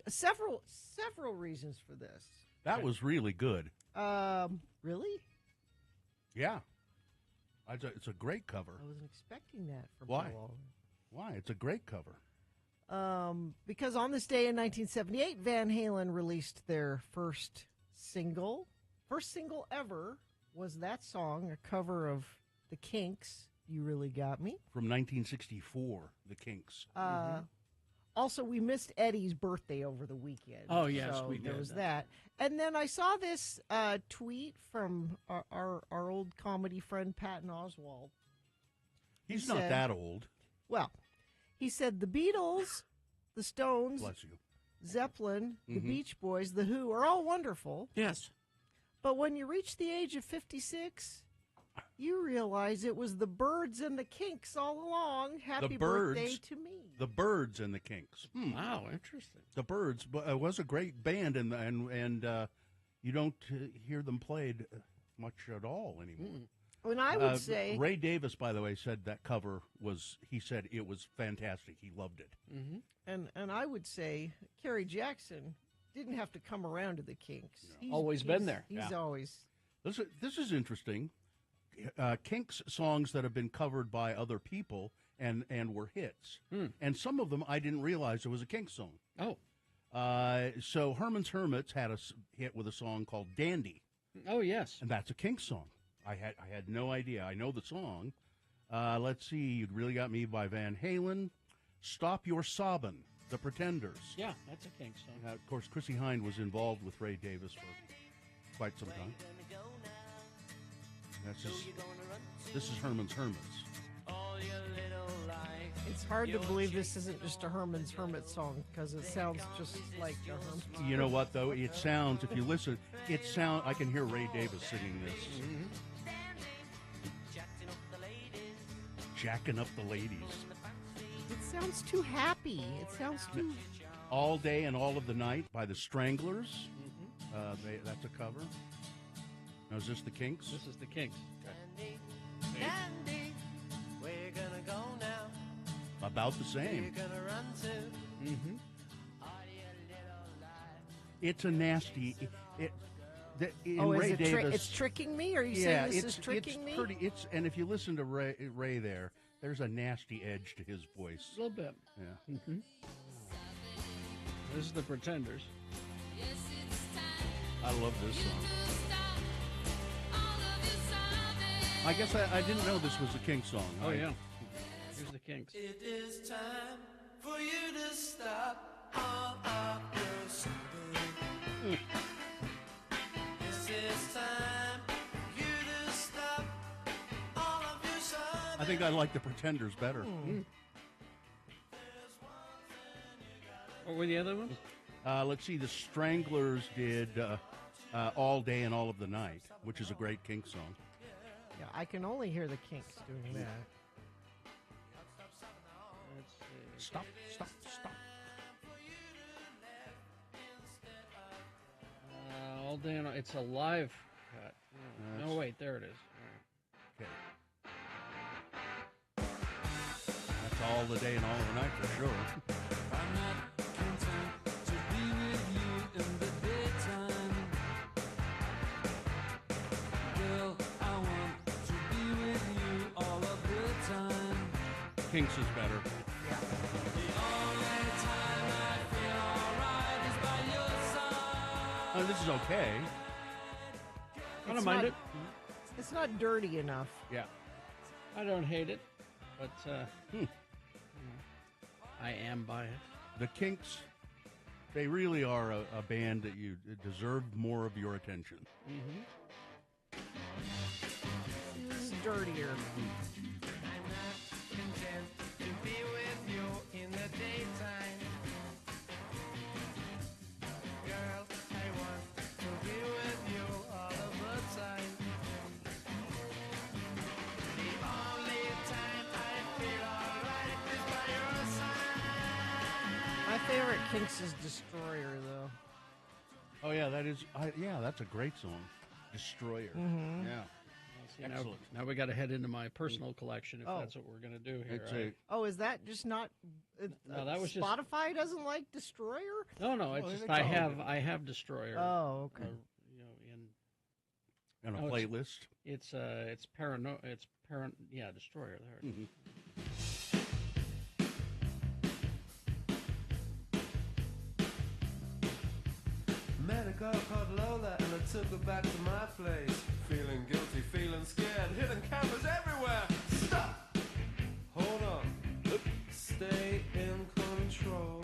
Several reasons for this. That was really good. Really? Yeah. It's a great cover. I wasn't expecting that from Why? Bill Alden. Why? It's a great cover. Because on this day in 1978, Van Halen released their first single. First single ever was that song, a cover of The Kinks, You Really Got Me. From 1964, The Kinks. Also, we missed Eddie's birthday over the weekend. Oh, yes, so we did. there was that. And then I saw this tweet from our old comedy friend, Patton Oswalt. He's He not said- that old. Well, he said the Beatles, the Stones, Bless you. Zeppelin, the Beach Boys, the Who are all wonderful. Yes. But when you reach the age of 56, you realize it was the Byrds and the Kinks all along. Happy Byrds. birthday to me. The Byrds and the Kinks. Wow, interesting. The Byrds was a great band, and you don't hear them played much at all anymore. And I would say, Ray Davis, by the way, said that cover he said it was fantastic. He loved it. and I would say, Kerry Jackson didn't have to come around to the Kinks. Always been there. He's always. This is interesting. Kinks songs that have been covered by other people and were hits. And some of them I didn't realize it was a Kinks song. Oh. So Herman's Hermits had a hit with a song called Dandy, Oh, yes. and that's a Kinks song. I had no idea. I know the song. Let's see. You Really Got Me by Van Halen. Stop Your Sobbin', The Pretenders. Yeah, that's a Kinks song. Of course, Chrissie Hynde was involved with Ray Davis for quite some time. This is Herman's Hermits. It's hard to believe this isn't just a Herman's Hermit song because it sounds just like a Herman's. You know what, though? It sounds, if you listen, I can hear Ray Davis singing this. Jacking up the ladies. It sounds too happy. It sounds too. All Day and All of the Night by the Stranglers. That's a cover. Now, is this the Kinks? This is the Kinks. Andy, where you gonna go now? About the Where you same. gonna run to? Mm-hmm. It's a nasty. In Oh, is Ray it Davis, it's tricking me? Are you yeah, saying this it's is tricking me? Pretty. And if you listen to Ray there's a nasty edge to his voice. A little bit. Yeah. Mm-hmm. This is the Pretenders. I love this song. I guess I didn't know this was a Kinks song. Oh, yeah. Here's the Kinks. It is time for you to stop all of your sobbing. This is time for you to stop all of your sobbing. I think I like the Pretenders better. What were the other ones? Let's see. The Stranglers did All Day and All of the Night, which is a great Kinks song. Yeah, I can only hear the Kinks doing that. Let's see. Stop. All day and it's a live cut. That's- No, wait, there it is. All right. Okay. That's All the Day and All of the Night for sure. I'm not content to be with you in the daytime. Girl, I want to be with you all of the time. Kinks is better. The only time I feel alright is by your side. Oh, this is okay. I don't It's mind not- it. It's not dirty enough. Yeah. I don't hate it, but I am biased. The Kinks, they really are a band that you deserve more of your attention. This is dirtier. I'm not content to be with you in the daytime. Girl, I want to be with you all of the time. The only time I feel alright is by your side. My favorite Kinks is Destroyer, though. Oh yeah, that's a great song, Destroyer. Yeah. See, now, Excellent. now we got to head into my personal collection if Oh. that's what we're going to do here. It's a Oh, is that just not? No, that was just- Spotify doesn't like Destroyer. No, it's Well, just it's I all have Destroyer. Oh, okay. You know, in and a Oh, it's- playlist. it's yeah, Destroyer. There. it is. Met a girl called Lola and I took her back to my place. Feeling guilty, feeling scared, hidden cameras everywhere. Stop! Hold on. Stay in control.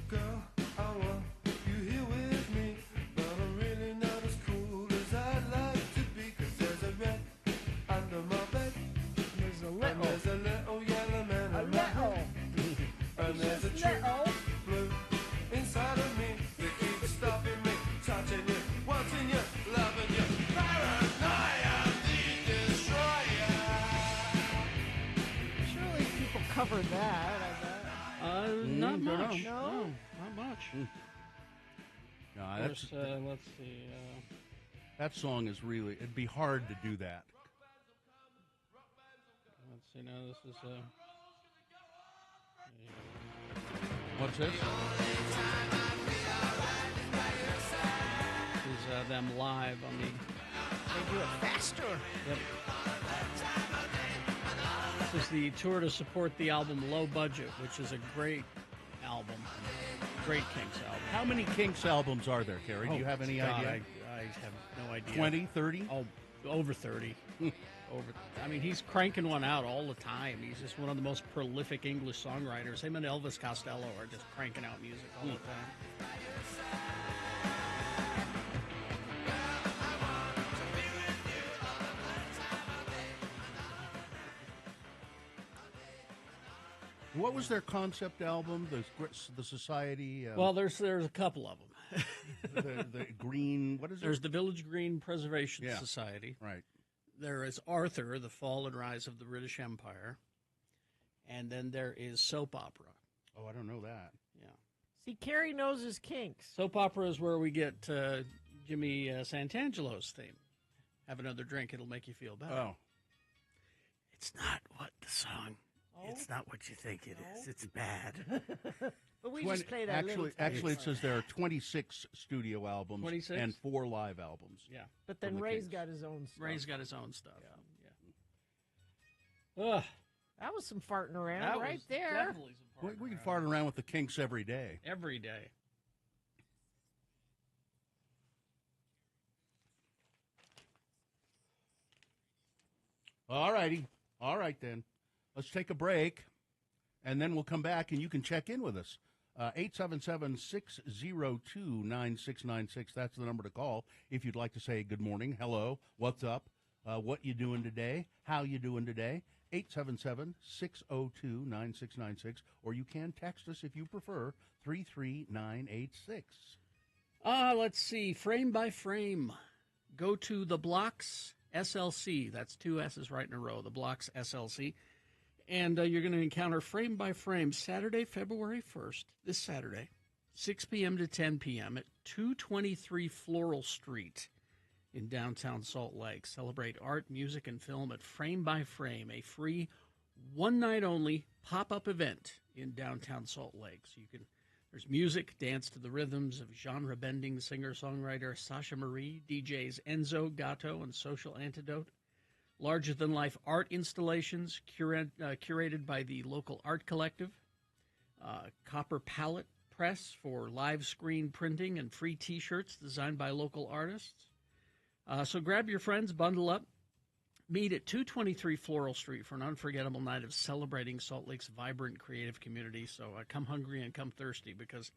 Girl, I want you here with me, but I'm really not as cool as I'd like to be. 'Cause there's a red under my bed, There's a and little. there's a little yellow man A in my little. head, and there's a tree blue inside of me that keeps stopping me, touching you, wanting you, loving you. Paranoia, the destroyer. Surely people covered that. I bet. Not don't know. much. No? Not much. No, Of that's course, let's see. that song is really. It'd be hard to do that. Let's see. Now this is What's this? them live on the. They do it faster. Yep. This is the tour to support the album Low Budget, which is a great album. Great Kinks album. How many Kinks albums are there, Kerry? Do you have any God, idea? I have no idea. 20, 30? Oh, over 30. I mean, he's cranking one out all the time. He's just one of the most prolific English songwriters. Him and Elvis Costello are just cranking out music all the time. What was their concept album? The Society. Well, there's a couple of them. the Green. What is it? There's the Village Green Preservation Yeah. Society. Right. There is Arthur, the Fall and Rise of the British Empire. And then there is soap opera. Oh, I don't know that. Yeah. See, Carrie knows his Kinks. Soap opera is where we get Jimmy Santangelo's theme. Have another drink, it'll make you feel better. Oh, It's not what the song. It's not what you think it is. It's bad. But we 20 just played that little actually, it taste. says there are 26 studio albums 26? and 4 live albums. Yeah. But then from the Ray's Kinks. got his own stuff. Ray's got his own stuff. Yeah. Ugh, That was some farting around that right was there. definitely some We farting can around. fart around with the Kinks every day. Every day. All righty. All right, then. Let's take a break, and then we'll come back, and you can check in with us. 877-602-9696. That's the number to call if you'd like to say good morning, hello, what's up, what you doing today, how you doing today. 877-602-9696, or you can text us if you prefer, 33986. Let's see. Frame by frame. Go to the Blocks SLC. That's 2 S's right in a row. The Blocks SLC. And you're going to encounter Frame by Frame Saturday, February 1st, this Saturday, 6 p.m. to 10 p.m. at 223 Floral Street in downtown Salt Lake. Celebrate art, music, and film at Frame by Frame, a free one-night-only pop-up event in downtown Salt Lake. So you can, there's music, dance to the rhythms of genre-bending singer-songwriter Sasha Marie, DJs Enzo, Gatto, and Social Antidote. Larger-than-life art installations curated by the local art collective. Copper Palette Press for live screen printing and free T-shirts designed by local artists. So grab your friends, bundle up, meet at 223 Floral Street for an unforgettable night of celebrating Salt Lake's vibrant creative community. So come hungry and come thirsty, because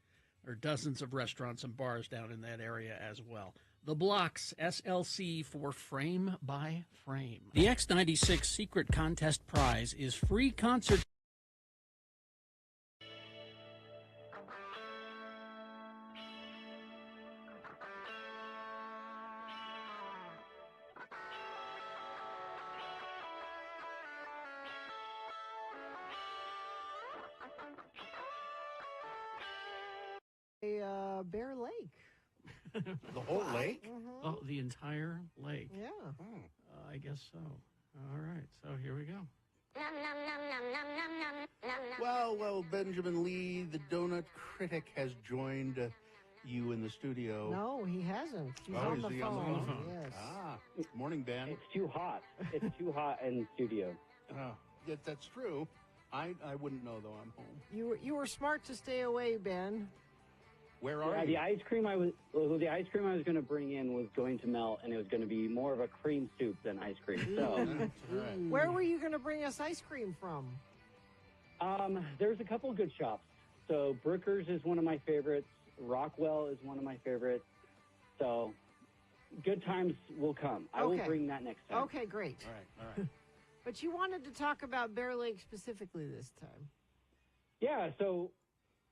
there are dozens of restaurants and bars down in that area as well. The Blocks SLC for Frame by Frame. The X96 Secret Contest Prize is free concert. Bear Lake. The whole lake? Oh, the entire lake. Yeah. I guess so. All right, so here we go. Well, Benjamin Lee, the donut critic, has joined you in the studio. No, he hasn't. He's Oh, on is the he phone. on the phone? Yes. Morning, Ben. It's too hot. It's too hot in the studio. Yeah, that's true. I wouldn't know, though. I'm home. You were smart to stay away, Ben. Where are Yeah, you? the ice cream I was going to bring in was going to melt, and it was going to be more of a cream soup than ice cream. So, All right. Where were you going to bring us ice cream from? there's a couple good shops. So Brooker's is one of my favorites. Rockwell is one of my favorites. So good times will come. I will Okay. bring that next time. Okay, great. All right. But you wanted to talk about Bear Lake specifically this time. Yeah, so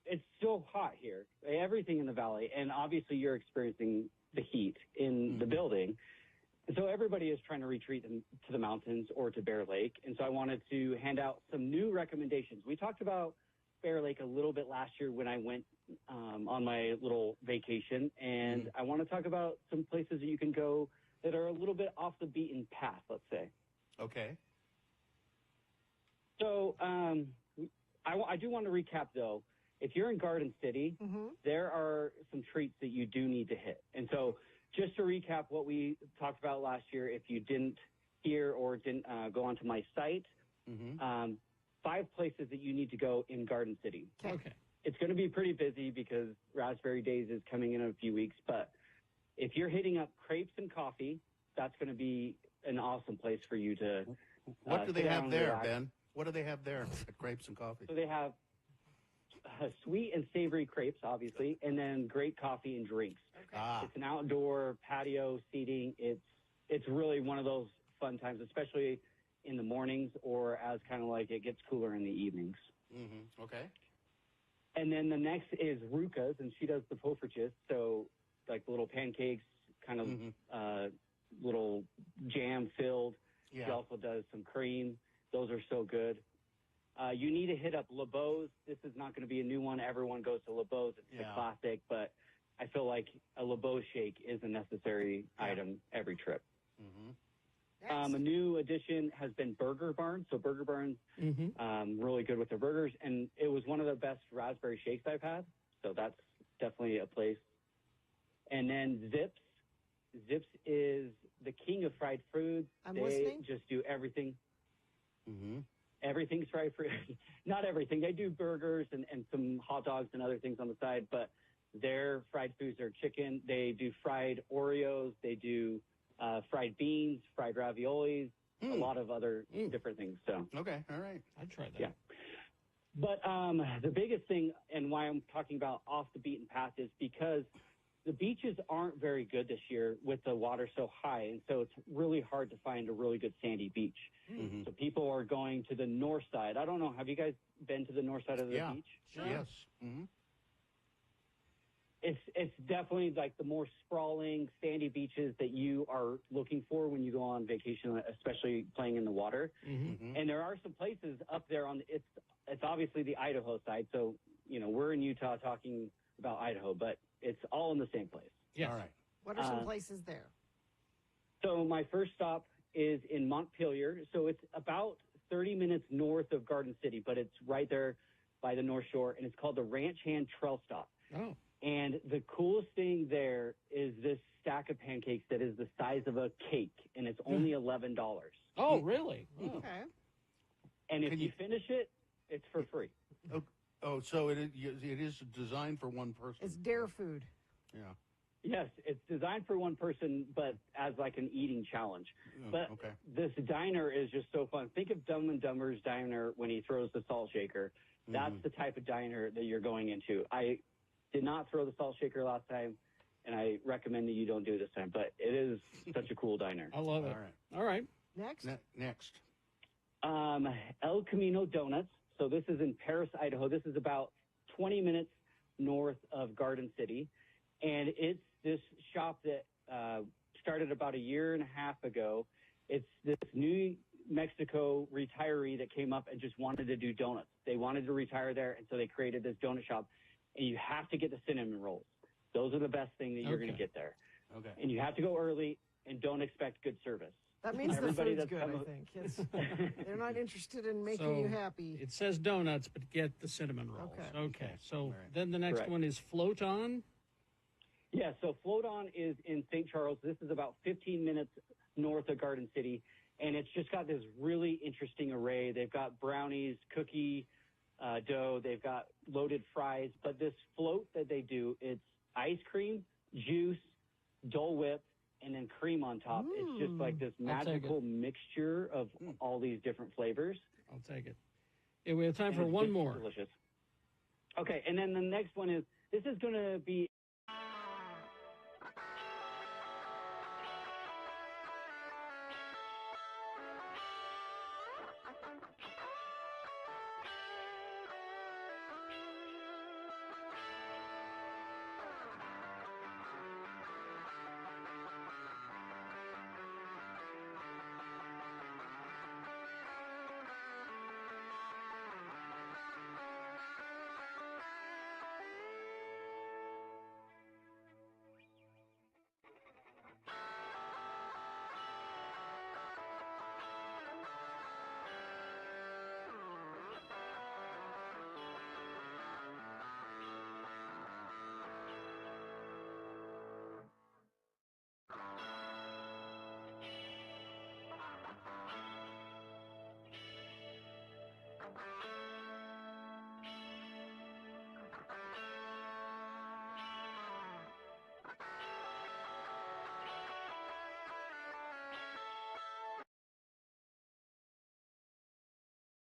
it's still hot here. Everything in the valley, and obviously you're experiencing the heat in the building. So everybody is trying to retreat to the mountains or to Bear Lake. And so I wanted to hand out some new recommendations. We talked about Bear Lake a little bit last year when I went on my little vacation. And I want to talk about some places that you can go that are a little bit off the beaten path, let's say. Okay. So I do want to recap, though. If you're in Garden City, there are some treats that you do need to hit. And so just to recap what we talked about last year, if you didn't hear or didn't go onto my site, 5 places that you need to go in Garden City. Okay. It's going to be pretty busy because Raspberry Days is coming in a few weeks. But if you're hitting up Crepes and Coffee, that's going to be an awesome place for you to What do they sit down have and there, relax. Ben? What do they have there at Grapes and Coffee? So they have sweet and savory crepes, obviously, and then great coffee and drinks. Ah, It's an outdoor patio seating. It's really one of those fun times, especially in the mornings or as kind of like it gets cooler in the evenings. okay. And then the next is Ruka's, and she does the poffertjes, so like the little pancakes, kind of little jam filled. She Yeah. also does some cream. Those are so good. You need to hit up LeBeau's. This is not going to be a new one. Everyone goes to LeBeau's. It's the Yeah. classic, but I feel like a LeBeau's shake is a necessary item every trip. A new addition has been Burger Barn. So Burger Barn's really good with their burgers, and it was one of the best raspberry shakes I've had. So that's definitely a place. And then Zips. Zips is the king of fried foods. I'm they listening. just do everything. Everything's fried food. Not everything. They do burgers and some hot dogs and other things on the side, but their fried foods are chicken. They do fried Oreos. They do fried beans, fried raviolis, a lot of other different things. So, Okay. All right. I'd try that. yeah. But the biggest thing and why I'm talking about off the beaten path is because the beaches aren't very good this year with the water so high. And so it's really hard to find a really good sandy beach. So people are going to the north side. I don't know. Have you guys been to the north side of the Yeah. beach? Yes. It's definitely like the more sprawling sandy beaches that you are looking for when you go on vacation, especially playing in the water. And there are some places up there on it's obviously the Idaho side. So, we're in Utah talking about Idaho, but it's all in the same place. Yes. All right. What are some places there? So my first stop is in Montpelier. So it's about 30 minutes north of Garden City, but it's right there by the North Shore, and it's called the Ranch Hand Trail Stop. Oh. And the coolest thing there is this stack of pancakes that is the size of a cake, and it's only $11. Oh, really? Oh. Okay. And if Can you you- finish it, it's for free. Oh, so it is designed for one person. It's dare food. Yeah. Yes, it's designed for one person, but as like an eating challenge. But okay. this diner is just so fun. Think of Dumb and Dumber's diner when he throws the salt shaker. That's the type of diner that you're going into. I did not throw the salt shaker last time, and I recommend that you don't do it this time. But it is such a cool diner. I love it. All right. All right. Next. Next. El Camino Donuts. So this is in Paris, Idaho. This is about 20 minutes north of Garden City. And it's this shop that started about a year and a half ago. It's this New Mexico retiree that came up and just wanted to do donuts. They wanted to retire there, and so they created this donut shop. And you have to get the cinnamon rolls. Those are the best thing that you're going to Okay. get there. Okay. And you have to go early and don't expect good service. That means the Everybody food's that's good, come- I think. They're not interested in making So, you happy. It says donuts, but get the cinnamon rolls. Okay. Okay. So right. then the next Correct. one is Float On. Yeah, so Float On is in St. Charles. This is about 15 minutes north of Garden City, and it's just got this really interesting array. They've got brownies, cookie dough, they've got loaded fries, but this float that they do, it's ice cream, juice, Dole Whip, and then cream on top. It's just like this I'll take magical mixture of all these different flavors. I'll take it. Yeah, we have time and for it's one just more. Delicious. Okay, and then the next one is, this is going to be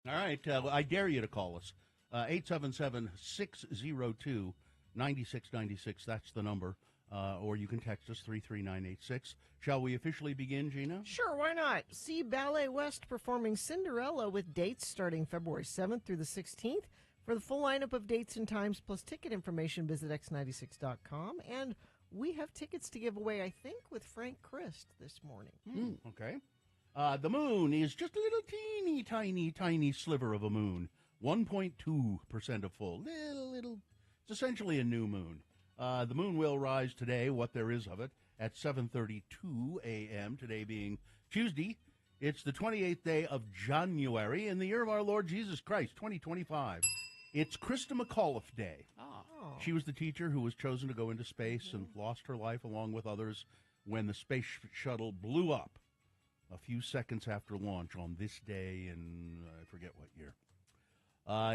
All right. I dare you to call us. 877-602-9696. That's the number. Or you can text us 33986. Shall we officially begin, Gina? Sure, why not? See Ballet West performing Cinderella with dates starting February 7th through the 16th. For the full lineup of dates and times plus ticket information, visit x96.com. And we have tickets to give away, I think, with Frank Christ this morning. Okay. The moon is just a little teeny, tiny sliver of a moon. 1.2% of full. Little. It's essentially a new moon. The moon will rise today, what there is of it, at 7:32 a.m., today being Tuesday. It's the 28th day of January in the year of our Lord Jesus Christ, 2025. It's Krista McAuliffe Day. Ah. Oh. She was the teacher who was chosen to go into space and lost her life along with others when the space shuttle blew up a few seconds after launch on this day in, I forget what year.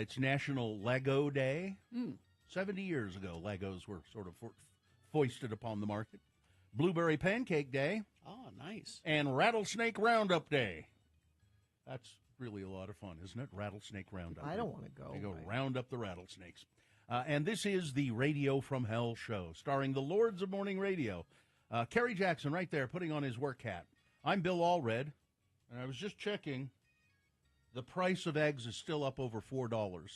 It's National Lego Day. 70 years ago, Legos were sort of foisted upon the market. Blueberry Pancake Day Oh, nice. and Rattlesnake Roundup Day. That's really a lot of fun, isn't it? Rattlesnake Roundup. I don't want to go. You go but- round up the rattlesnakes. And this is the Radio from Hell show, starring the Lords of Morning Radio. Kerry Jackson right there putting on his work hat. I'm Bill Allred, and I was just checking. The price of eggs is still up over $4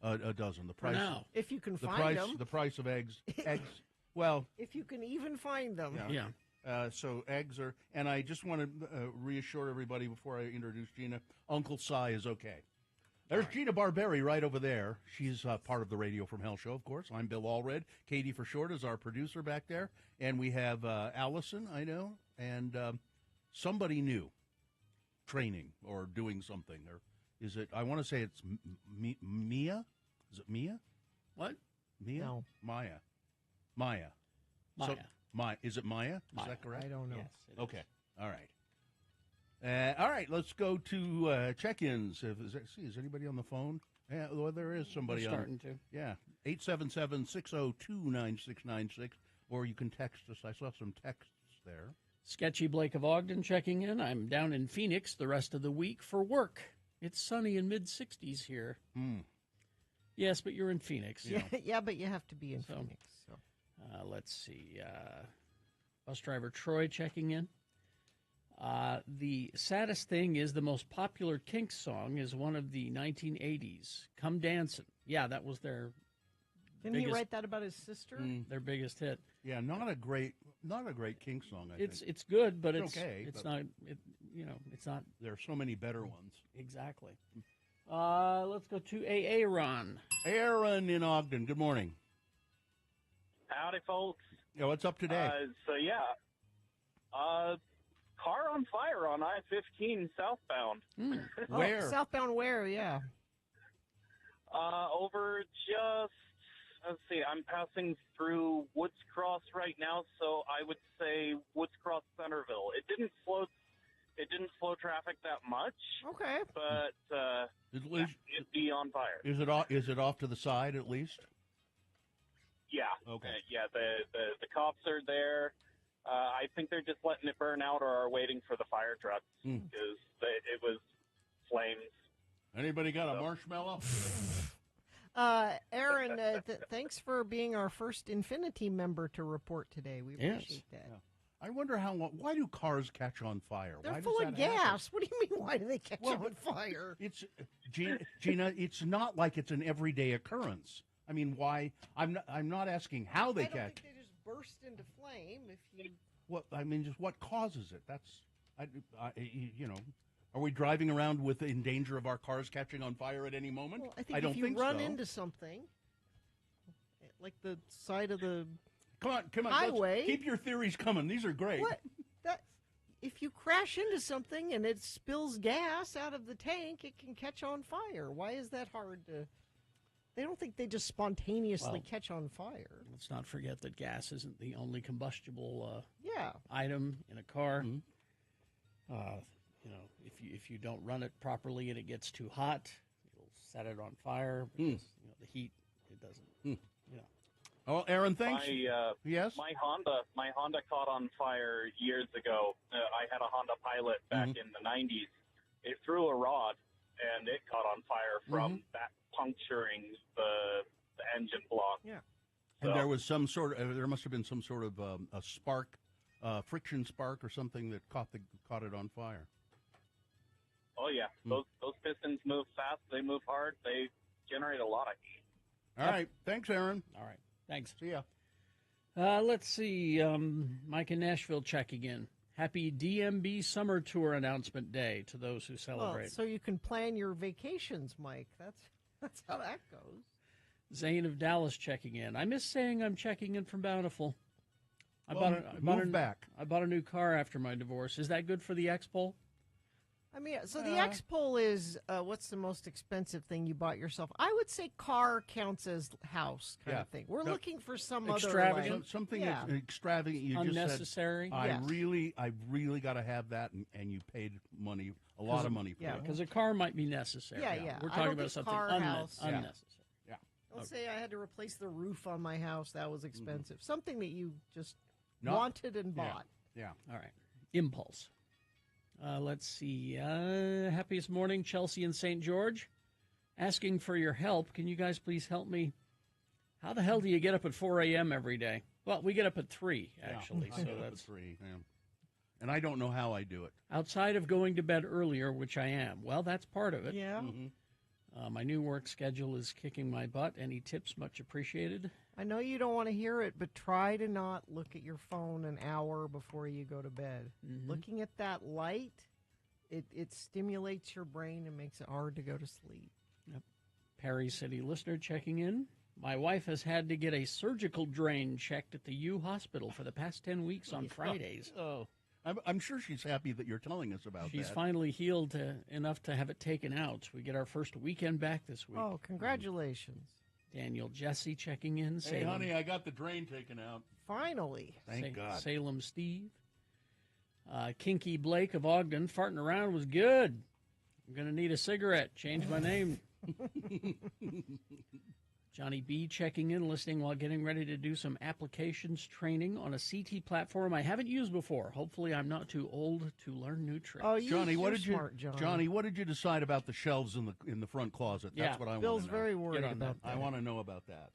a dozen. The For price, now. If you can the find price, them. the price of eggs. Well, If you can even find them. Yeah. Yeah. so eggs are, and I just want to reassure everybody before I introduce Gina, Uncle Si is okay. There's Gina Barberi right over there. She's part of the Radio from Hell show, of course. I'm Bill Allred. Katie for short is our producer back there. And we have Allison, I know, and somebody new training or doing something. Or is it, I want to say it's Mia? Is it Mia? What? Mia? No. Maya. Maya. Is it Maya? Is Maya. that correct? I don't know. Yes. it is. Okay. All right. All right. Let's go to check-ins. Is anybody on the phone? Yeah, well, there is somebody We're on. starting to. Yeah. 877-602-9696. Or you can text us. I saw some texts there. Sketchy Blake of Ogden checking in. I'm down in Phoenix the rest of the week for work. It's sunny in mid-60s here. Yes, but you're in Phoenix. Yeah, yeah, but you have to be in So- Phoenix. So. Let's see. Bus driver Troy checking in. The saddest thing is the most popular Kinks song is one of the 1980s, Come Dancin'. Yeah, that was their Didn't he biggest- write that about his sister? their biggest hit. Yeah, not a great King song, I think. It's good, but It's it's okay, It's but- not. It's not There are so many better ones. exactly. Let's go to AA Ron. Aaron in Ogden, good morning. Howdy, folks. Yeah, what's up today? Car on fire on I-15 southbound. Where? Oh, southbound where? Yeah. Over just, let's see, I'm passing through Woods Cross right now, so I would say Woods Cross Centerville. It didn't slow traffic that much, Okay. but it'd be on fire. Is it off to the side at least? Yeah. Okay. The cops are there. I think they're just letting it burn out or are waiting for the fire trucks because it was flames. Anybody got a marshmallow? Aaron, thanks for being our first Infinity member to report today. We appreciate that. Yeah. I wonder why do cars catch on fire? They're Why full does of that happen? gas. What do you mean? Why do they catch on fire? It's Gina. It's not like it's an everyday occurrence. I mean, why? I'm not asking how they I don't catch. think they just burst into flame. If you What I mean, just what causes it? That's, are we driving around in danger of our cars catching on fire at any moment? Well, I think don't if you think run so. into something, like the side of the Come on, highway. keep your theories coming. These are great. what that, if you crash into something and it spills gas out of the tank, it can catch on fire. Why is that hard to? They don't think they just spontaneously catch on fire. Let's not forget that gas isn't the only combustible Yeah. item in a car. Mm-hmm. If you don't run it properly and it gets too hot, you'll set it on fire because the heat it doesn't. Oh, Aaron, thanks. Yes. My Honda caught on fire years ago. I had a Honda Pilot back in the 90s. It threw a rod, and it caught on fire from that puncturing the engine block. Yeah. And there was there must have been some sort of a spark, friction spark or something that caught it on fire. Oh yeah, those pistons move fast. They move hard. They generate a lot of heat. All right. Thanks, Aaron. All right. Thanks. See ya. Let's see. Mike in Nashville checking in. Happy DMB Summer Tour announcement day to those who celebrate. Well, so you can plan your vacations, Mike. That's how that goes. Zane of Dallas checking in. I miss saying I'm checking in from Bountiful. I Move back. I bought a new car after my divorce. Is that good for the X-Pole? I mean, so the X-Pole is what's the most expensive thing you bought yourself? I would say car counts as house kind of thing. We're looking for some Extravagant? other Something yeah. extravagant. You Unnecessary? just said, Yes. I really got to have that, and you paid a lot of money for yeah. it. Because a car might be necessary. Yeah. We're I talking don't about think something car, house. unnecessary. Let's say I had to replace the roof on my house. That was expensive. Something that you just Not- wanted and bought. Yeah. All right. Impulse. Let's see. Happiest morning, Chelsea and St. George. Asking for your help. Can you guys please help me? How the hell do you get up at 4 a.m. every day? Well, we get up at 3, actually. I So get up at that's 3. Yeah. And I don't know how I do it. outside of going to bed earlier, which I am. Well, that's part of it. Yeah. My new work schedule is kicking my butt. Any tips, much appreciated. I know you don't want to hear it, but try to not look at your phone an hour before you go to bed. Looking at that light, it stimulates your brain and makes it hard to go to sleep. Perry City listener checking in. My wife has had to get a surgical drain checked at the U Hospital for the past 10 weeks on Fridays. Oh, I'm sure she's happy that you're telling us about She's that. finally healed enough to have it taken out. We get our first weekend back this week. Oh, congratulations. Daniel Jesse checking in. Hey, Salem, honey, I got the drain taken out. Finally. Thank God. Salem Steve. Kinky Blake of Ogden. Farting around was good. I'm going to need a cigarette. Change my name. Johnny B checking in, listening while getting ready to do some applications training on a CT platform I haven't used before. Hopefully I'm not too old to learn new tricks. Oh, Johnny, you're what did smart, you, Johnny. what did you decide about the shelves in the front closet? That's Yeah, what I want Bill's to know. very worried on about that. I want to know about that.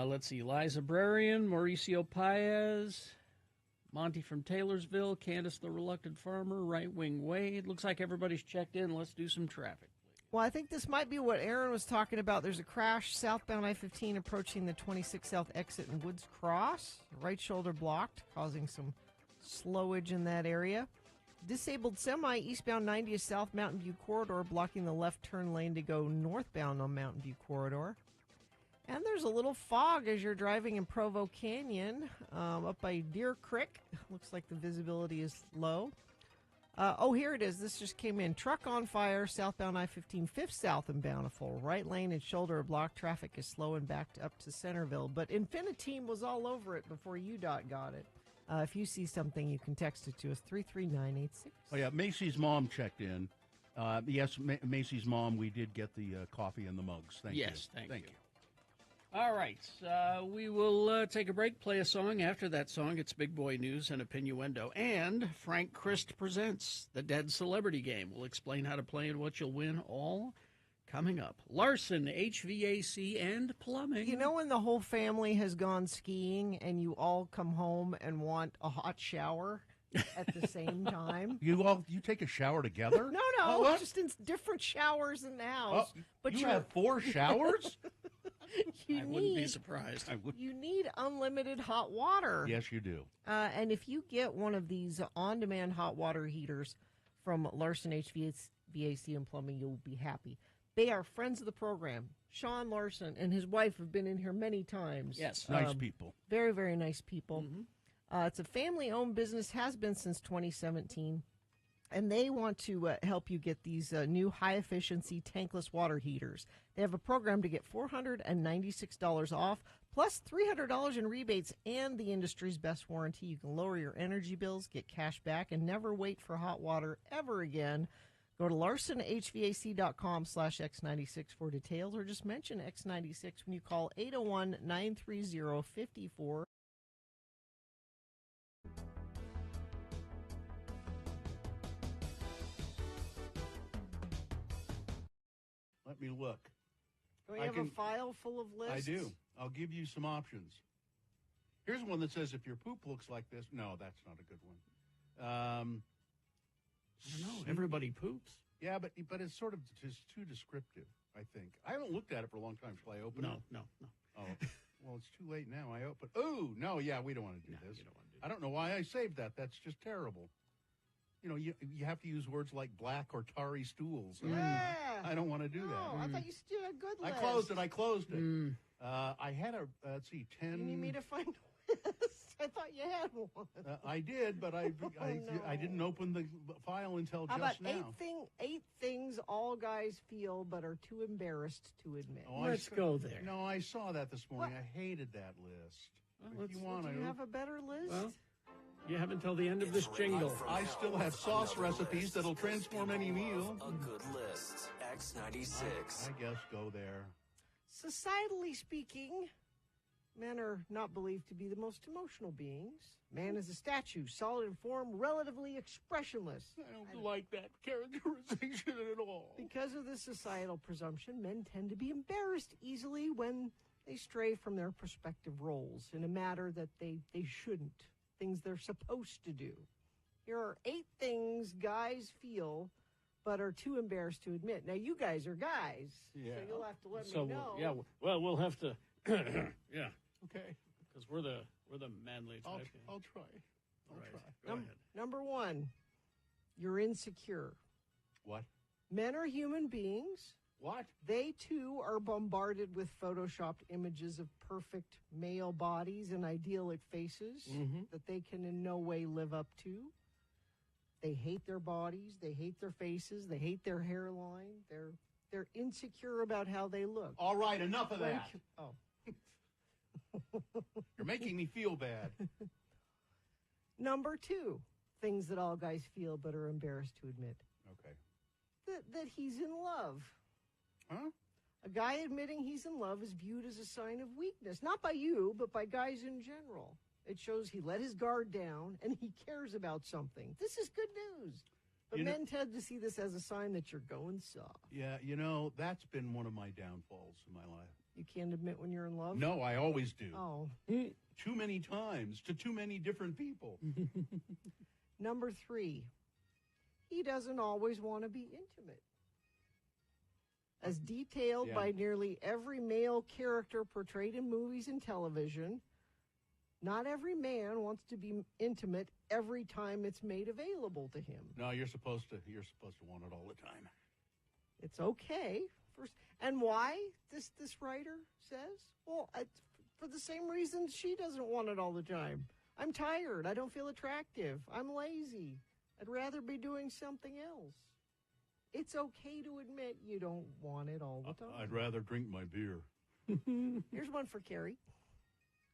Let's see. Liza Brarian, Mauricio Paez, Monty from Taylorsville, Candace the Reluctant Farmer, Right Wing Wade. Looks like everybody's checked in. Let's do some traffic. Well, I think this might be what Aaron was talking about. There's a crash southbound I-15 approaching the 26 South exit in Woods Cross. Right shoulder blocked, causing some slowage in that area. Disabled semi eastbound 90th South Mountain View corridor, blocking the left turn lane to go northbound on Mountain View corridor. And there's a little fog as you're driving in Provo Canyon up by Deer Creek. Looks like the visibility is low. Here it is. This just came in. Truck on fire, southbound I-15, 5th south in Bountiful. Right lane and shoulder of block traffic is slow and backed up to Centerville. But Infiniteam was all over it before UDOT got it. If you see something, you can text it to us, 33986. Oh, yeah, Macy's mom checked in. Yes, Macy's mom, we did get the coffee and the mugs. Thank you. Yes, thank you. All right, we will take a break, play a song. After that song, it's Big Boy News and Opinioendo. And Frank Christ presents The Dead Celebrity Game. We'll explain how to play and what you'll win, all coming up. Larson, HVAC, and Plumbing. You know when the whole family has gone skiing and you all come home and want a hot shower at the same time? You take a shower together? No, Oh, what? just in different showers in the house. But you have 4 showers? I wouldn't be surprised. You need unlimited hot water. Yes, you do. And if you get one of these on-demand hot water heaters from Larson HVAC and Plumbing, you'll be happy. They are friends of the program. Sean Larson and his wife have been in here many times. Yes. Nice people. Very, very nice people. It's a family-owned business, has been since 2017. And they want to help you get these new high-efficiency tankless water heaters. They have a program to get $496 off, plus $300 in rebates and the industry's best warranty. You can lower your energy bills, get cash back, and never wait for hot water ever again. Go to larsonhvac.com/X96 for details, or just mention X96 when you call 801-930-54. Let me look. Do you have a file full of lists? I do. I'll give you some options. Here's one that says, if your poop looks like this. No, that's not a good one. I don't know. Everybody poops. Yeah, but it's sort of just too descriptive, I think. I haven't looked at it for a long time. Shall I open it? No. Oh, well, it's too late now. I open. Oh, no, yeah, we don't want to do this. You don't want to do I don't know why I saved that. That's just terrible. You know, you have to use words like black or tarry stools. Yeah. I don't want to do that. I thought you still had a good I list. closed it. I had let's see, 10. You need me to find a list? I thought you had one. I did, but I didn't open the file until How just about now. eight things all guys feel but are too embarrassed to admit? Oh, Let's go there. No, I saw that this morning. I hated that list. Well, If you want, Do you have a better list? Well, you have until the end of this jingle. I still have sauce recipes that'll transform any meal. A good list. X96. I guess go there. Societally speaking, men are not believed to be the most emotional beings. Man is a statue, solid in form, relatively expressionless. I don't like that characterization at all. Because of this societal presumption, men tend to be embarrassed easily when they stray from their prospective roles in a matter that they shouldn't, things they're supposed to do. Here are 8 things guys feel but are too embarrassed to admit. Now, you guys are guys, Yeah. so you'll have to let So me know. yeah, well, we'll have to. Yeah, Okay, because we're the manly type. I'll try. I'll All right, try. go ahead. Number 1, you're insecure. What? Men are human beings. What? They, too, are bombarded with photoshopped images of perfect male bodies and idyllic faces that they can in no way live up to. They hate their bodies. They hate their faces. They hate their hairline. They're insecure about how they look. All right, enough of that. Oh. You're making me feel bad. Number 2, things that all guys feel but are embarrassed to admit. Okay. That he's in love. Huh? A guy admitting he's in love is viewed as a sign of weakness, not by you, but by guys in general. It shows he let his guard down and he cares about something. This is good news. But men tend to see this as a sign that you're going soft. Yeah, that's been one of my downfalls in my life. You can't admit when you're in love? No, I always do. Oh. Too many times to too many different people. Number 3, he doesn't always want to be intimate. As detailed by nearly every male character portrayed in movies and television, not every man wants to be intimate every time it's made available to him. No, you're supposed to want it all the time. It's okay. And why? This writer says, well, for the same reason she doesn't want it all the time. I'm tired. I don't feel attractive. I'm lazy. I'd rather be doing something else. It's okay to admit you don't want it all the time. I'd rather drink my beer. Here's one for Carrie.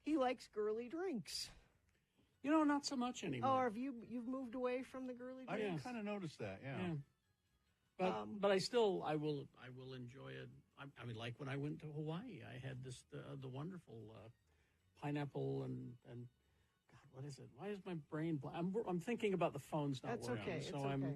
He likes girly drinks. Not so much anymore. Oh, you've moved away from the girly I drinks? kind of noticed that, yeah. But I will enjoy it. I mean, like when I went to Hawaii, I had the wonderful pineapple and God, what is it? Why is my brain blank? I'm thinking about the phones not That's working. okay, So it's I'm okay.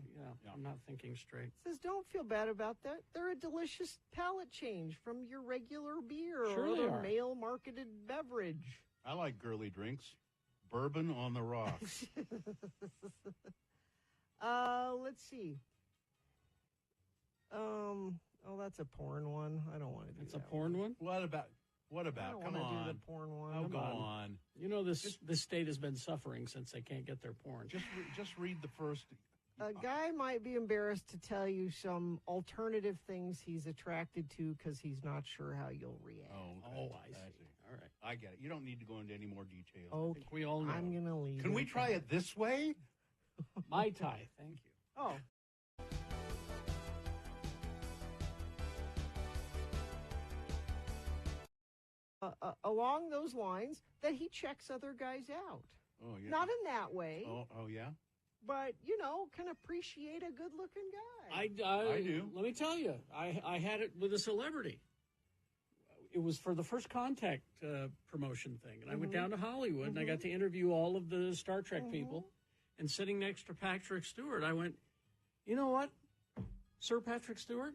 I'm not thinking straight. Says, don't feel bad about that. They're a delicious palate change from your regular beer Sure or they other are. male-marketed beverage. I like girly drinks. Bourbon on the rocks. Let's see. That's a porn one. I don't want to do It's a that porn one. What about? I don't Come want to do on. the porn one. Oh, Come go on. on. This state has been suffering since they can't get their porn. Just read the first. A guy might be embarrassed to tell you some alternative things he's attracted to because he's not sure how you'll react. Oh, I see. All right. I get it. You don't need to go into any more details. I think we all know. I'm going to leave Can we at try that. it this way? Mai Tai, thank you. Oh. Along those lines, that he checks other guys out. Oh, yeah. Not in that way, Oh, yeah. but, can appreciate a good-looking guy. I do. Let me tell you, I had it with a celebrity. It was for the First Contact promotion thing, and I went down to Hollywood, and I got to interview all of the Star Trek people. And sitting next to Patrick Stewart, I went, you know what, Sir Patrick Stewart,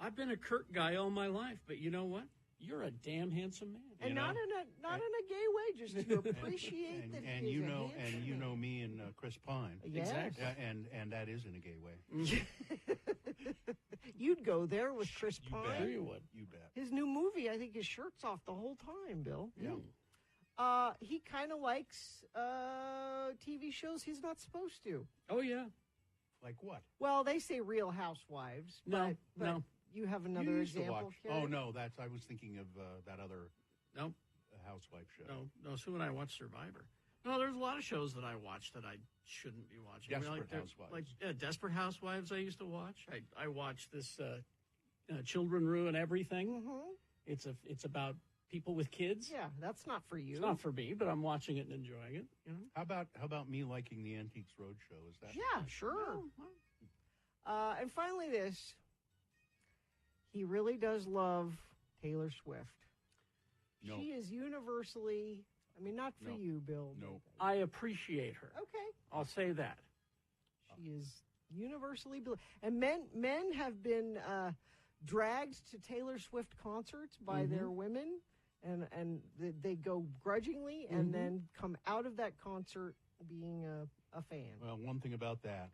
I've been a Kirk guy all my life, but you know what? You're a damn handsome man. And not in a gay way, just to appreciate that and he's you a know, handsome and you man. know me and Chris Pine. Yes. Exactly. And that is in a gay way. You'd go there with Chris You Pine. bet. Sure you would. You bet. His new movie, I think his shirt's off the whole time, Bill. Yeah. He kind of likes TV shows he's not supposed to. Oh, yeah. Like what? Well, they say Real Housewives. No, but no. You have You another used to example, watch. Carrie? Oh no, I was thinking of that other No, housewife show. no. Sue and I watched Survivor. No, there's a lot of shows that I watch that I shouldn't be watching. Desperate they're- Housewives. Like Desperate Housewives I used to watch. I watched this Children Ruin Everything. Mhm. It's about people with kids. Yeah, that's not for you. It's not for me, but I'm watching it and enjoying it. You know? How about me liking the Antiques Roadshow? Is that? Yeah, sure. Oh, well, And finally, this. He really does love Taylor Swift. No. She is universally, not for No. you, Bill. No. but- I appreciate her. Okay. I'll say that. She is universally and men have been dragged to Taylor Swift concerts by their women, and they go grudgingly and then come out of that concert being a fan. Well, one thing about that,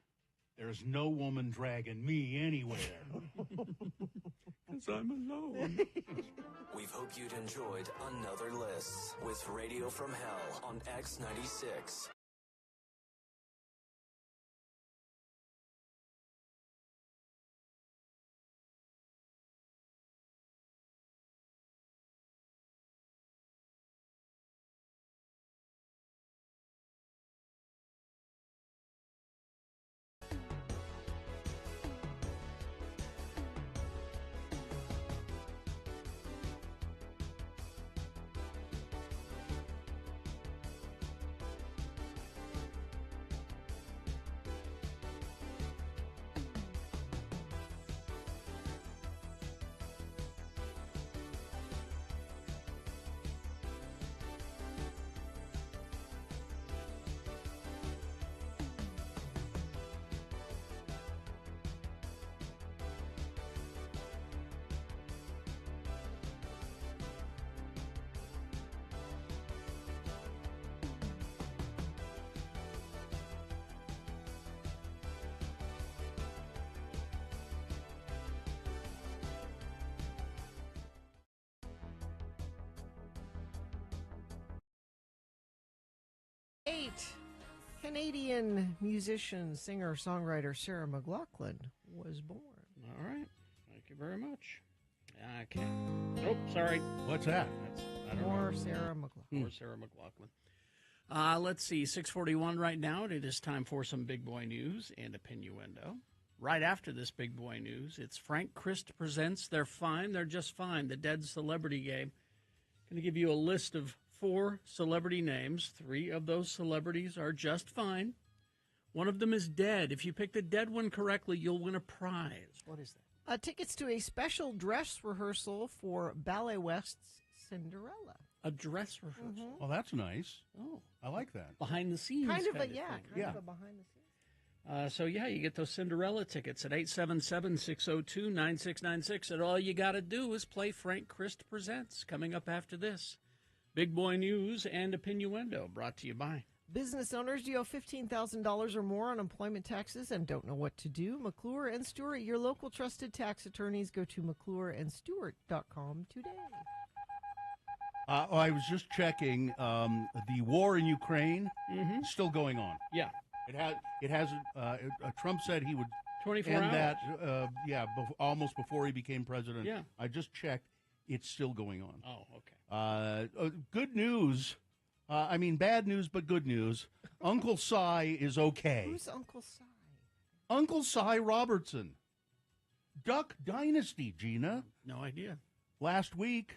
there's no woman dragging me anywhere. Because I'm alone. We hope you'd enjoyed another list with Radio from Hell on X96. Canadian musician, singer, songwriter Sarah McLachlan was born. All right. Thank you very much. Okay. Nope, sorry. What's that? I don't Or know. Sarah McLaughlin. Or Sarah McLaughlin. Let's see, 6:41 right now. It is time for some big boy news and opinioendo. Right after this big boy news, it's Frank Christ presents They're Fine, They're Just Fine, the Dead Celebrity Game. Going to give you a list of 4 celebrity names. 3 of those celebrities are just fine. One of them is dead. If you pick the dead one correctly, you'll win a prize. What is that? Tickets to a special dress rehearsal for Ballet West's Cinderella. A dress rehearsal. Oh, that's nice. Oh, I like that. behind the scenes. Kind of a thing. kind of a behind the scenes. So, you get those Cinderella tickets at 877-602-9696. And all you got to do is play Frank Christ Presents coming up after this. Big Boy News and Opinioendo brought to you by. Business owners, do you owe $15,000 or more on employment taxes and don't know what to do? McClure and Stewart, your local trusted tax attorneys. Go to McClureandStewart.com today. I was just checking. The war in Ukraine is still going on. Yeah, It hasn't. Trump said he would 24 end hours. that. Almost before he became president. Yeah. I just checked. It's still going on. Oh, okay. Good news. Bad news, but good news. Uncle Cy is okay. Who's Uncle Cy? Uncle Cy Robertson. Duck Dynasty, Gina. No idea. Last week,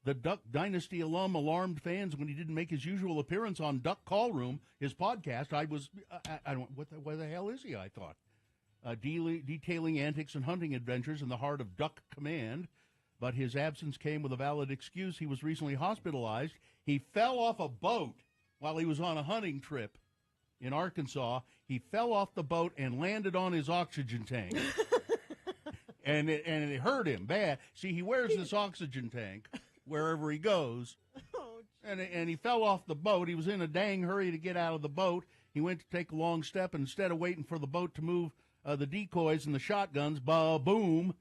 the Duck Dynasty alum alarmed fans when he didn't make his usual appearance on Duck Call Room, his podcast. I don't, what the hell is he, I thought. Detailing antics and hunting adventures in the heart of Duck Command. But his absence came with a valid excuse. He was recently hospitalized. He fell off a boat while he was on a hunting trip in Arkansas. He fell off the boat and landed on his oxygen tank. and it hurt him bad. See, he wears this oxygen tank wherever he goes. And he fell off the boat. He was in a dang hurry to get out of the boat. He went to take a long step, and instead of waiting for the boat to move the decoys and the shotguns, boom,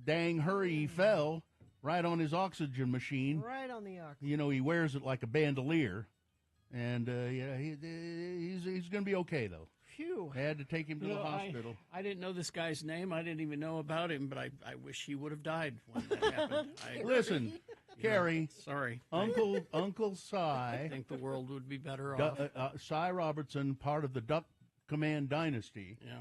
dang hurry, he fell right on his oxygen machine. Right on the oxygen. You know, he wears it like a bandolier. And, he's going to be okay, though. Phew. I had to take him to the hospital. I didn't know this guy's name. I didn't even know about him, but I wish he would have died when that happened. Listen, Carrie, Sorry. Uncle I Cy, think the world would be better off. Cy Robertson, part of the Duck Command dynasty. Yeah.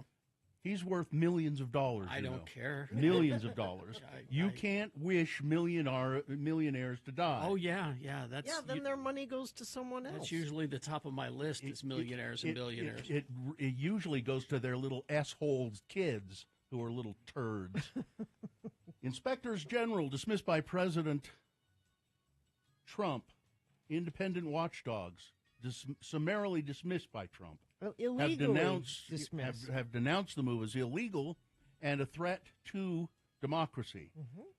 He's worth millions of dollars. I don't care. Millions of dollars. You I- can't wish millionaires to die. Oh, yeah. That's Then their money goes to someone else. that's usually the top of my list is millionaires and billionaires. It usually goes to their little S-holes kids who are little turds. Inspectors General dismissed by President Trump. Independent watchdogs summarily dismissed by Trump. Well, Have illegally dismissed. have denounced the move as illegal and a threat to democracy,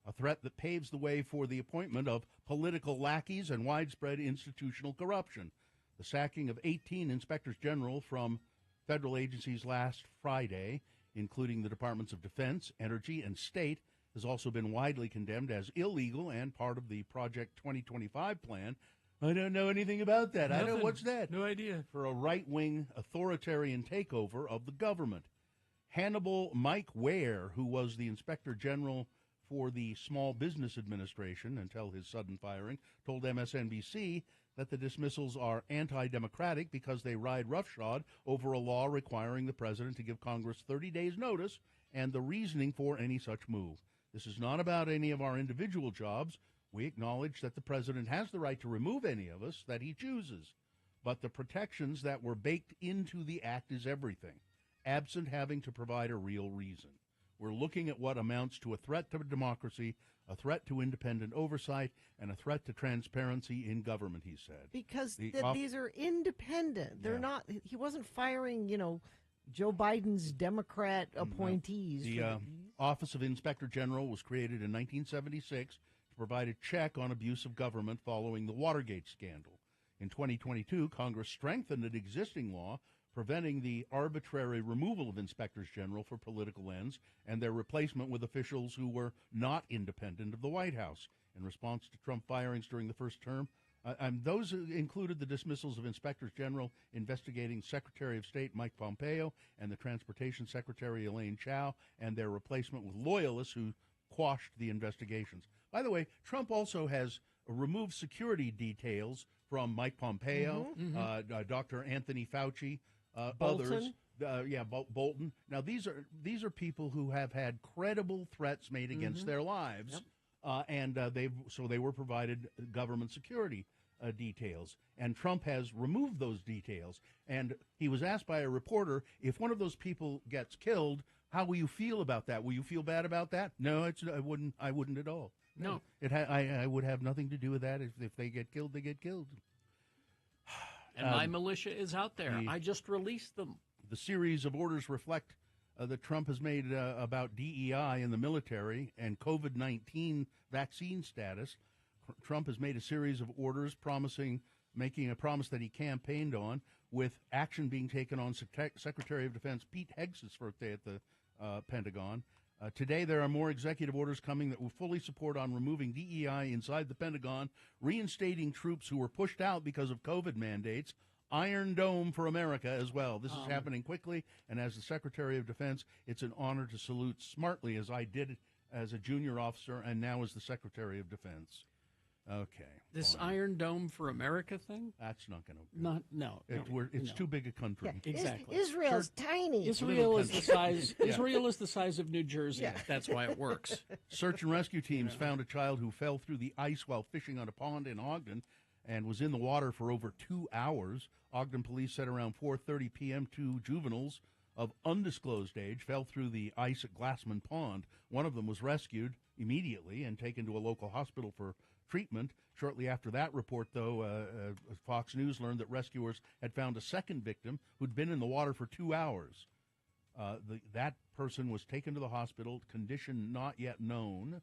a threat that paves the way for the appointment of political lackeys and widespread institutional corruption. The sacking of 18 inspectors general from federal agencies last Friday, including the Departments of Defense, Energy, and State, has also been widely condemned as illegal and part of the Project 2025 plan. I don't know anything about that. I don't. What's that? No idea. For a right-wing authoritarian takeover of the government. Hannibal Mike Ware, who was the Inspector General for the Small Business Administration until his sudden firing, told MSNBC that the dismissals are anti-democratic because they ride roughshod over a law requiring the president to give Congress 30 days' notice and the reasoning for any such move. This is not about any of our individual jobs. We acknowledge that the president has the right to remove any of us that he chooses. But the protections that were baked into the act is everything, absent having to provide a real reason. We're looking at what amounts to a threat to democracy, a threat to independent oversight, and a threat to transparency in government, he said. Because The these are independent. They're Yeah. not, he wasn't firing, Joe Biden's Democrat appointees. The Office of Inspector General was created in 1976 to provide a check on abuse of government following the Watergate scandal. In 2022, Congress strengthened an existing law preventing the arbitrary removal of inspectors general for political ends and their replacement with officials who were not independent of the White House. In response to Trump firings during the first term, those included the dismissals of inspectors general investigating Secretary of State Mike Pompeo and the Transportation Secretary Elaine Chao, and their replacement with loyalists who quashed the investigations. By the way, Trump also has removed security details from Mike Pompeo, Dr. Anthony Fauci, others. Bolton. Bolton. Now these are people who have had credible threats made against their lives, and they were provided government security details. And Trump has removed those details. And he was asked by a reporter, if one of those people gets killed, how will you feel about that? Will you feel bad about that? No, I wouldn't. I wouldn't at all. No. I would have nothing to do with that. If they get killed, they get killed. And my militia is out there. I just released them. The series of orders reflect that Trump has made about DEI in the military and COVID-19 vaccine status. Trump has made a series of orders making a promise that he campaigned on, with action being taken on Secretary of Defense Pete Hegseth's birthday at the Pentagon. Today, there are more executive orders coming that will fully support on removing DEI inside the Pentagon, reinstating troops who were pushed out because of COVID mandates, Iron Dome for America as well. This is happening quickly, and as the Secretary of Defense, it's an honor to salute smartly, as I did as a junior officer and now as the Secretary of Defense. Okay. This fine. Iron Dome for America thing? That's not going to. It's too big a country. Yeah. Exactly. Israel's tiny. Israel is the size. Israel is the size of New Jersey. Yeah. That's why it works. Search and rescue teams found a child who fell through the ice while fishing on a pond in Ogden and was in the water for over 2 hours. Ogden police said around 4:30 p.m. 2 juveniles of undisclosed age fell through the ice at Glassman Pond. One of them was rescued immediately and taken to a local hospital for treatment. Shortly after that report, though, Fox News learned that rescuers had found a second victim who'd been in the water for 2 hours. That person was taken to the hospital, condition not yet known.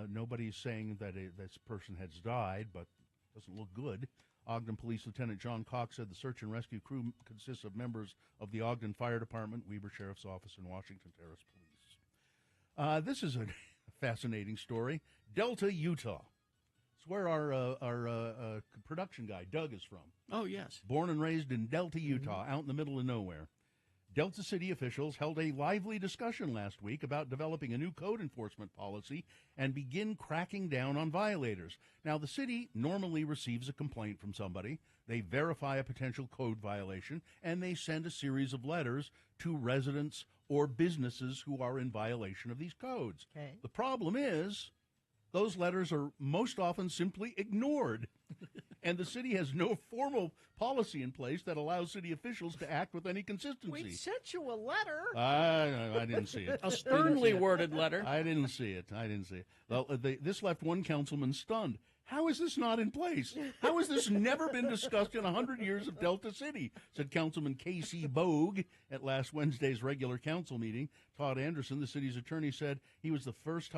Nobody's saying that this person has died, but doesn't look good. Ogden Police Lieutenant John Cox said the search and rescue crew consists of members of the Ogden Fire Department, Weber Sheriff's Office, and Washington Terrace Police. This is a fascinating story. Delta, Utah. It's where our production guy, Doug, is from. Oh, yes. Born and raised in Delta, Utah, out in the middle of nowhere. Delta City officials held a lively discussion last week about developing a new code enforcement policy and begin cracking down on violators. Now, the city normally receives a complaint from somebody. They verify a potential code violation, and they send a series of letters to residents or businesses who are in violation of these codes. Okay. The problem is those letters are most often simply ignored. And the city has no formal policy in place that allows city officials to act with any consistency. We sent you a letter. I didn't see it. A sternly worded letter. I didn't see it. Well, this left one councilman stunned. How is this not in place? How has this never been discussed in 100 years of Delta City? Said Councilman K.C. Bogue at last Wednesday's regular council meeting. Todd Anderson, the city's attorney, said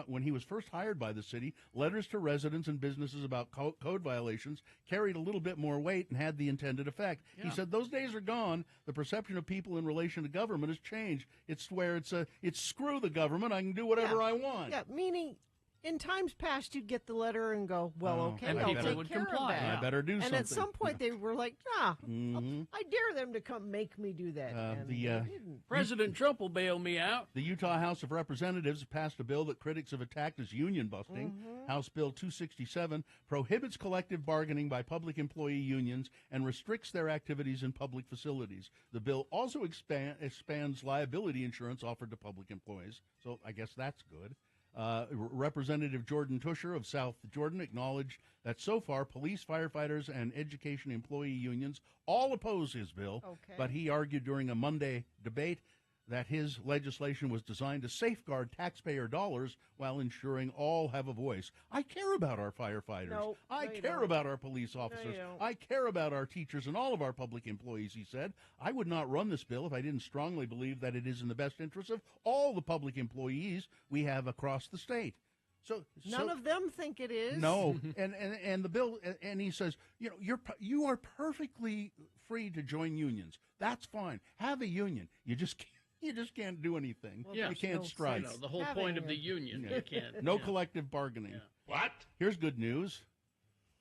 when he was first hired by the city, letters to residents and businesses about code violations carried a little bit more weight and had the intended effect. Yeah. He said those days are gone. The perception of people in relation to government has changed. It's where it's screw the government. I can do whatever I want. Yeah, meaning in times past, you'd get the letter and go, well, okay, and I'll people take would care comply. of that. I better do something. And at some point, they were like, I dare them to come make me do that. And they didn't. President Trump will bail me out. The Utah House of Representatives passed a bill that critics have attacked as union busting. House Bill 267 prohibits collective bargaining by public employee unions and restricts their activities in public facilities. The bill also expands liability insurance offered to public employees, so I guess that's good. Representative Jordan Tusher of South Jordan acknowledged that so far police, firefighters, and education employee unions all oppose his bill, but he argued during a Monday debate that his legislation was designed to safeguard taxpayer dollars while ensuring all have a voice. I care about our firefighters. I care about our police officers. I care about our teachers and all of our public employees, he said. I would not run this bill if I didn't strongly believe that it is in the best interest of all the public employees we have across the state. None of them think it is. No, and the bill, and he says, you are perfectly free to join unions. That's fine. Have a union. You just can't do anything. Well, you can't strike. The whole point of the union. You can't. No collective bargaining. Yeah. What? Here's good news.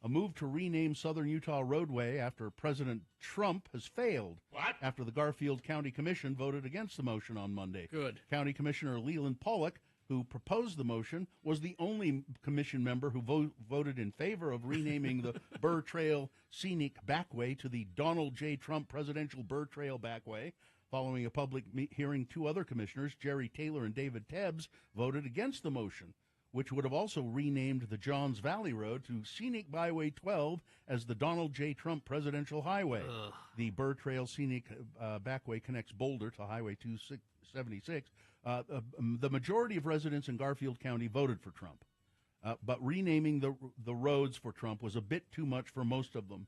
A move to rename Southern Utah Roadway after President Trump has failed. After the Garfield County Commission voted against the motion on Monday. Good. County Commissioner Leland Pollock who proposed the motion, was the only commission member who voted in favor of renaming the Burr Trail Scenic Backway to the Donald J. Trump Presidential Burr Trail Backway. Following a public hearing, two other commissioners, Jerry Taylor and David Tebbs, voted against the motion, which would have also renamed the Johns Valley Road to Scenic Byway 12 as the Donald J. Trump Presidential Highway. The Burr Trail Scenic Backway connects Boulder to Highway 276. The majority of residents in Garfield County voted for Trump, but renaming the roads for Trump was a bit too much for most of them.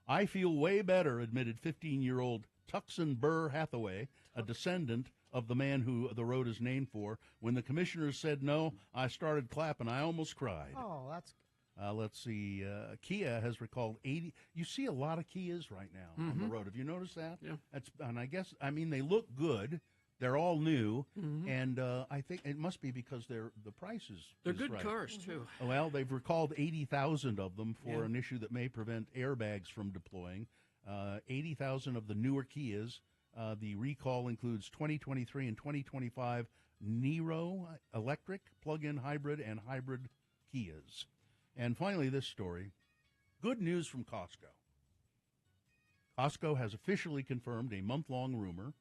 I feel way better, admitted 15-year-old Tuckson Burr Hathaway, a descendant of the man who the road is named for. When the commissioners said no, I started clapping. I almost cried. Oh, that's let's see. Kia has recalled 80. You see a lot of Kias right now on the road. Have you noticed that? Yeah. And I guess, they look good. They're all new, and I think it must be because the price is They're is good right. cars, too. Well, they've recalled 80,000 of them for an issue that may prevent airbags from deploying. 80,000 of the newer Kias. The recall includes 2023 and 2025 Niro electric, plug-in hybrid, and hybrid Kias. And finally, this story. Good news from Costco. Costco has officially confirmed a month-long rumor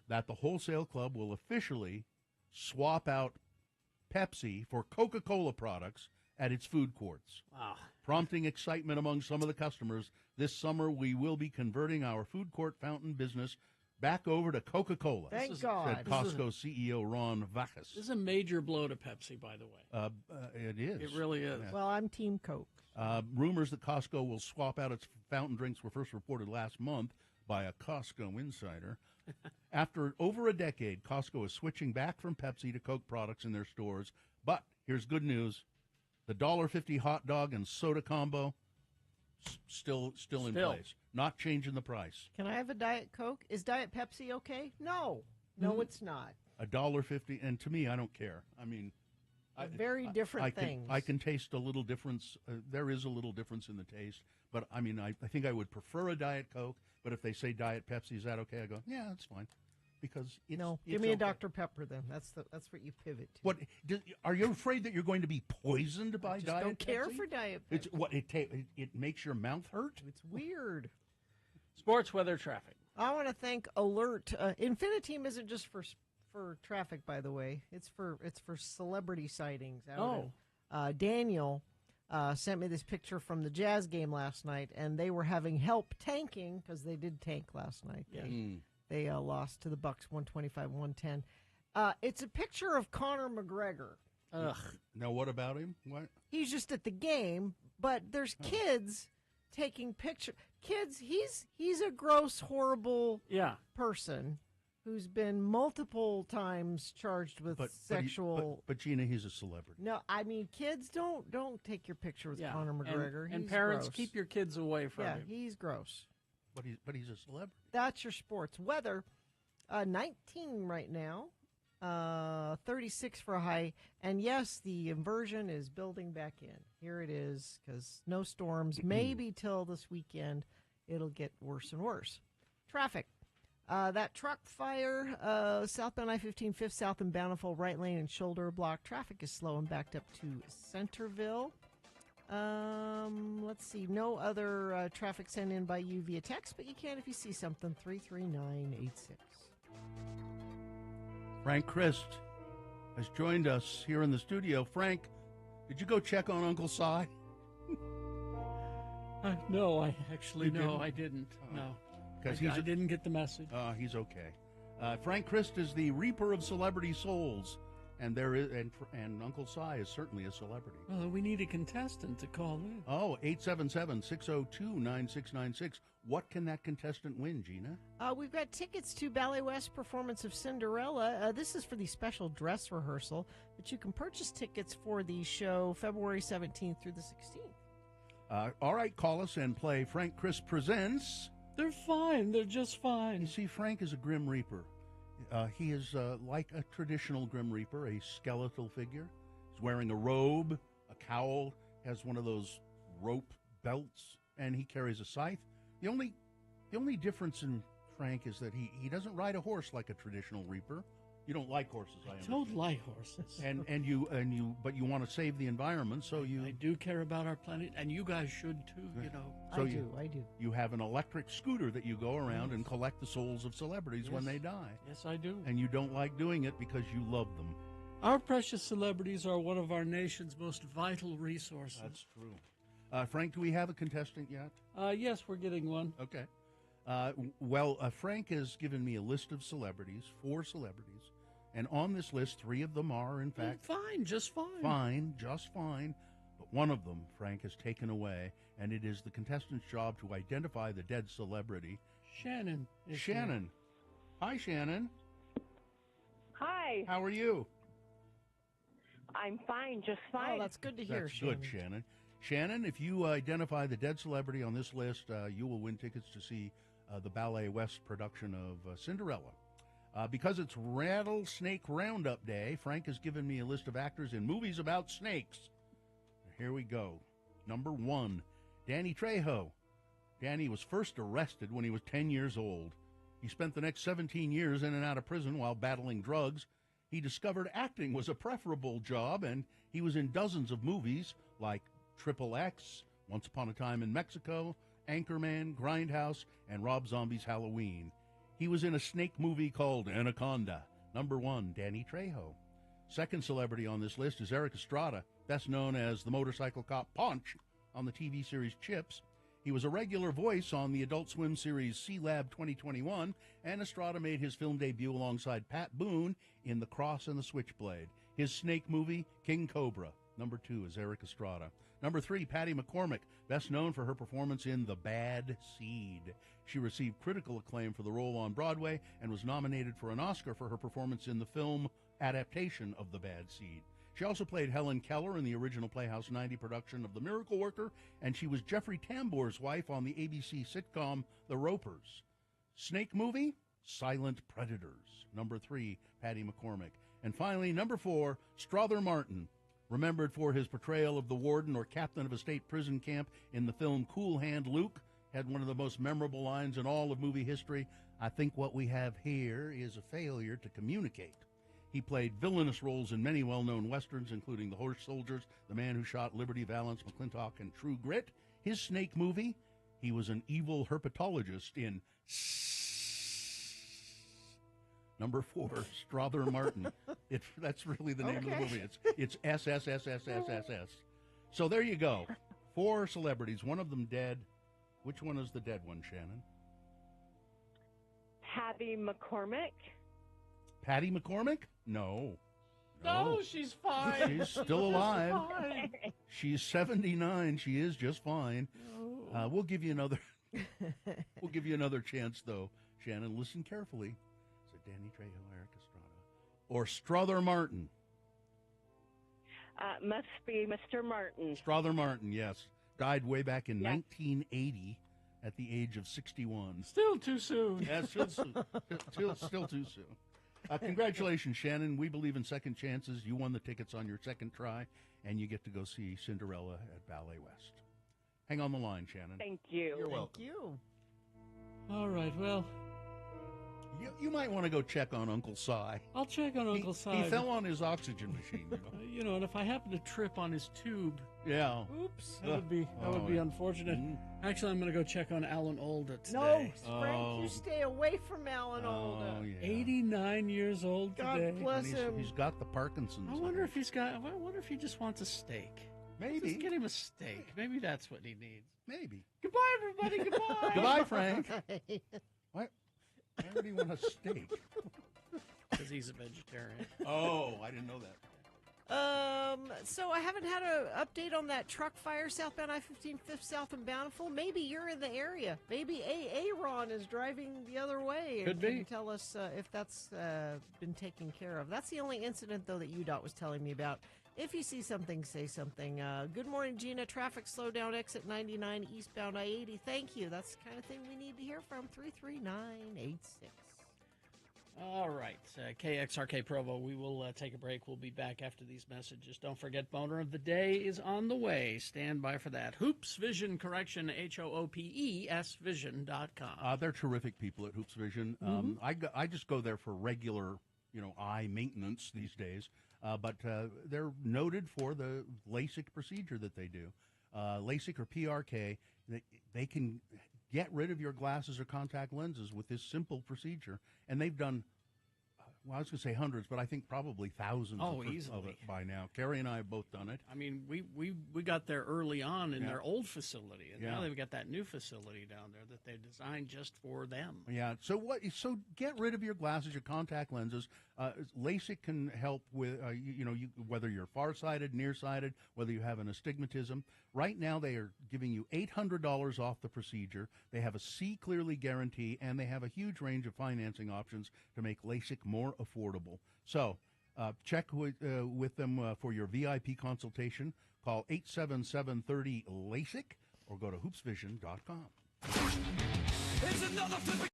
that the wholesale club will officially swap out Pepsi for Coca-Cola products at its food courts. Wow. Prompting excitement among some of the customers, this summer we will be converting our food court fountain business back over to Coca-Cola, thank God. said Costco CEO Ron Vachas. This is a major blow to Pepsi, by the way. It is. It really is. Well, I'm Team Coke. Rumors that Costco will swap out its fountain drinks were first reported last month by a Costco insider. After over a decade, Costco is switching back from Pepsi to Coke products in their stores. But here's good news. The $1.50 hot dog and soda combo, still in place. Not changing the price. Can I have a Diet Coke? Is Diet Pepsi okay? No. No, it's not. $1.50, and to me, I don't care. They're very different things. I can taste a little difference. There is a little difference in the taste, but I think I would prefer a Diet Coke. But if they say Diet Pepsi, is that okay? I go, yeah, that's fine, because it's, No, it's give me a okay. Dr. Pepper then. That's what you pivot to. What are you afraid that you're going to be poisoned by I just Diet don't care Pepsi? for Diet Pepsi. It's what it makes your mouth hurt. It's weird. Sports, weather, traffic. I want to thank Alert. Infiniteam isn't just for traffic, by the way. It's for celebrity sightings. Daniel sent me this picture from the Jazz game last night, and they were having help tanking because they did tank last night. They lost to the Bucks 125-110. It's a picture of Conor McGregor. Ugh. Now, what about him? What? He's just at the game, but there's kids taking pictures. Kids, he's a gross, horrible person who's been multiple times charged with sexual. But Gina, he's a celebrity. No, kids don't take your picture with Conor McGregor. And He's parents, gross. keep your kids away from him. Yeah, he's gross. But he's a celebrity. That's your sports. Weather, 19 right now, 36 for a high. And yes, the inversion is building back in. Here it is, because snowstorms, maybe till this weekend, it'll get worse and worse. Traffic. That truck fire, southbound I-15, 5th South and Bountiful, right lane and shoulder block. Traffic is slow and backed up to Centerville. Let's see. No other traffic sent in by you via text, but you can if you see something. 33986. Frank Christ has joined us here in the studio. Frank, did you go check on Uncle Si? No, I actually You no, didn't? I didn't. No, Because I didn't get the message. He's okay. Frank Christ is the reaper of celebrity souls, and Uncle Si is certainly a celebrity. Well, we need a contestant to call in. Oh, 877-602-9696. What can that contestant win, Gina? We've got tickets to Ballet West performance of Cinderella. This is for the special dress rehearsal, but you can purchase tickets for the show February 17th through the 16th. All right, call us and play Frank Christ Presents. They're fine. They're just You fine. see, Frank is a Grim Reaper. He is like a traditional Grim Reaper, a skeletal figure. He's wearing a robe, a cowl, has one of those rope belts, and he carries a scythe. The only difference in Frank is that he doesn't ride a horse like a traditional Reaper. You don't like horses, I I understand. don't like horses. And you want to save the environment, so I do care about our planet, and you guys should too, you know. So I do. you have an electric scooter that you go around and collect the souls of celebrities when Yes. they die. Yes, I do. And you don't like doing it because you love them. Our precious celebrities are one of our nation's most vital resources. That's true. Frank, do we have a contestant yet? Yes, we're getting one. Okay. Frank has given me a list of celebrities, 4 celebrities, and on this list, 3 of them are, in fact, Fine, just fine. fine, just fine. But one of them, Frank has taken away, and it is the contestant's job to identify the dead celebrity. Shannon. is Shannon. Hi, Shannon. Hi, How are you? I'm fine, just Oh, fine. that's good to hear, That's Shannon. good, Shannon. Shannon, if you identify the dead celebrity on this list, you will win tickets to see the Ballet West production of Cinderella. Because it's Rattlesnake Roundup Day, Frank has given me a list of actors in movies about snakes. Here we go. Number 1, Danny Trejo. Danny was first arrested when he was 10 years old. He spent the next 17 years in and out of prison while battling drugs. He discovered acting was a preferable job, and he was in dozens of movies like Triple X, Once Upon a Time in Mexico, Anchorman, Grindhouse, and Rob Zombie's Halloween. He was in a snake movie called Anaconda. Number 1, Danny Trejo. Second celebrity on this list is Eric Estrada, best known as the motorcycle cop Ponch on the TV series Chips. He was a regular voice on the Adult Swim series C-Lab 2021, and Estrada made his film debut alongside Pat Boone in The Cross and the Switchblade. His snake movie, King Cobra. Number 2 is Eric Estrada. Number 3, Patty McCormick, best known for her performance in The Bad Seed. She received critical acclaim for the role on Broadway and was nominated for an Oscar for her performance in the film adaptation of The Bad Seed. She also played Helen Keller in the original Playhouse 90 production of The Miracle Worker, and she was Jeffrey Tambor's wife on the ABC sitcom The Ropers. Snake movie, Silent Predators. Number 3, Patty McCormick. And finally, number 4, Strother Martin, remembered for his portrayal of the warden or captain of a state prison camp in the film Cool Hand Luke, had one of the most memorable lines in all of movie history. I think what we have here is a failure to communicate. He played villainous roles in many well-known westerns, including The Horse Soldiers, The Man Who Shot Liberty Valance, McClintock, and True Grit. His snake movie, he was an evil herpetologist in Number 4, Strother Martin. That's really the name of the movie. It's SSSSSSS. So there you go. 4 celebrities, one of them dead. Which one is the dead one, Shannon? Patty McCormick. Patty McCormick? No. No, she's fine. She's still alive. Fine. She's 79. She is just fine. We'll give you another. We'll give you another chance, though, Shannon. Listen carefully. Is it Danny Trejo, Eric Estrada, or Strother Martin? Must be Mr. Martin. Strother Martin, yes, died way back in Yeah. 1980 at the age of 61. Still too soon. Yeah, still too soon. Congratulations, Shannon. We believe in second chances. You won the tickets on your second try, and you get to go see Cinderella at Ballet West. Hang on the line, Shannon. Thank you. You're welcome. Thank you. All right, well, You might want to go check on Uncle Si. I'll check on Uncle Si. He fell on his oxygen machine. You know? You know, and if I happen to trip on his tube, Yeah. Oops. that would be yeah. unfortunate. Mhm. Actually, I'm going to go check on Alan Alda No, today. Frank, Oh. you stay away from Alan Alda. Oh, yeah. 89 years old God today. bless And him. he's got the Parkinson's. I wonder if he's got. I wonder if he just wants a steak. Maybe. Just get him a steak. Maybe that's what he needs. Maybe. Goodbye, everybody. Goodbye. Goodbye, Frank. What? Why would he want a steak? Because he's a vegetarian. Oh, I didn't know that. So I haven't had an update on that truck fire southbound I-15 Fifth South and Bountiful. Maybe you're in the area. Maybe Aaron is driving the other way. And Could be. can tell us if that's been taken care of. That's the only incident, though, that UDOT was telling me about. If you see something, say something. Good morning, Gina. Traffic slowdown, exit 99, eastbound I-80. Thank you. That's the kind of thing we need to hear from 33986. All right, KXRK Provo, we will take a break. We'll be back after these messages. Don't forget, Boner of the Day is on the way. Stand by for that. Hoops Vision Correction, HOOPES Vision.com. They're terrific people at Hoops Vision. I just go there for regular, eye maintenance these days. But they're noted for the LASIK procedure that they do. LASIK or PRK, they can get rid of your glasses or contact lenses with this simple procedure. And they've done, I was going to say hundreds, but I think probably thousands of easily. it by now. Carrie and I have both done it. I mean, we got there early on in their old facility, and now Yeah. they've got that new facility down there that they designed just for them. Yeah. So So get rid of your glasses, your contact lenses. LASIK can help with whether you're farsighted, nearsighted, whether you have an astigmatism. Right now, they are giving you $800 off the procedure. They have a see clearly guarantee, and they have a huge range of financing options to make LASIK more affordable. So check with them for your VIP consultation. Call 877-30-LASIK or go to hoopsvision.com. It's another flipping.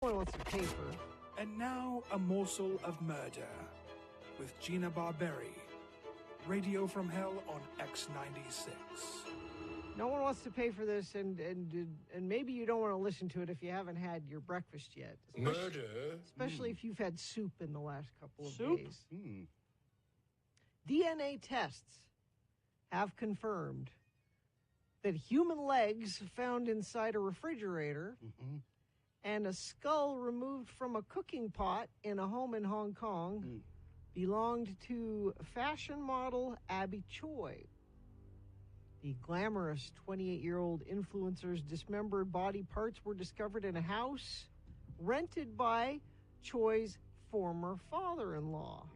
No one wants to pay for. And now, a morsel of murder with Gina Barberi. Radio from Hell on X96. No one wants to pay for this, and maybe you don't want to listen to it if you haven't had your breakfast yet. Especially if you've had soup in the last couple of days. DNA tests have confirmed that human legs found inside a refrigerator and a skull removed from a cooking pot in a home in Hong Kong belonged to fashion model Abby Choi. The glamorous 28-year-old influencer's dismembered body parts were discovered in a house rented by Choi's former father-in-law.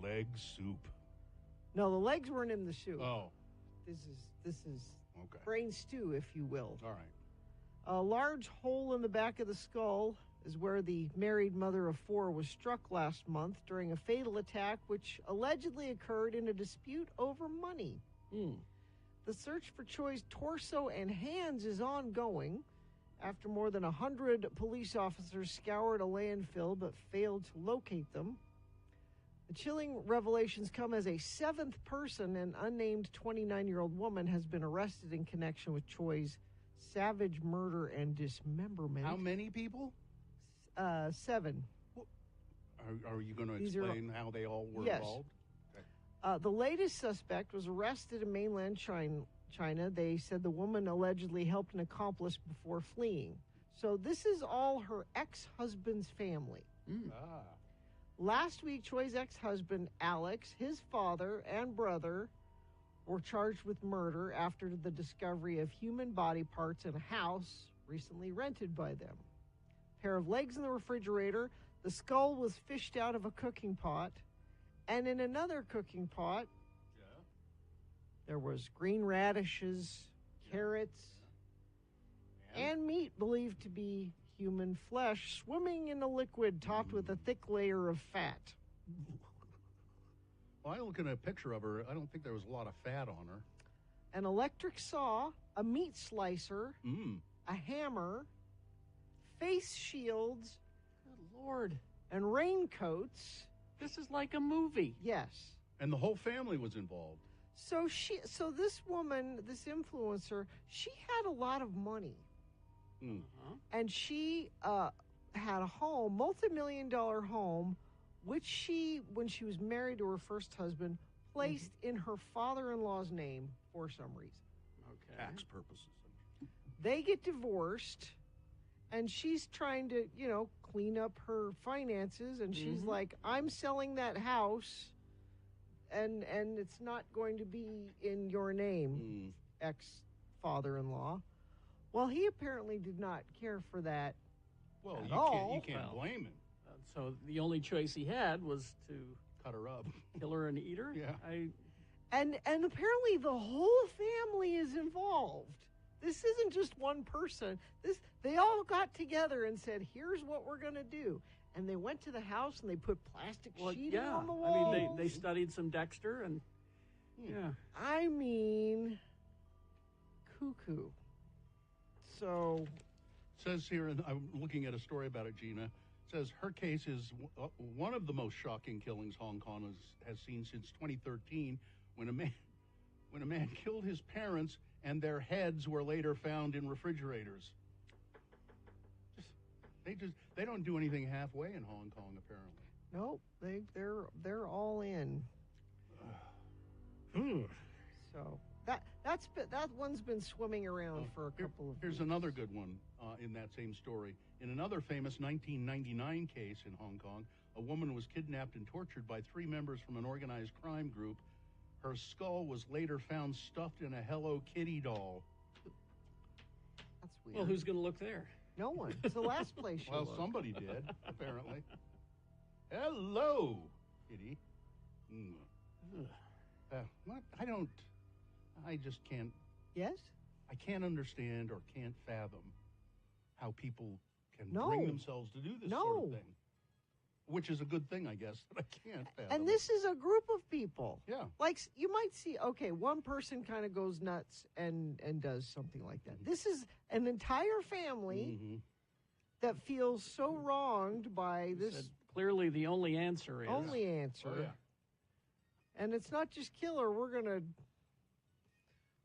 Leg soup. No, the legs weren't in the soup. Oh. This is Okay. brain stew, if you will. All right. A large hole in the back of the skull is where the married mother of four was struck last month during a fatal attack which allegedly occurred in a dispute over money. The search for Choi's torso and hands is ongoing after more than 100 police officers scoured a landfill but failed to locate them. The chilling revelations come as a seventh person, an unnamed 29-year-old woman, has been arrested in connection with Choi's savage murder and dismemberment. How many people? 7. Are you going to These are- explain how they all were Yes. involved? The latest suspect was arrested in mainland China. They said the woman allegedly helped an accomplice before fleeing. So this is all her ex-husband's family. Last week, Choi's ex-husband, Alex, his father, and brother were charged with murder after the discovery of human body parts in a house recently rented by them. A pair of legs in the refrigerator, the skull was fished out of a cooking pot, and in another cooking pot, there was green radishes, carrots, and meat believed to be human flesh swimming in a liquid topped with a thick layer of fat. Well, I look at a picture of her. I don't think there was a lot of fat on her. An electric saw, a meat slicer, a hammer, face shields, Good Lord. and raincoats. This is like a movie. Yes. And the whole family was involved. So this woman, this influencer, she had a lot of money. And she had a home, multi-million-dollar home, which she, when she was married to her first husband, placed in her father-in-law's name for some reason. Okay. Tax purposes. They get divorced, and she's trying to, clean up her finances, and she's like, I'm selling that house, and it's not going to be in your name, ex-father-in-law. Well, he apparently did not care for that. Well, At you all. can't blame him. So the only choice he had was to Cut her up. kill her and eat her? Yeah. And apparently the whole family is involved. This isn't just one person. They all got together and said, here's what we're going to do. And they went to the house and they put plastic sheeting on the walls. I mean, they studied some Dexter and, I mean, cuckoo. So, Says here, and I'm looking at a story about it, Gina. Says her case is one of the most shocking killings Hong Kong has seen since 2013, when when a man killed his parents and their heads were later found in refrigerators. They don't do anything halfway in Hong Kong, apparently. Nope, they're all in. So that one's been swimming around for a couple of. Here's weeks. another good one in that same story. In another famous 1999 case in Hong Kong, a woman was kidnapped and tortured by 3 members from an organized crime group. Her skull was later found stuffed in a Hello Kitty doll. That's weird. Well, who's going to look there? No one. It's the last place you Well, look. somebody did, apparently. Hello, Kitty. What? I just can't. Yes? I can't understand or can't fathom how people can No. bring themselves to do this sort of thing. Which is a good thing, I guess, that I can't fathom. And this is a group of people. Yeah. Like, you might see, okay, one person kind of goes nuts and does something like that. This is an entire family that feels so wronged by this Said clearly the only answer is. only answer. Oh, yeah. And it's not just kill her, we're going to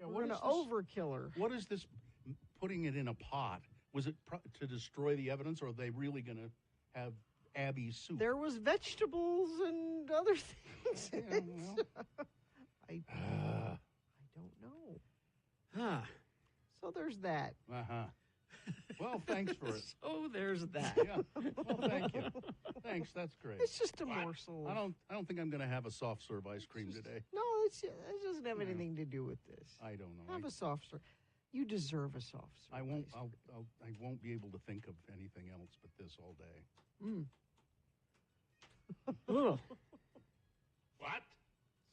what is this- overkill her. What is this putting it in a pot? Was it to destroy the evidence, or are they really going to have Abby's soup? There was vegetables and other things. in Yeah, it. well. I don't know. Huh. So there's that. Uh-huh. Well, thanks for it. So there's that. Yeah. Well, thank you. Thanks. That's great. It's just a morsel. I don't think I'm going to have a soft serve ice cream today. No, it doesn't have anything to do with this. I don't know. Have a soft serve. You deserve a soft serve. I won't. ice I won't be able to think of anything else but this all day. cream. Ugh. What?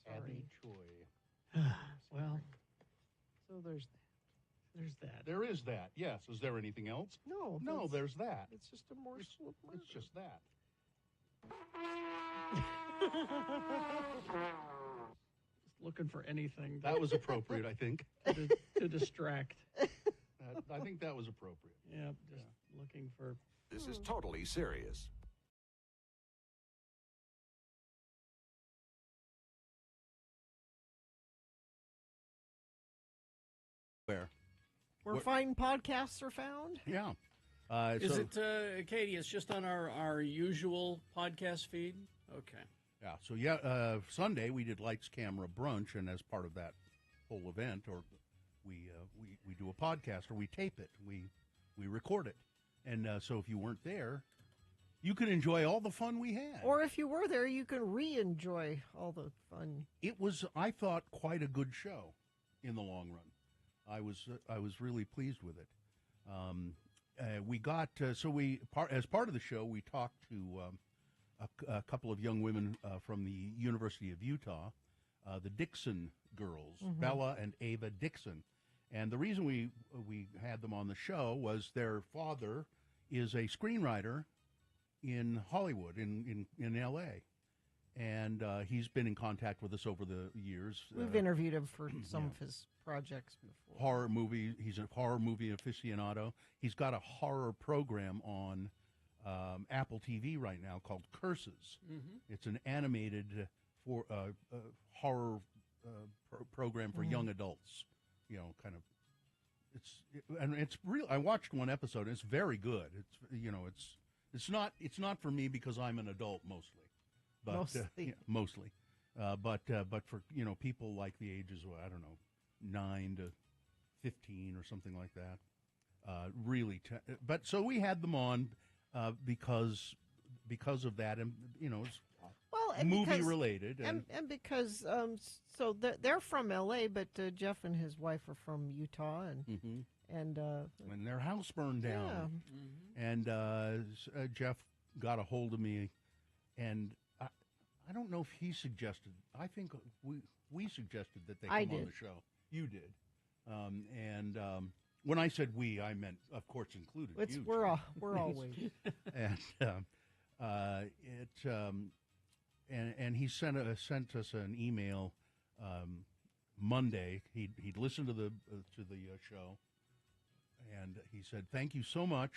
Sorry. Abby Choi. Well, So there's that. there's that. There is that. Yes. Is there anything else? No. No. that's- There's that. It's just a morsel of murder. It's just that. Just looking for anything That was appropriate. I think. to distract. I think that was appropriate. Yeah, just looking for. This is totally serious. Where? Where fine podcasts are found. Yeah. Is so- it, Katie? It's just on our usual podcast feed. Okay. Yeah. So yeah, Sunday we did Lights Camera Brunch, and as part of that whole event, or we do a podcast, or we tape it, we record it, and so if you weren't there, you can enjoy all the fun we had. Or if you were there, you can re-enjoy all the fun. It was, I thought, quite a good show in the long run. I was really pleased with it. We got as part of the show, we talked to a couple of young women from the University of Utah, the Dixon girls, Bella and Ava Dixon. And the reason we had them on the show was their father is a screenwriter in Hollywood, in L.A., and he's been in contact with us over the years. We've interviewed him for some of his projects before. Horror movie. He's a horror movie aficionado. He's got a horror program on Apple TV right now called Curses. It's an animated horror program for young adults. You know, kind of. It's real. I watched one episode. And it's very good. It's not for me because I'm an adult mostly. But, mostly. But for people like the ages of, I don't know, 9 to 15 or something like that, but so we had them on because of that, and it's movie because, related, and because so they're from L.A., but Jeff and his wife are from Utah, and their house burned down, and Jeff got a hold of me, and I don't know if he suggested. I think we suggested that they come on the show. You did, and when I said we, I meant, of course, included you. We're all waiting. And he sent us an email Monday. He'd listened to the show, and he said, "Thank you so much.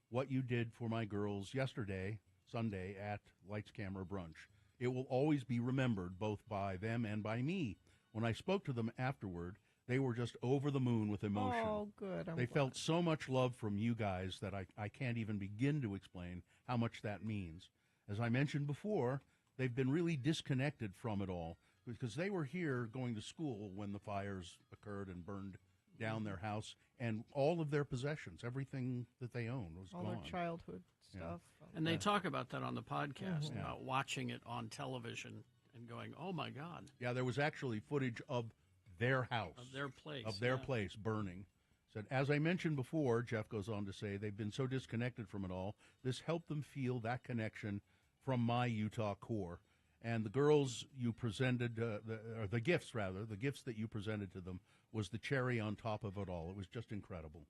What you did for my girls yesterday, Sunday, at Lights Camera Brunch. It will always be remembered, both by them and by me. When I spoke to them afterward, they were just over the moon with emotion. Oh, good. I'm They glad. felt so much love from you guys that I can't even begin to explain how much that means. As I mentioned before, they've been really disconnected from it all because they were here going to school when the fires occurred and burned down their house, and all of their possessions, everything that they owned, was all gone. their childhood Yeah. stuff. And they talk about that on the podcast, Mhm. about watching it on television and going, oh, my God. Yeah, there was actually footage of their house. Of their place. Of their yeah. place burning. Said, as I mentioned before, Jeff goes on to say, they've been so disconnected from it all. This helped them feel that connection from my Utah core. And the girls you presented, the gifts that you presented to them was the cherry on top of it all. It was just incredible.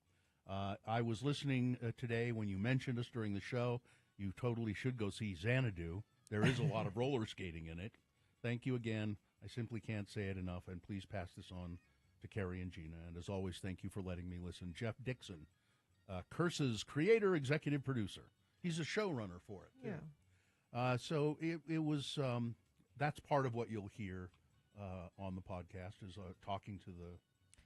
I was listening today when you mentioned us during the show. You totally should go see Xanadu. There is a lot of roller skating in it. Thank you again. I simply can't say it enough, and please pass this on to Carrie and Gina. And as always, thank you for letting me listen. Jeff Dixon, Curse's creator, executive producer. He's a showrunner for it, too. Yeah. So it was, that's part of what you'll hear on the podcast is talking to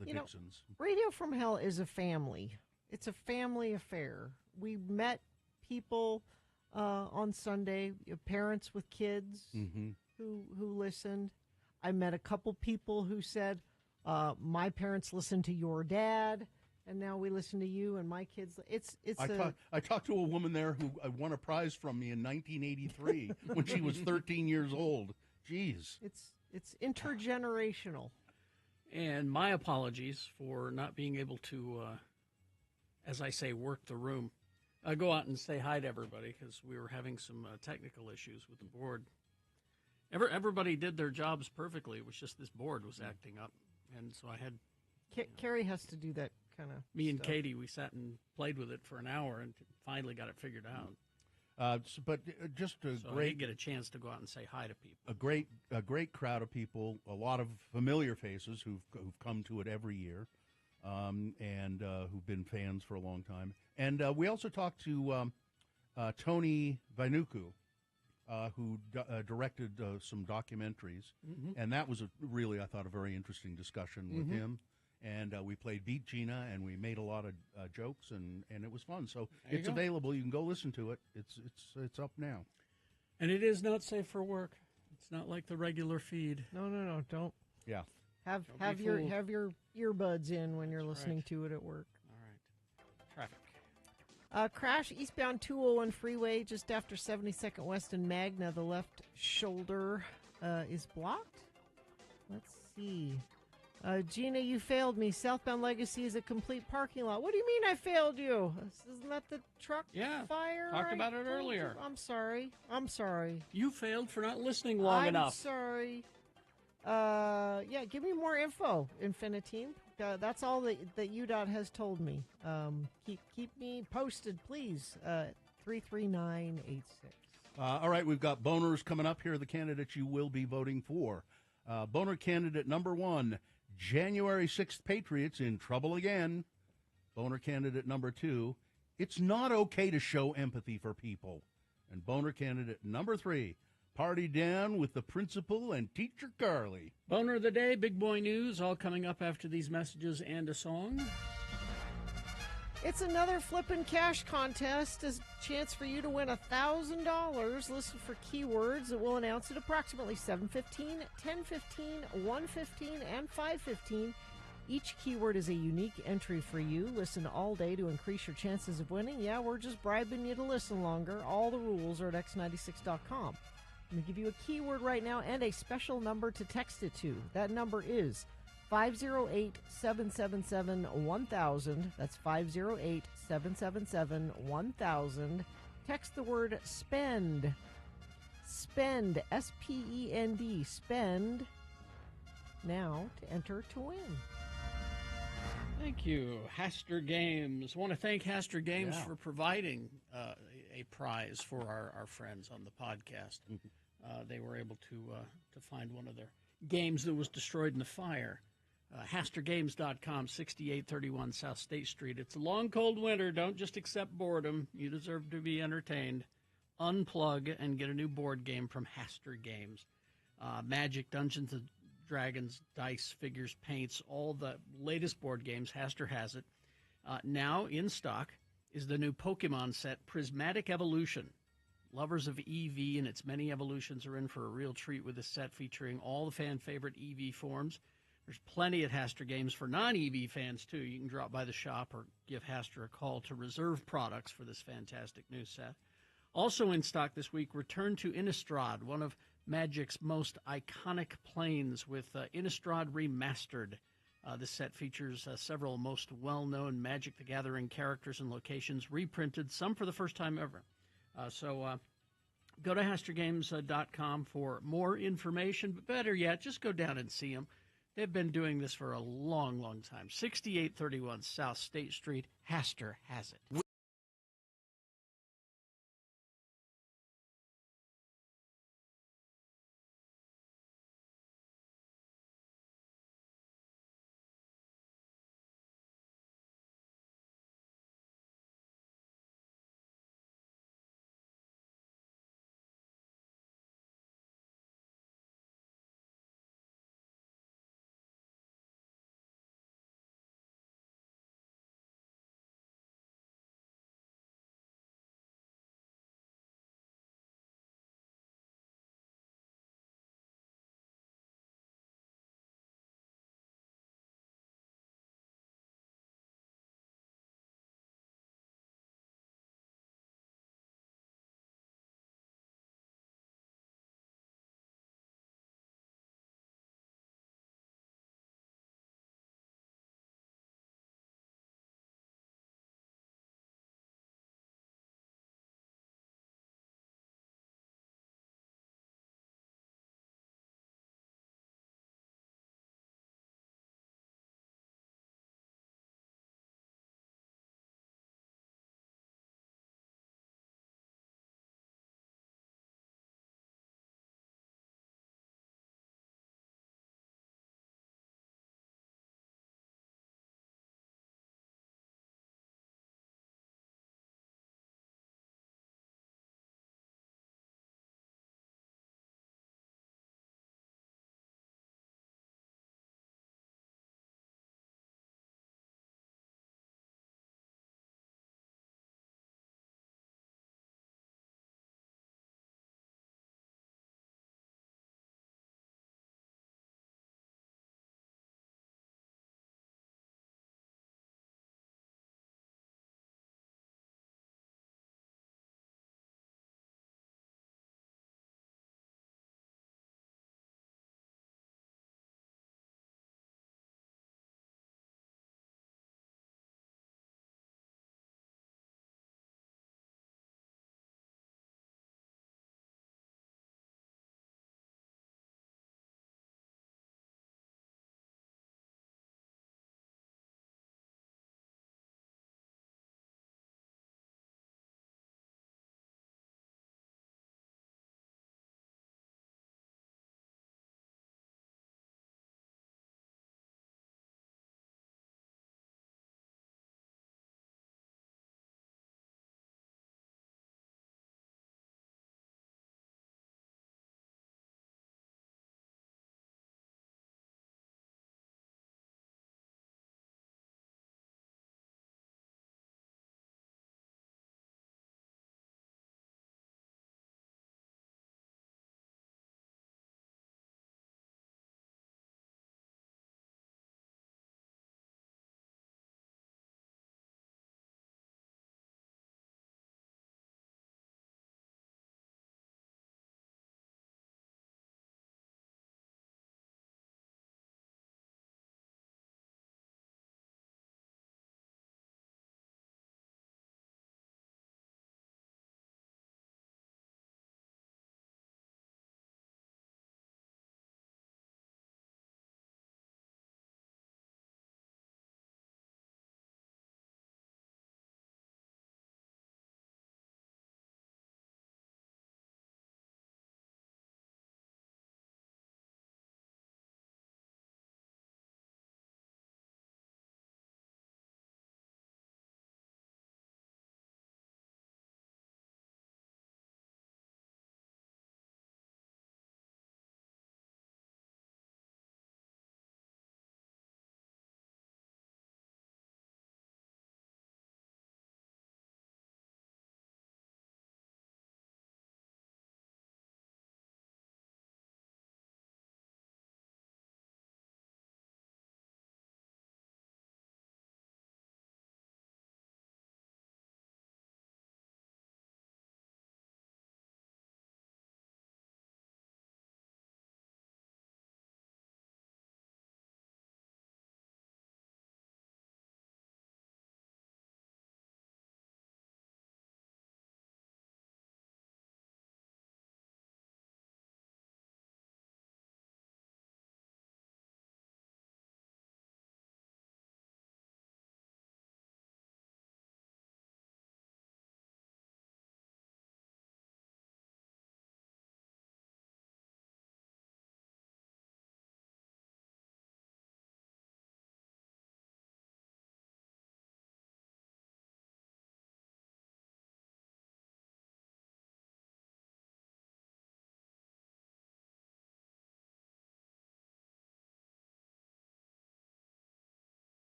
the You know, Dixons. Radio from Hell is a family. It's a family affair. We met people on Sunday, parents with kids Mm-hmm. who listened. I met a couple people who said, my parents listened to your dad, and now we listen to you and my kids. I talked to a woman there who won a prize from me in 1983 when she was 13 years old. Jeez. It's intergenerational. And my apologies for not being able to, as I say, work the room. Go out and say hi to everybody because we were having some technical issues with the board. Everybody did their jobs perfectly. It was just this board was acting up. And so I had... Carrie has to do that kind of Me and stuff. Katie, we sat and played with it for an hour and finally got it figured out. But just a So I great... did get a chance to go out and say hi to people. A great crowd of people, a lot of familiar faces who've come to it every year, and who've been fans for a long time. And we also talked to Tony Vainuku, who directed some documentaries, and that was I thought, a very interesting discussion with him. And we played Beat Gina, and we made a lot of jokes, and it was fun. So There you it's go. available. You can go listen to it. It's up now. And it is not safe for work. It's not like the regular feed. No, don't. Yeah. Have Don't be your fooled. have your earbuds in when you're listening right. to it at work. All right. Traffic. Crash eastbound 201 freeway just after 72nd West in Magna. The left shoulder is blocked. Let's see. Gina, you failed me. Southbound Legacy is a complete parking lot. What do you mean I failed you? Isn't that the truck Yeah, fire? talked I about it told earlier. you? I'm sorry. You failed for not listening long I'm enough. sorry. Yeah, give me more info, Infinitine. That's all that UDOT has told me. Keep me posted, please. 33986. All right, we've got boners coming up. Here are the candidates you will be voting for. Boner candidate number 1, January 6th Patriots in trouble again. Boner candidate number 2, it's not okay to show empathy for people. And boner candidate number 3, party down with the principal and teacher Carly. Boner of the day, big boy news, all coming up after these messages and a song. It's another flippin' cash contest. A chance for you to win $1,000. Listen for keywords that we'll announce at approximately 7:15, 10:15, 1:15, and 5:15. Each keyword is a unique entry for you. Listen all day to increase your chances of winning. Yeah, we're just bribing you to listen longer. All the rules are at x96.com. I'm going to give you a keyword right now and a special number to text it to. That number is 508-777-1000. That's 508-777-1000. Text the word SPEND. SPEND. S-P-E-N-D. SPEND. Now to enter to win. Thank you, Haster Games. I want to thank Haster Games for providing a prize for our friends on the podcast. They were able to find one of their games that was destroyed in the fire. HasterGames.com, 6831 South State Street. It's a long, cold winter. Don't just accept boredom. You deserve to be entertained. Unplug and get a new board game from Haster Games. Magic, Dungeons and dragons, dice, figures, paints, all the latest board games. Hastur has it. Now in stock is the new Pokemon set, Prismatic Evolution. Lovers of EV and its many evolutions are in for a real treat with this set featuring all the fan-favorite EV forms. There's plenty at Hastur Games for non-EV fans, too. You can drop by the shop or give Hastur a call to reserve products for this fantastic new set. Also in stock this week, Return to Innistrad, one of Magic's most iconic planes with Innistrad Remastered. This set features several most well-known Magic the Gathering characters and locations reprinted, some for the first time ever. So go to HasturGames.com for more information, but better yet, just go down and see them. They've been doing this for a long, long time. 6831 South State Street. Hastur has it.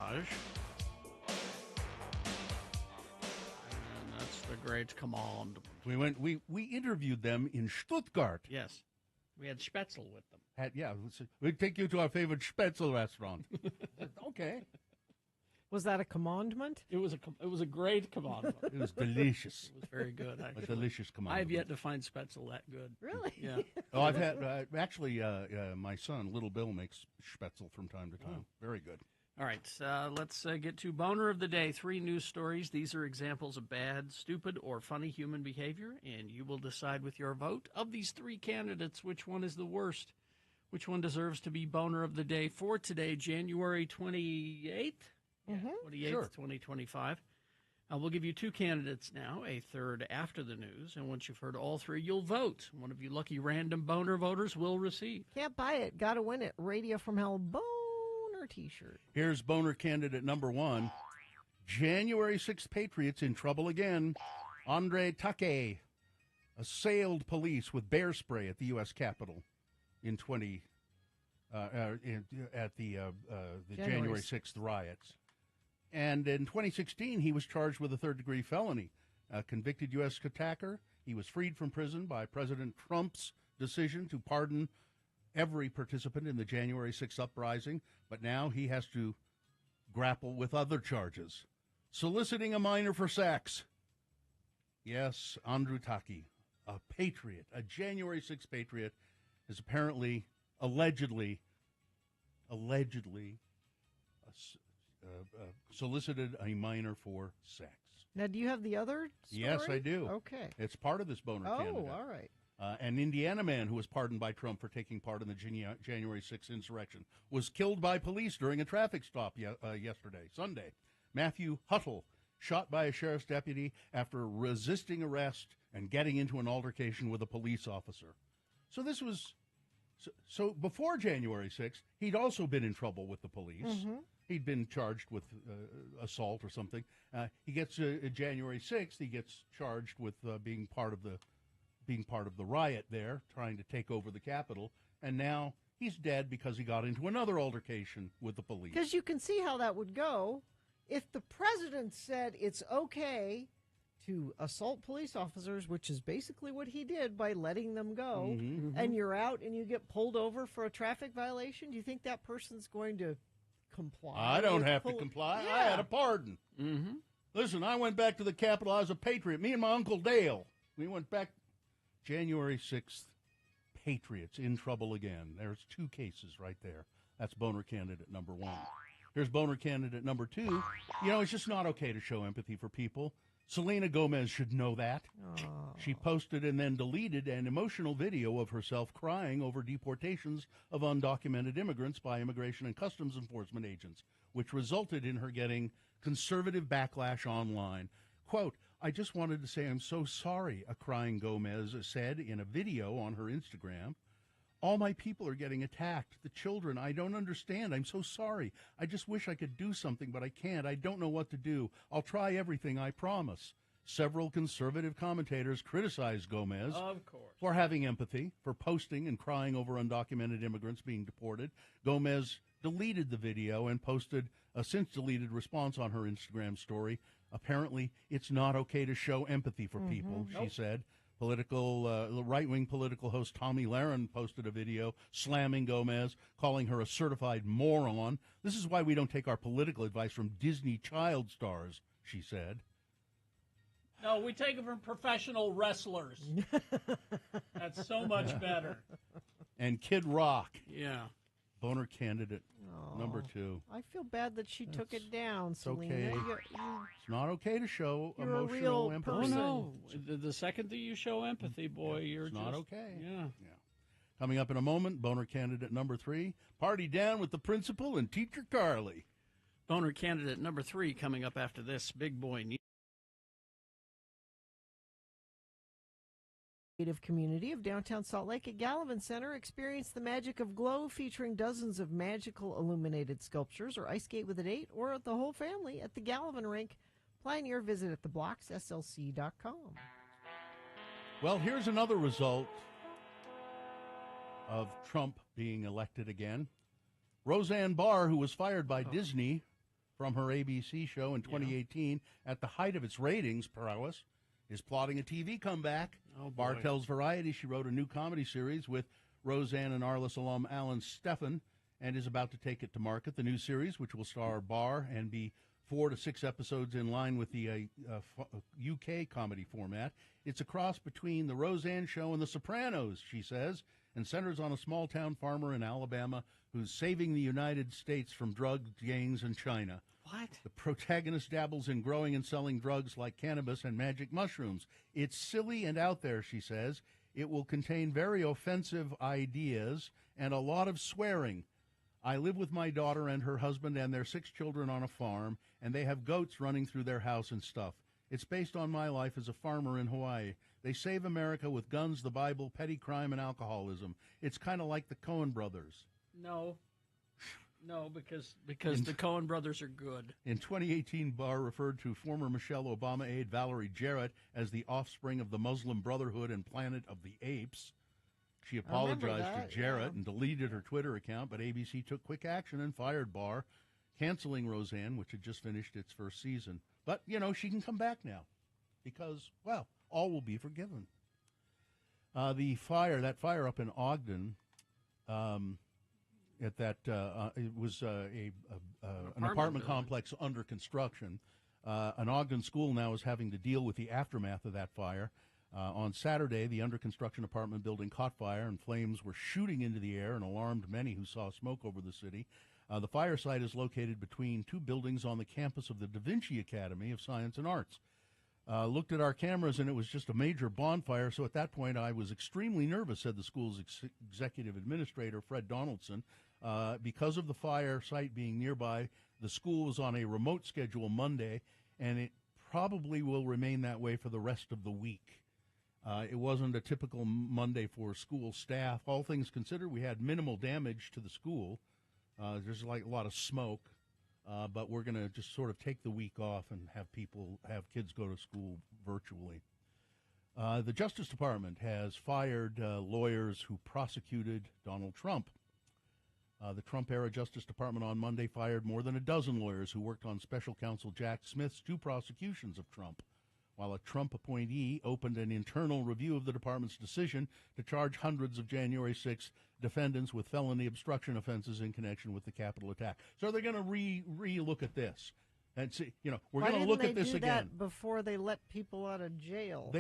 And that's the great command. We interviewed them in Stuttgart. Yes. We had Spätzle with them. We'd take you to our favorite Spätzle restaurant. Okay. Was that a commandment? It was a great commandment. It was delicious. It was very good, actually. A delicious commandment. I have yet to find Spätzle that good. Really? Yeah. Oh, I've had, actually, my son, Little Bill, makes Spätzle from time to time. Very good. All right, let's get to Boner of the Day. 3 news stories. These are examples of bad, stupid, or funny human behavior, and you will decide with your vote of these 3 candidates which one is the worst, which one deserves to be Boner of the Day for today, January 28th? 28th, Sure. 2025. We'll give you 2 candidates now, a third after the news, and once you've heard all 3, you'll vote. One of you lucky random Boner voters will receive. Can't buy it. Got to win it. Radio from Hell Boner T-shirt. Here's Boner candidate number 1. January 6th Patriots in trouble again. Andre Take assailed police with bear spray at the U.S. Capitol in at the January 6th riots. And in 2016, he was charged with a third-degree felony. A convicted U.S. attacker, he was freed from prison by President Trump's decision to pardon every participant in the January 6th uprising, but now he has to grapple with other charges. Soliciting a minor for sex. Yes, Andrew Take, a patriot, a January 6th patriot, is apparently, allegedly, solicited a minor for sex. Now, do you have the other story? Yes, I do. Okay. It's part of this Boner candidate. Oh, all right. An Indiana man who was pardoned by Trump for taking part in the January 6th insurrection was killed by police during a traffic stop Sunday. Matthew Huttle, shot by a sheriff's deputy after resisting arrest and getting into an altercation with a police officer. So this was... So before January 6th, he'd also been in trouble with the police. Mm-hmm. He'd been charged with assault or something. He gets January 6th. He gets charged with being part of the riot there, trying to take over the Capitol. And now he's dead because he got into another altercation with the police. Because you can see how that would go if the president said it's okay to assault police officers, which is basically what he did by letting them go, and you're out and you get pulled over for a traffic violation. Do you think that person's going to comply? I don't have to comply. Yeah. I had a pardon. Mm-hmm. Listen, I went back to the Capitol. I was a patriot. Me and my Uncle Dale. We went back January 6th. Patriots in trouble again. There's 2 cases right there. That's Boner candidate number 1. Here's Boner candidate number 2. You know, it's just not okay to show empathy for people. Selena Gomez should know that. Oh. She posted and then deleted an emotional video of herself crying over deportations of undocumented immigrants by Immigration and Customs Enforcement agents, which resulted in her getting conservative backlash online. Quote, "I just wanted to say I'm so sorry," a crying Gomez said in a video on her Instagram. "All my people are getting attacked. The children, I don't understand. I'm so sorry. I just wish I could do something, but I can't. I don't know what to do. I'll try everything, I promise." Several conservative commentators criticized Gomez for having empathy, for posting and crying over undocumented immigrants being deported. Gomez deleted the video and posted a since-deleted response on her Instagram story. Apparently, it's not okay to show empathy for people, she said. Right-wing political host Tommy Lahren posted a video slamming Gomez, calling her a certified moron. "This is why we don't take our political advice from Disney child stars," she said. No, we take it from professional wrestlers. That's so much better. And Kid Rock, Yeah. Boner candidate number 2. I feel bad that she took it down, Selena. okay. It's not okay to show You're a emotional real empathy. Oh, person. no. The second that you show empathy, boy, you're It's not just... okay. Yeah. Coming up in a moment, Boner candidate number 3, party down with the principal and Teacher Carly. Boner candidate number 3 coming up after this big boy news. Creative community of downtown Salt Lake at Gallivan Center. Experience the magic of Glow, featuring dozens of magical illuminated sculptures, or ice skate with a date, or the whole family at the Gallivan Rink. Plan your visit at theblockslc.com. Well, here's another result of Trump being elected again. Roseanne Barr, who was fired by Disney from her ABC show in 2018 at the height of its ratings prowess, is plotting a TV comeback. Oh, Barr boy. tells Variety she wrote a new comedy series with Roseanne and Arliss alum Alan Steffen and is about to take it to market. The new series, which will star Barr and be 4 to 6 episodes in line with the UK comedy format. It's a cross between The Roseanne Show and The Sopranos, she says, and centers on a small-town farmer in Alabama who's saving the United States from drug gangs in China. What? The protagonist dabbles in growing and selling drugs like cannabis and magic mushrooms. It's silly and out there, she says. It will contain very offensive ideas and a lot of swearing. I live with my daughter and her husband and their 6 children on a farm, and they have goats running through their house and stuff. It's based on my life as a farmer in Hawaii. They save America with guns, the Bible, petty crime, and alcoholism. It's kind of like the Coen brothers. No, because the Coen brothers are good. In 2018, Barr referred to former Michelle Obama aide Valerie Jarrett as the offspring of the Muslim Brotherhood and Planet of the Apes. She apologized to Jarrett and deleted her Twitter account, but ABC took quick action and fired Barr, canceling Roseanne, which had just finished its first season. But, she can come back now because, well, all will be forgiven. That fire up in Ogden, it was an apartment complex under construction. An Ogden school now is having to deal with the aftermath of that fire. On Saturday, the under-construction apartment building caught fire, and flames were shooting into the air and alarmed many who saw smoke over the city. The fire site is located between 2 buildings on the campus of the Da Vinci Academy of Science and Arts. Looked at our cameras, and it was just a major bonfire, so at that point I was extremely nervous, said the school's executive administrator, Fred Donaldson. Because of the fire site being nearby, the school was on a remote schedule Monday, and it probably will remain that way for the rest of the week. It wasn't a typical Monday for school staff. All things considered, we had minimal damage to the school. There's like a lot of smoke, but we're going to just sort of take the week off and have kids go to school virtually. The Justice Department has fired lawyers who prosecuted Donald Trump. The Trump-era Justice Department on Monday fired more than a dozen lawyers who worked on special counsel Jack Smith's 2 prosecutions of Trump, while a Trump appointee opened an internal review of the department's decision to charge hundreds of January 6 defendants with felony obstruction offenses in connection with the Capitol attack. So they're going to re-look at this. And see, we're going to look at this again. Why didn't they do that before they let people out of jail?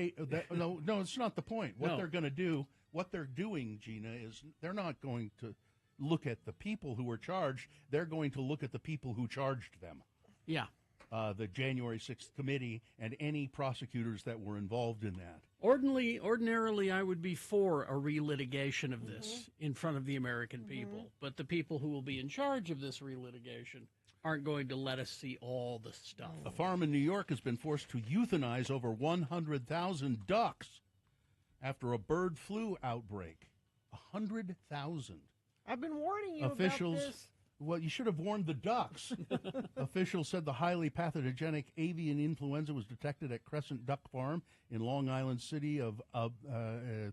No, it's not the point. What they're going to do, what they're doing, Gina, is they're not going to look at the people who were charged. They're going to look at the people who charged them. Yeah. The January 6th committee and any prosecutors that were involved in that. Ordinarily, I would be for a relitigation of this in front of the American people. But the people who will be in charge of this relitigation aren't going to let us see all the stuff. A farm in New York has been forced to euthanize over 100,000 ducks after a bird flu outbreak. 100,000. I've been warning you Officials, about this. Well, you should have warned the ducks. Officials said the highly pathogenic avian influenza was detected at Crescent Duck Farm in Long Island City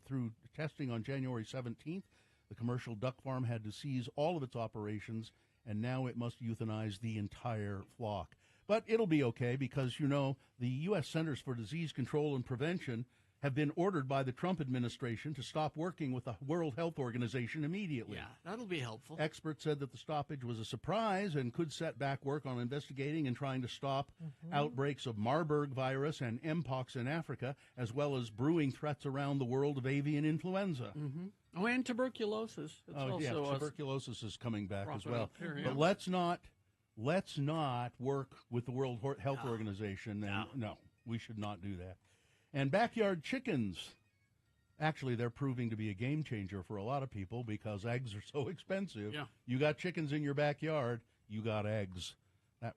through testing on January 17th. The commercial duck farm had to cease all of its operations, and now it must euthanize the entire flock. But it'll be okay because, the U.S. Centers for Disease Control and Prevention have been ordered by the Trump administration to stop working with the World Health Organization immediately. Yeah, that'll be helpful. Experts said that the stoppage was a surprise and could set back work on investigating and trying to stop outbreaks of Marburg virus and Mpox in Africa, as well as brewing threats around the world of avian influenza. Oh, and tuberculosis. Tuberculosis is coming back as well. Here, but let's not work with the World Health Organization. No, we should not do that. And backyard chickens, actually, they're proving to be a game changer for a lot of people because eggs are so expensive. Yeah. You got chickens in your backyard, you got eggs.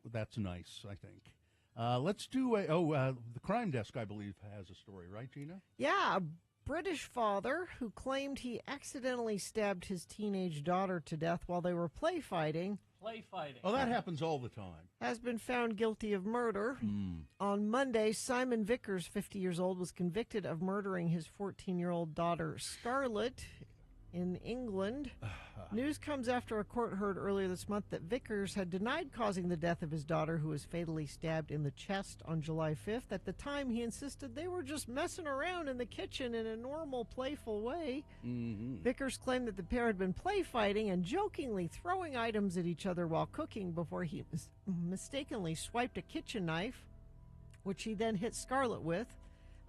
That's nice, I think. Let's do the crime desk, I believe, has a story, right, Gina? Yeah, a British father who claimed he accidentally stabbed his teenage daughter to death while they were play fighting Oh, that happens all the time. has been found guilty of murder. On Monday, Simon Vickers, 50 years old, was convicted of murdering his 14-year-old daughter, Scarlett. In England, news comes after a court heard earlier this month that Vickers had denied causing the death of his daughter, who was fatally stabbed in the chest on July 5th. At the time, he insisted they were just messing around in the kitchen in a normal, playful way. Vickers claimed that the pair had been play fighting and jokingly throwing items at each other while cooking before he mistakenly swiped a kitchen knife, which he then hit Scarlett with.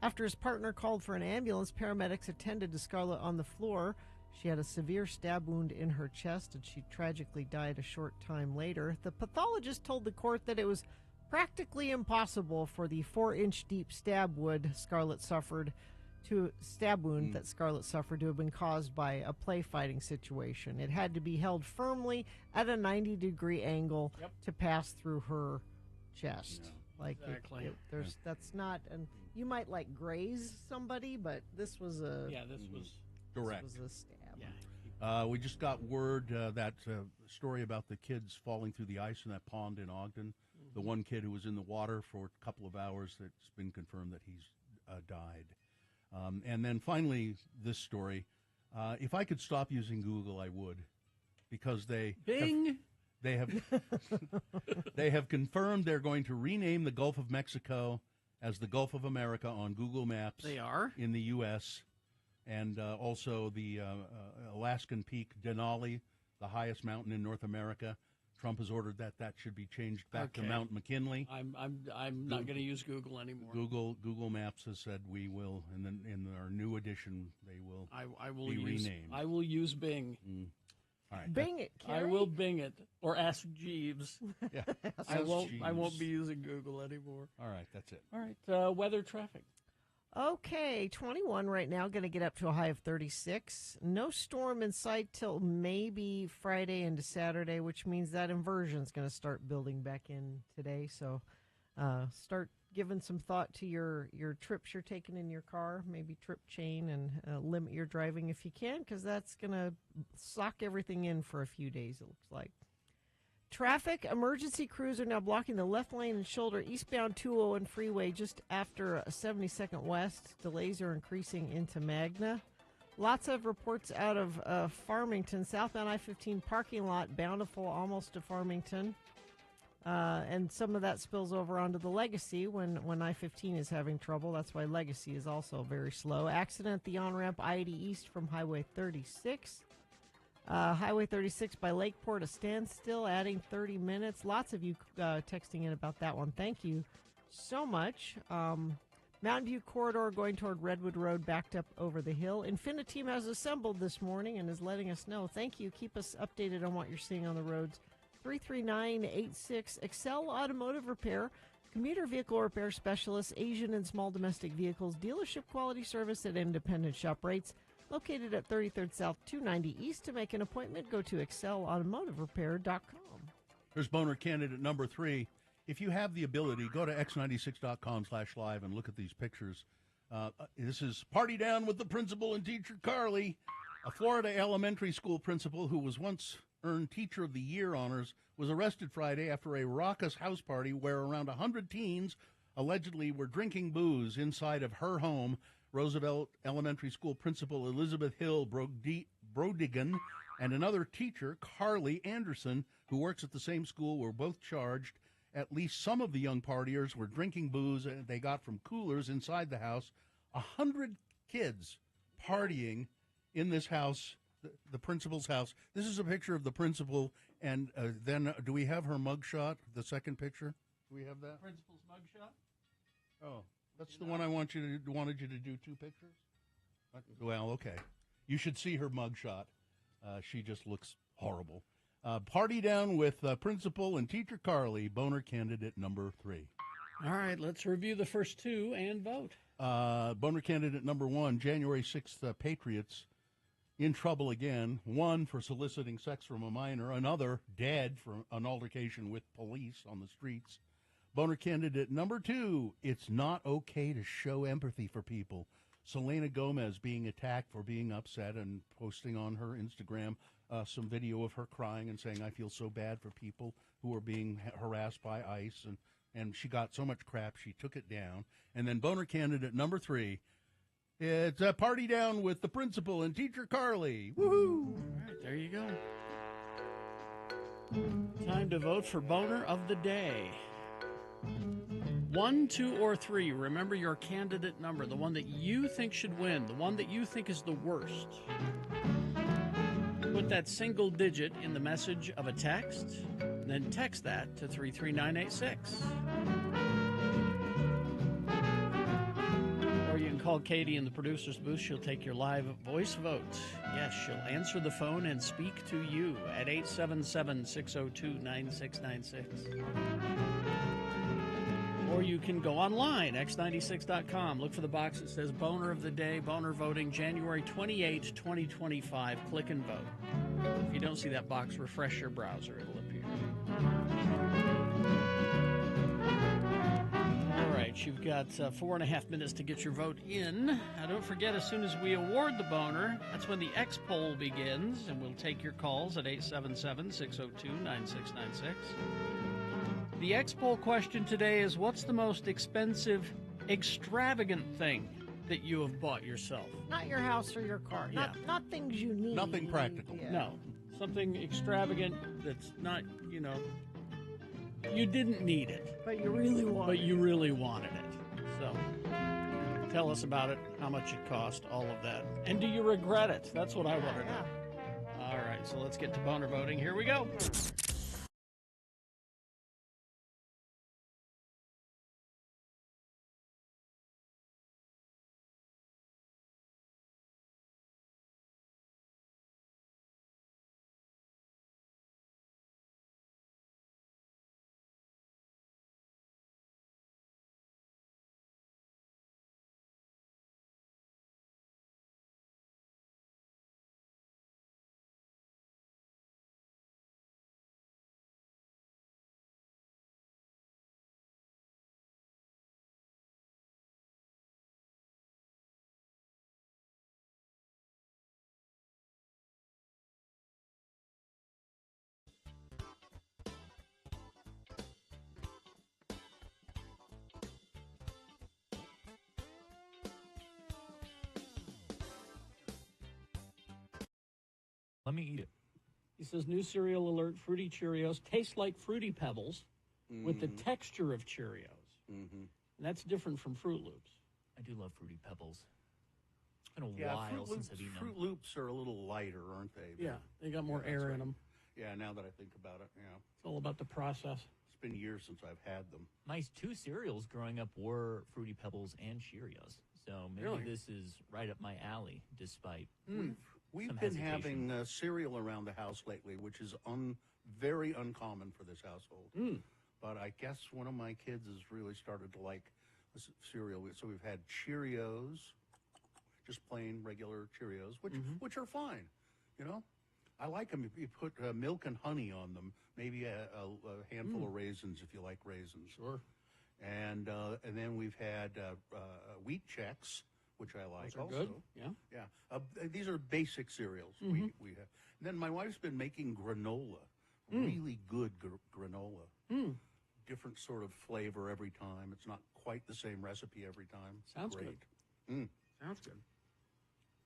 After his partner called for an ambulance, paramedics attended to Scarlett on the floor. She had a severe stab wound in her chest, and she tragically died a short time later. The pathologist told the court that it was practically impossible for the 4-inch deep stab wound that Scarlett suffered to have been caused by a play fighting situation. It had to be held firmly at a 90-degree angle to pass through her chest. Exactly. That's not, and you might like graze somebody, but this was a direct. This was a stab. We just got word that story about the kids falling through the ice in that pond in Ogden. The one kid who was in the water for a couple of hours, it's been confirmed that he's died. And then finally, this story. If I could stop using Google, I would, because they have confirmed they're going to rename the Gulf of Mexico as the Gulf of America on Google Maps. They are in the U.S. And also the Alaskan peak Denali, the highest mountain in North America. Trump has ordered that should be changed back to Mount McKinley. I'm not going to use Google anymore. Google Maps has said we will, and then in our new edition they will. I will be use renamed. I will use Bing. All right, Bing it, Carrie. I will Bing it or Ask Jeeves. Yeah, I won't be using Google anymore. All right, that's it. All right, weather traffic. Okay, 21 right now, going to get up to a high of 36. No storm in sight till maybe Friday into Saturday, which means that inversion is going to start building back in today. So start giving some thought to your trips you're taking in your car, maybe trip chain, and limit your driving if you can, because that's going to sock everything in for a few days, it looks like. Traffic, emergency crews are now blocking the left lane and shoulder eastbound 201 freeway just after 72nd West. Delays are increasing into Magna. Lots of reports out of Farmington, southbound I-15 parking lot, Bountiful almost to Farmington. And some of that spills over onto the Legacy when I-15 is having trouble. That's why Legacy is also very slow. Accident at the on-ramp I-80 East from Highway 36. Highway 36 by Lakeport, a standstill, adding 30 minutes. Lots of you texting in about that one. Thank you so much. Mountain View Corridor going toward Redwood Road, backed up over the hill. Infiniteam has assembled this morning and is letting us know. Thank you. Keep us updated on what you're seeing on the roads. 33986, Excel Automotive Repair, commuter vehicle repair specialists, Asian and small domestic vehicles, dealership quality service at independent shop rates. Located at 33rd South 290 East. To make an appointment, go to excelautomotiverepair.com. Here's Boner candidate number 3. If you have the ability, go to x96.com/live and look at these pictures. This is Party Down with the Principal and Teacher Carly. A Florida elementary school principal who was once earned Teacher of the Year honors was arrested Friday after a raucous house party where around 100 teens allegedly were drinking booze inside of her home. Roosevelt Elementary School Principal Elizabeth Hill Brodigan and another teacher, Carly Anderson, who works at the same school, were both charged. At least some of the young partiers were drinking booze they got from coolers inside the house. 100 kids partying in this house, the principal's house. This is a picture of the principal, and then do we have her mugshot, the second picture? Do we have that? Principal's mugshot? Oh. That's the one I wanted you to do 2 pictures? Well, okay. You should see her mugshot. She just looks horrible. Party Down with Principal and Teacher Carly, Boner candidate number 3. All right, let's review the first 2 and vote. Boner candidate number 1, January 6th, Patriots in trouble again. 1 for soliciting sex from a minor. Another dead for an altercation with police on the streets. Boner candidate number 2, it's not okay to show empathy for people. Selena Gomez being attacked for being upset and posting on her Instagram some video of her crying and saying, I feel so bad for people who are being harassed by ICE. And she got so much crap, she took it down. And then Boner candidate number 3, It's a Party Down with the principal and teacher Carly. Woohoo! All right, there you go. Time to vote for Boner of the Day. 1, 2, or 3. Remember your candidate number, the one that you think should win, the one that you think is the worst. Put that single digit in the message of a text, then text that to 33986. Or you can call Katie in the producer's booth. She'll take your live voice vote. Yes, she'll answer the phone and speak to you at 877-602-9696. Or you can go online, x96.com. Look for the box that says Boner of the Day, Boner Voting, January 28, 2025. Click and vote. If you don't see that box, refresh your browser. It'll appear. All right, you've got 4.5 minutes to get your vote in. Now, don't forget, as soon as we award the Boner, that's when the X poll begins, and we'll take your calls at 877-602-9696. The X poll question today is, what's the most expensive, extravagant thing that you have bought yourself? Not your house or your car. Yeah. Not things you need. Nothing practical. Yeah. No, something extravagant that's not, you didn't need it, But you really want but you really wanted it. So tell us about it, how much it cost, all of that. And do you regret it? That's what I want to know. All right, so let's get to Boner Voting. Here we go. Let me eat it. He says, new cereal alert, Fruity Cheerios taste like Fruity Pebbles with the texture of Cheerios. Mm-hmm. And that's different from Fruit Loops. I do love Fruity Pebbles. It's been a Yeah, while since I've eaten Fruit them. Loops are a little lighter, aren't they? Yeah, they got more that's air right. in them. Yeah, now that I think about it, yeah. It's all about the process. It's been years since I've had them. My two cereals growing up were Fruity Pebbles and Cheerios. So maybe Really? this is right up my alley, despite We've some been hesitation. having cereal around the house lately, which is very uncommon for this household. But I guess one of my kids has really started to like cereal. So we've had Cheerios, just plain regular Cheerios, which are fine. You know, I like them. If you put milk and honey on them, maybe a handful of raisins if you like raisins. Sure. And then we've had wheat checks, which I like Those are also. good. Yeah. Yeah, these are basic cereals we have. And then my wife's been making granola, really good granola. Different sort of flavor every time. It's not quite the same recipe every time. Sounds Great. good. Sounds good.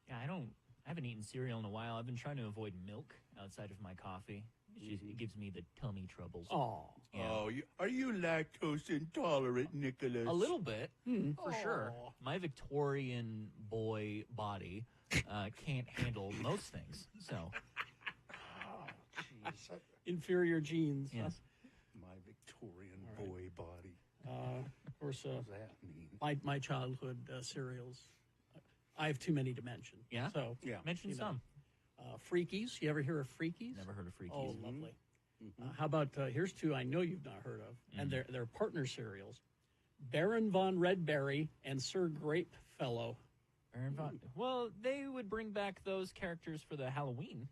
Yeah, I haven't eaten cereal in a while. I've been trying to avoid milk outside of my coffee. It gives me the tummy troubles. Oh. Yeah. Oh, are you lactose intolerant, Nicholas? A little bit, for sure. My Victorian boy body can't handle most things. So, Inferior genes. yeah. My Victorian boy body. Of course, What does that mean? my childhood cereals, I have too many to mention. Yeah? So, Yeah. Mention You know. some. Freakies. You ever hear of Freakies? Never heard of Freakies. Oh, lovely. How about, here's two I know you've not heard of, and they're partner cereals. Baron von Redberry and Sir Grapefellow. Baron von. Well, they would bring back those characters for the Halloween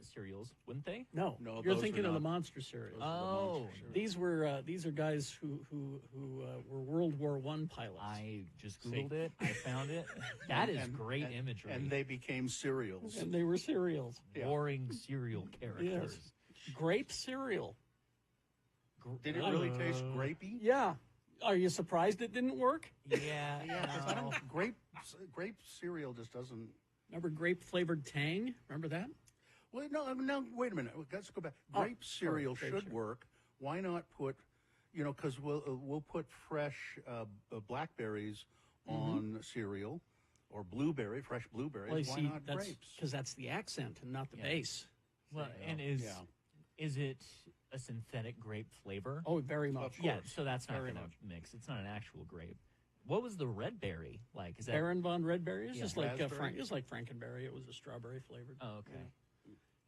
cereals, wouldn't they? No, No, you're those thinking are of the not. monster cereals. Oh, These are guys who were World War I pilots. I just See? Googled it. I found it. That is great and, imagery. And they became cereals. And they were cereals. Warring cereal characters. Yes. Grape cereal. Did it really taste grapey? Yeah. Are you surprised it didn't work? Yeah. I don't, grape cereal just doesn't. Remember grape flavored Tang? Remember that? Well, no, wait a minute. Let's go back. Grape cereal should work. Why not put, because we'll put fresh blackberries on cereal or fresh blueberries. Well, Why not grapes? Because that's the accent and not the base. Well, and is it a synthetic grape flavor? Oh, very much. Yeah, so that's not Very going much. to mix. It's not an actual grape. What was the red berry like? Is that Baron von Red Berry? It's Yeah. just like Raspberry? it's like Frankenberry. It was a strawberry flavored. Oh, okay.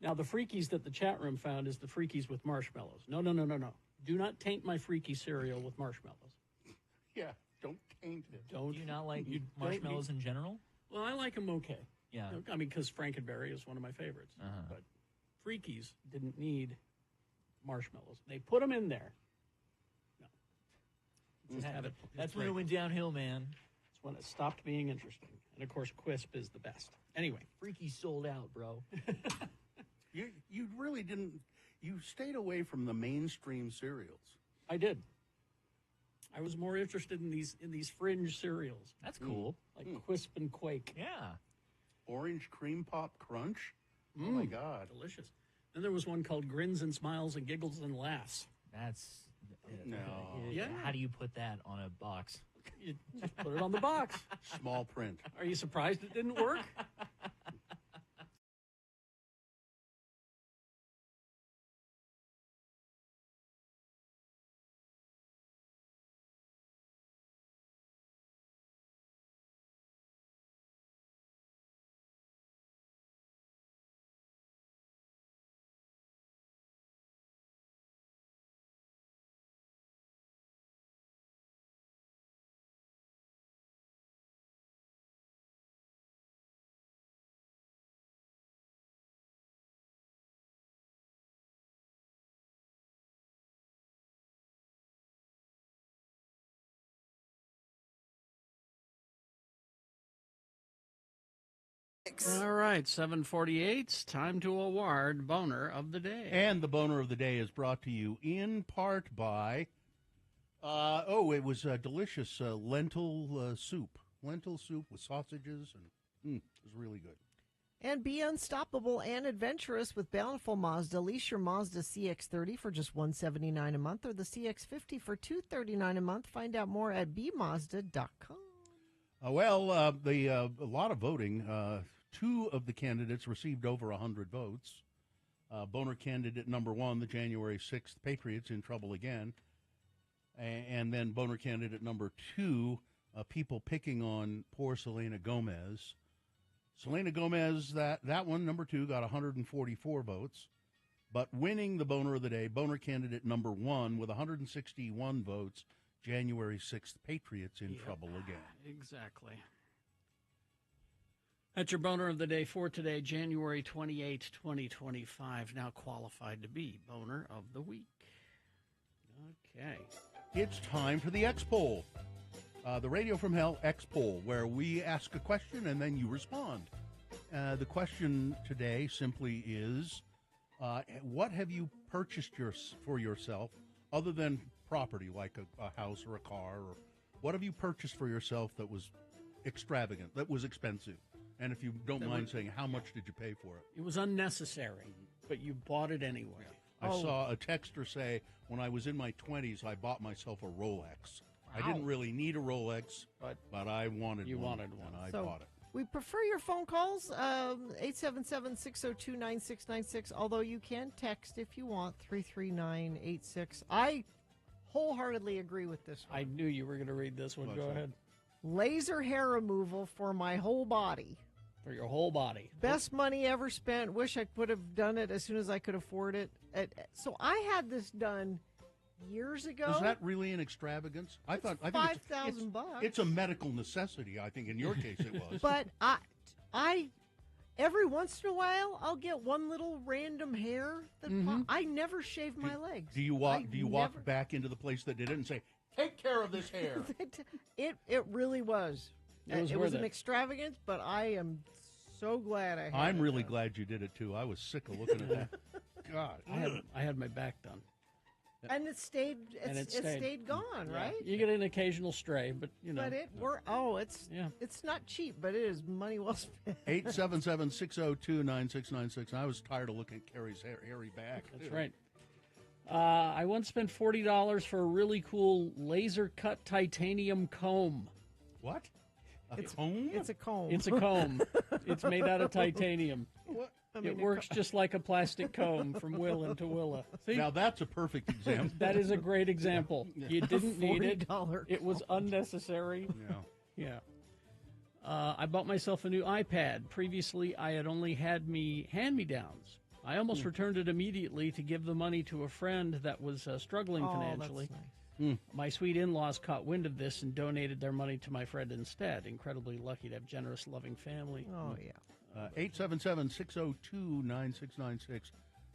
Now, the Freakies that the chat room found is the Freakies with marshmallows. No. Do not taint my Freaky cereal with marshmallows. Yeah, don't taint it. Don't. Do you not like you marshmallows in general? Well, I like them okay. Yeah. I mean, because Frankenberry is one of my favorites. Uh-huh. But Freakies didn't need marshmallows. They put them in there. No. Just have it. That's when it went downhill, man. That's when it stopped being interesting. And, of course, Quisp is the best. Anyway. Freaky sold out, bro. You really didn't. You stayed away from the mainstream cereals. I did. I was more interested in these fringe cereals. That's cool. Like Quisp and Quake. Yeah. Orange Cream Pop Crunch. Oh my God, Delicious. Then there was one called Grins and Smiles and Giggles and Laughs. That's No. Yeah. How do you put that on a box? You just put it on the box. Small print. Are you surprised it didn't work? All right, 7:48. Time to award Boner of the Day. And the boner of the day is brought to you in part by, it was a delicious lentil soup. Lentil soup with sausages, and it was really good. And be unstoppable and adventurous with Bountiful Mazda. Lease your Mazda CX-30 for just $179 a month or the CX-50 for $239 a month. Find out more at bmazda.com. A lot of voting. Two of the candidates received over 100 votes. Boner candidate number one, the January 6th Patriots, in trouble again. And then Boner candidate number two, people picking on poor Selena Gomez. Selena Gomez, that one, number two, got 144 votes. But winning the Boner of the Day, Boner candidate number one with 161 votes, January 6th Patriots in trouble again. Exactly. That's your Boner of the Day for today, January 28, 2025. Now qualified to be Boner of the Week. Okay. It's time for the X-Poll. The Radio from Hell X-Poll, where we ask a question and then you respond. The question today simply is, what have you purchased for yourself other than property, like a house or a car? Or what have you purchased for yourself that was extravagant, that was expensive? And if you don't mind saying, how much did you pay for it? It was unnecessary, but you bought it anyway. I saw a texter say, when I was in my 20s, I bought myself a Rolex. I didn't really need a Rolex, but I wanted one. You wanted one. And I So, bought it. We prefer your phone calls, 877-602-9696, although you can text if you want, 33986. I wholeheartedly agree with this one. I knew you were going to read this one. What's Go that? ahead. Laser hair removal for my whole body. For your whole body. Best money ever spent. Wish I would have done it as soon as I could afford it. So I had this done years ago. Is that really an extravagance? I think it's $5,000. It's a medical necessity. I think in your case it was. But I every once in a while I'll get one little random hair that I never shave my legs. Do you walk back into the place that did it and say, "Take care of this hair"? It really was. It was an extravagance, but I am so glad I had I'm it really done. glad you did it too. I was sick of looking at that. God, I had my back done. And it stayed. It stayed gone, Yeah. right? You get an occasional stray, but you know. But it's not cheap, but it is money well spent. 877-602-9696. I was tired of looking at Carrie's hairy back. That's right. I once spent $40 for a really cool laser cut titanium comb. What? A comb? It's a comb. It's a comb. It's made out of titanium. What? It works just like a plastic comb from Willa to Willa. See? Now that's a perfect example. That is a great example. You didn't need it. $40 It was unnecessary. Yeah. I bought myself a new iPad. Previously, I had only had me hand-me-downs. I almost returned it immediately to give the money to a friend that was struggling financially. That's nice. My sweet in-laws caught wind of this and donated their money to my friend instead. Incredibly lucky to have generous, loving family. Oh, yeah. 877-602-9696.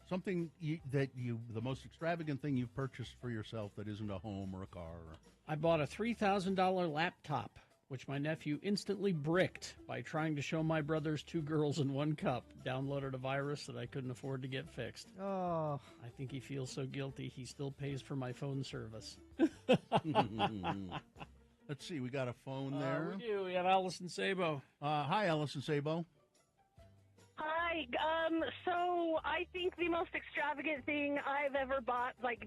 Something the most extravagant thing you've purchased for yourself that isn't a home or a car. I bought a $3,000 laptop, which my nephew instantly bricked by trying to show my brother's 2 girls in 1 cup. Downloaded a virus that I couldn't afford to get fixed. Oh. I think he feels so guilty he still pays for my phone service. Let's see, we got a phone there. We do. We have Allison Sabo. Hi, Allison Sabo. Hi. So I think the most extravagant thing I've ever bought, like,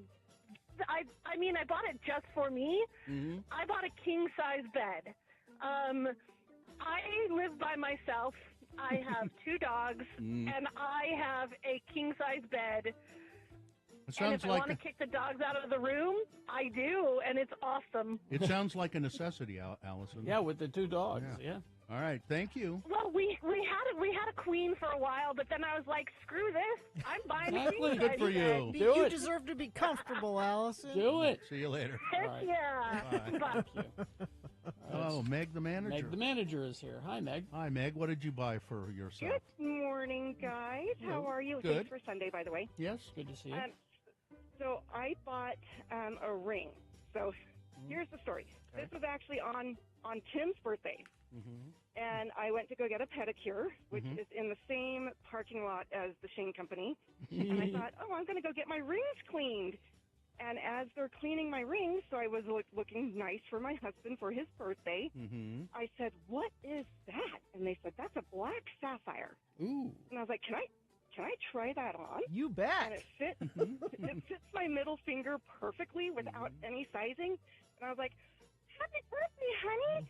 I mean, I bought it just for me. Mm-hmm. I bought a king-size bed. I live by myself. I have 2 dogs, and I have a king-size bed. It And if sounds I like want to kick the dogs out of the room, I do, and it's awesome. it sounds like a necessity, Allison. Yeah, with the 2 dogs. Yeah. All right, thank you. Well, we had a queen for a while, but then I was like, screw this. I'm buying a king-size Good for bed. you. You deserve to be comfortable, Allison. Do it. See you later. Heck Right. yeah. Bye. Bye. Oh, Meg the manager. Meg the manager is here. Hi, Meg. Hi, Meg. What did you buy for yourself? Good morning, guys. How are you? Good. Thanks for Sunday, by the way. Yes. Good to see you. So I bought a ring. So here's the story. Okay. This was actually on Tim's birthday. And I went to go get a pedicure, which is in the same parking lot as the Shane Company. And I thought, I'm going to go get my rings cleaned. And as they're cleaning my rings, so I was looking nice for my husband for his birthday, I said, what is that? And they said, that's a black sapphire. Ooh. And I was like, can I try that on? You bet. And it fits my middle finger perfectly without any sizing. And I was like, happy birthday, honey.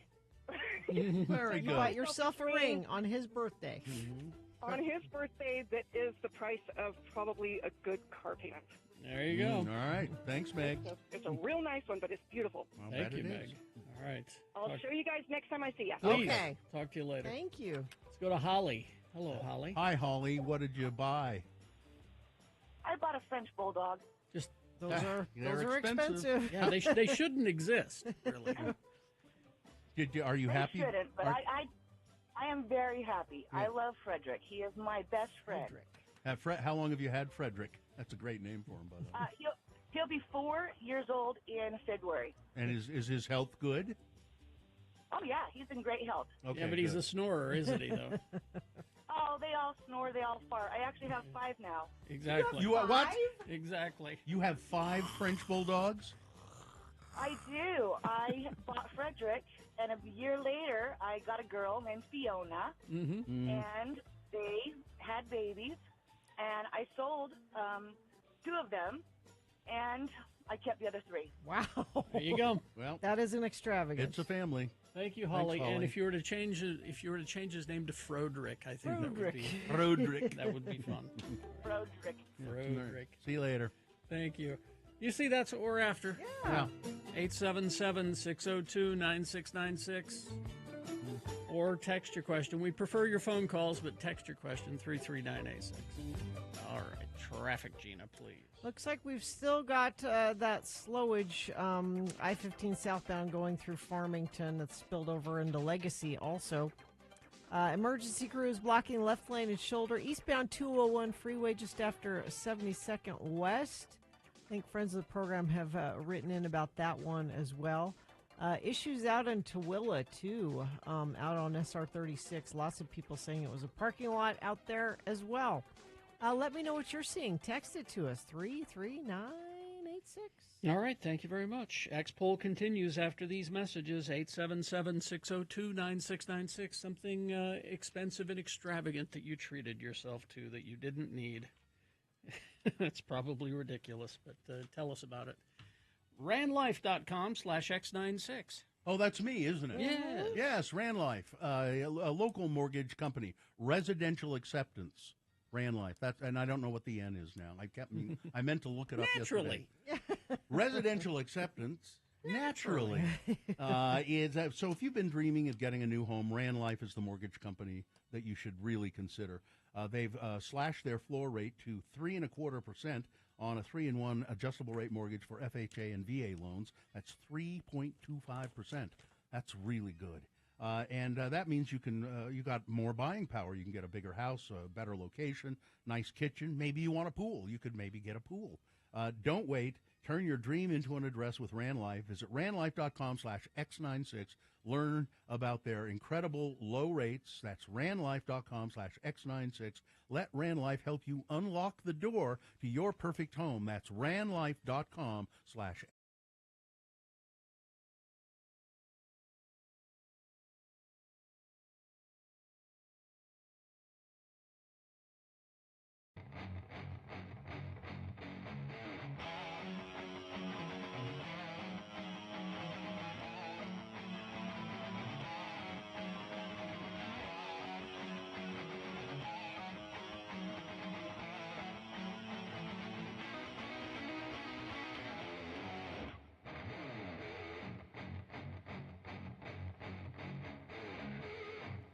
Very You good. bought yourself a ring on his birthday. On his birthday, that is the price of probably a good car payment. There you go. All right. Thanks, Meg. It's a real nice one, but it's beautiful. I'll Thank bet you, it Meg. is. All right. I'll show you guys next time I see you. Please. Okay. Talk to you later. Thank you. Let's go to Holly. Hello, Holly. Hi, Holly. What did you buy? I bought a French bulldog. Just Those are They're expensive. yeah, they shouldn't exist. Really. Are you They happy? shouldn't, but Are- I am very happy. Yeah. I love Frederick. He is my best friend. How long have you had Frederick? That's a great name for him, by the way. He'll be 4 years old in February. And is his health good? Oh yeah, he's in great health. Okay, Yeah, but he's good. a snorer, isn't he, though? Oh, they all snore, they all fart. I actually have 5 now. Exactly. You what? Exactly. You have 5 French bulldogs? I do. I bought Frederick, and a year later, I got a girl named Fiona, and they had babies, and I sold 2 of them, and I kept the other 3. Wow. There you go. Well, That is an extravagance. it's a family. Thank you, Holly. Thanks, And Holly. if you were to change his name to Froderick, I think that would be Froderick. that would be fun. Frederick. Froderick. See you later. Thank you. You see, that's what we're after. Yeah. 877-602-9696. Or text your question. We prefer your phone calls, but text your question 33986. All right. Traffic, Gina, please. Looks like we've still got that slowage, I-15 southbound going through Farmington that's spilled over into Legacy also. Emergency crews blocking left lane and shoulder. Eastbound 201 freeway just after 72nd West. I think friends of the program have written in about that one as well. Issues out in Tooele, too, out on SR 36. Lots of people saying it was a parking lot out there as well. Let me know what you're seeing. Text it to us, 33986. All right, thank you very much. X-Poll continues after these messages, 877-602-9696. Something expensive and extravagant that you treated yourself to that you didn't need. It's probably ridiculous, but tell us about it. Ranlife.com/X96. Oh, that's me, isn't it? Yes. Yes, Ranlife, a local mortgage company, residential acceptance. Ranlife. And I don't know what the N is now. I meant to look it up Naturally. yesterday. Residential acceptance. Naturally. So if you've been dreaming of getting a new home, Ranlife is the mortgage company that you should really consider. They've slashed their floor rate to 3.25% on a 3-in-1 adjustable rate mortgage for FHA and VA loans. That's 3.25%. That's really good. And that means you got more buying power. You can get a bigger house, a better location, nice kitchen. Maybe you want a pool. You could maybe get a pool. Don't wait. Turn your dream into an address with Ranlife. Visit ranlife.com/X96. Learn about their incredible low rates. That's ranlife.com/X96. Let Ranlife help you unlock the door to your perfect home. That's ranlife.com/.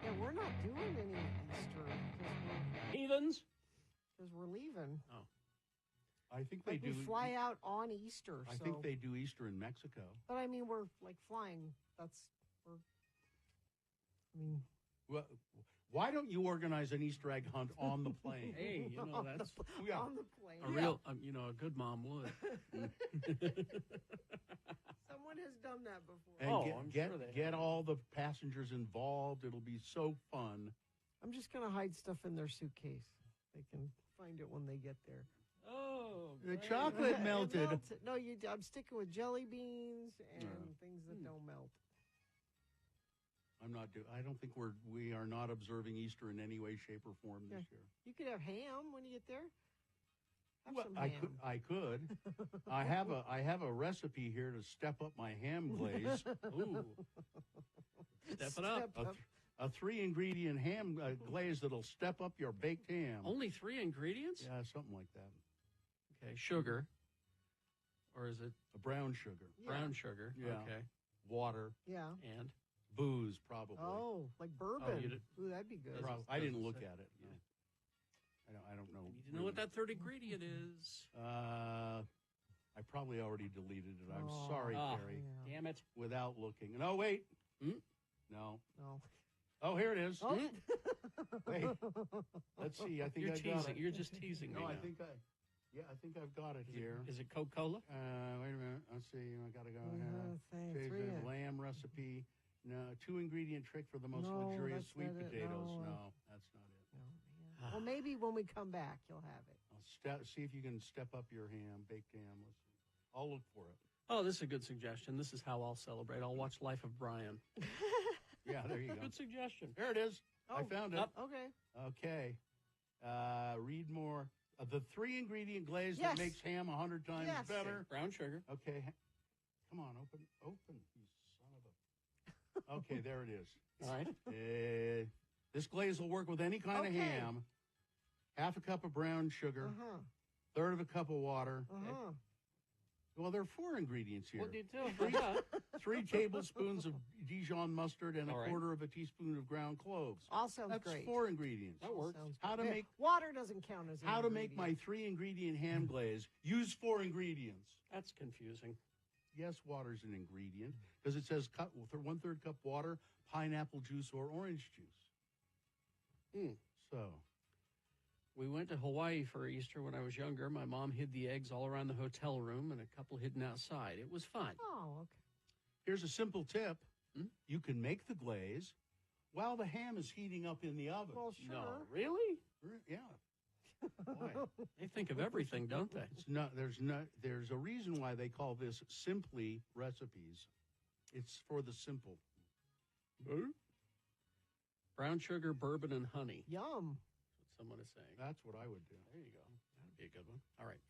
Yeah, we're not doing any Easter Heathens? because we're leaving. Oh. I think they Like we do. fly out on Easter. I think they do Easter in Mexico. But I mean, we're like flying. Well, why don't you organize an Easter egg hunt on the plane? Hey, that's on the plane. a real, a good mom would. Someone has done that before. And I'm get sure they get all the passengers involved. It'll be so fun. I'm just gonna hide stuff in their suitcase. They can find it when they get there. Oh, The chocolate It melted. melted. No, I'm sticking with jelly beans and things that don't melt. I don't think we are not observing Easter in any way, shape, or form this year. You could have ham when you get there. Have Well, some I ham. could. I have a recipe here to step up my ham glaze. Ooh. Step it up. A 3-ingredient ham glaze that'll step up your baked ham. Only 3 ingredients? Yeah, something like that. Okay, sugar. Or is it a brown sugar? Brown sugar. Yeah. Okay. Water. Yeah. And booze, probably. Oh, like bourbon. you did- Ooh, that'd be good. I didn't look say. at it. No. I don't know. You need to know what that third ingredient is. I probably already deleted it. I'm sorry, Carrie. Damn it. Without looking. No, wait. No. No. Oh, here it is. Oh. Wait. Let's see. I think You're I teasing. got it. You're just teasing me No, I now. think I've got it here. Is it Coca-Cola? Wait a minute. Let's see. I gotta go thing, ahead. three in. Lamb recipe. No, 2-ingredient trick for the most No, luxurious that's sweet not it. potatoes. No. No, that's not it. Well, maybe when we come back, you'll have it. I'll see if you can step up your ham, baked ham. I'll look for it. Oh, this is a good suggestion. This is how I'll celebrate. I'll watch Life of Brian. Yeah, there you go. Good suggestion. There it is. I found it. Okay. Okay. Read more. The 3-ingredient glaze Yes. that makes ham 100 times Yes. better. Brown sugar. Okay. Come on, open, you son of a. Okay, there it is. All right. This glaze will work with any kind of Okay. ham. Half a cup of brown sugar. Uh-huh. Third of a cup of water. Uh-huh. Well, there are 4 ingredients here. What do you do? 3 tablespoons of Dijon mustard and a All right. quarter of a teaspoon of ground cloves. All sounds That's great. 4 ingredients. That works. Sounds How to good. make Water doesn't count as an how to make my ingredient. 3-ingredient ham glaze? Use 4 ingredients. That's confusing. Yes, water's an ingredient because it says 1/3 cup water, pineapple juice, or orange juice. So, We went to Hawaii for Easter when I was younger. My mom hid the eggs all around the hotel room and a couple hidden outside. It was fun. Oh, okay. here's a simple tip: you can make the glaze while the ham is heating up in the oven. Well, sure. No, really? Yeah. Boy. They think of everything, don't they? There's a reason why they call this Simply Recipes. It's for the simple. Brown sugar, bourbon, and honey. Yum. That's what someone is saying. That's what I would do. There you go. That'd be a good one. All right.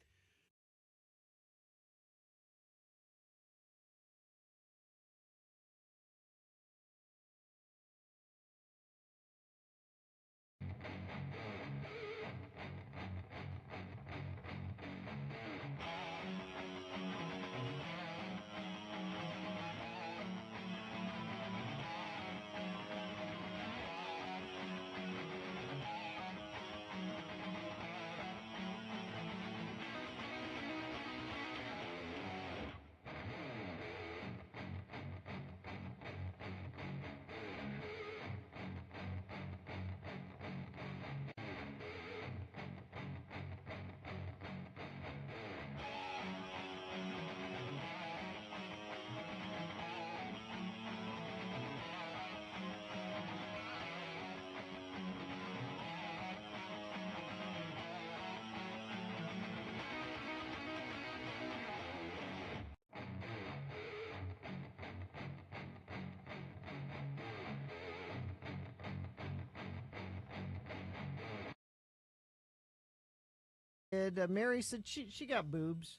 Mary said she got boobs.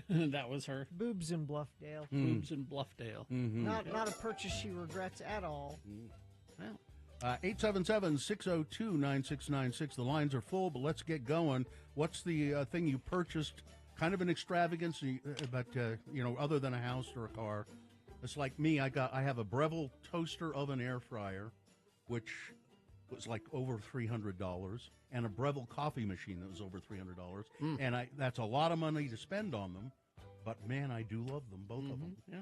That was her. Boobs in Bluffdale. Boobs in Bluffdale. Mm-hmm. Not a purchase she regrets at all. Well, 877-602-9696. The lines are full, but let's get going. What's the thing you purchased? Kind of an extravagance, but other than a house or a car. It's like me. I have a Breville toaster oven air fryer, which was like over $300, and a Breville coffee machine that was over $300. And that's a lot of money to spend on them, but man, I do love them, both of them. Yeah.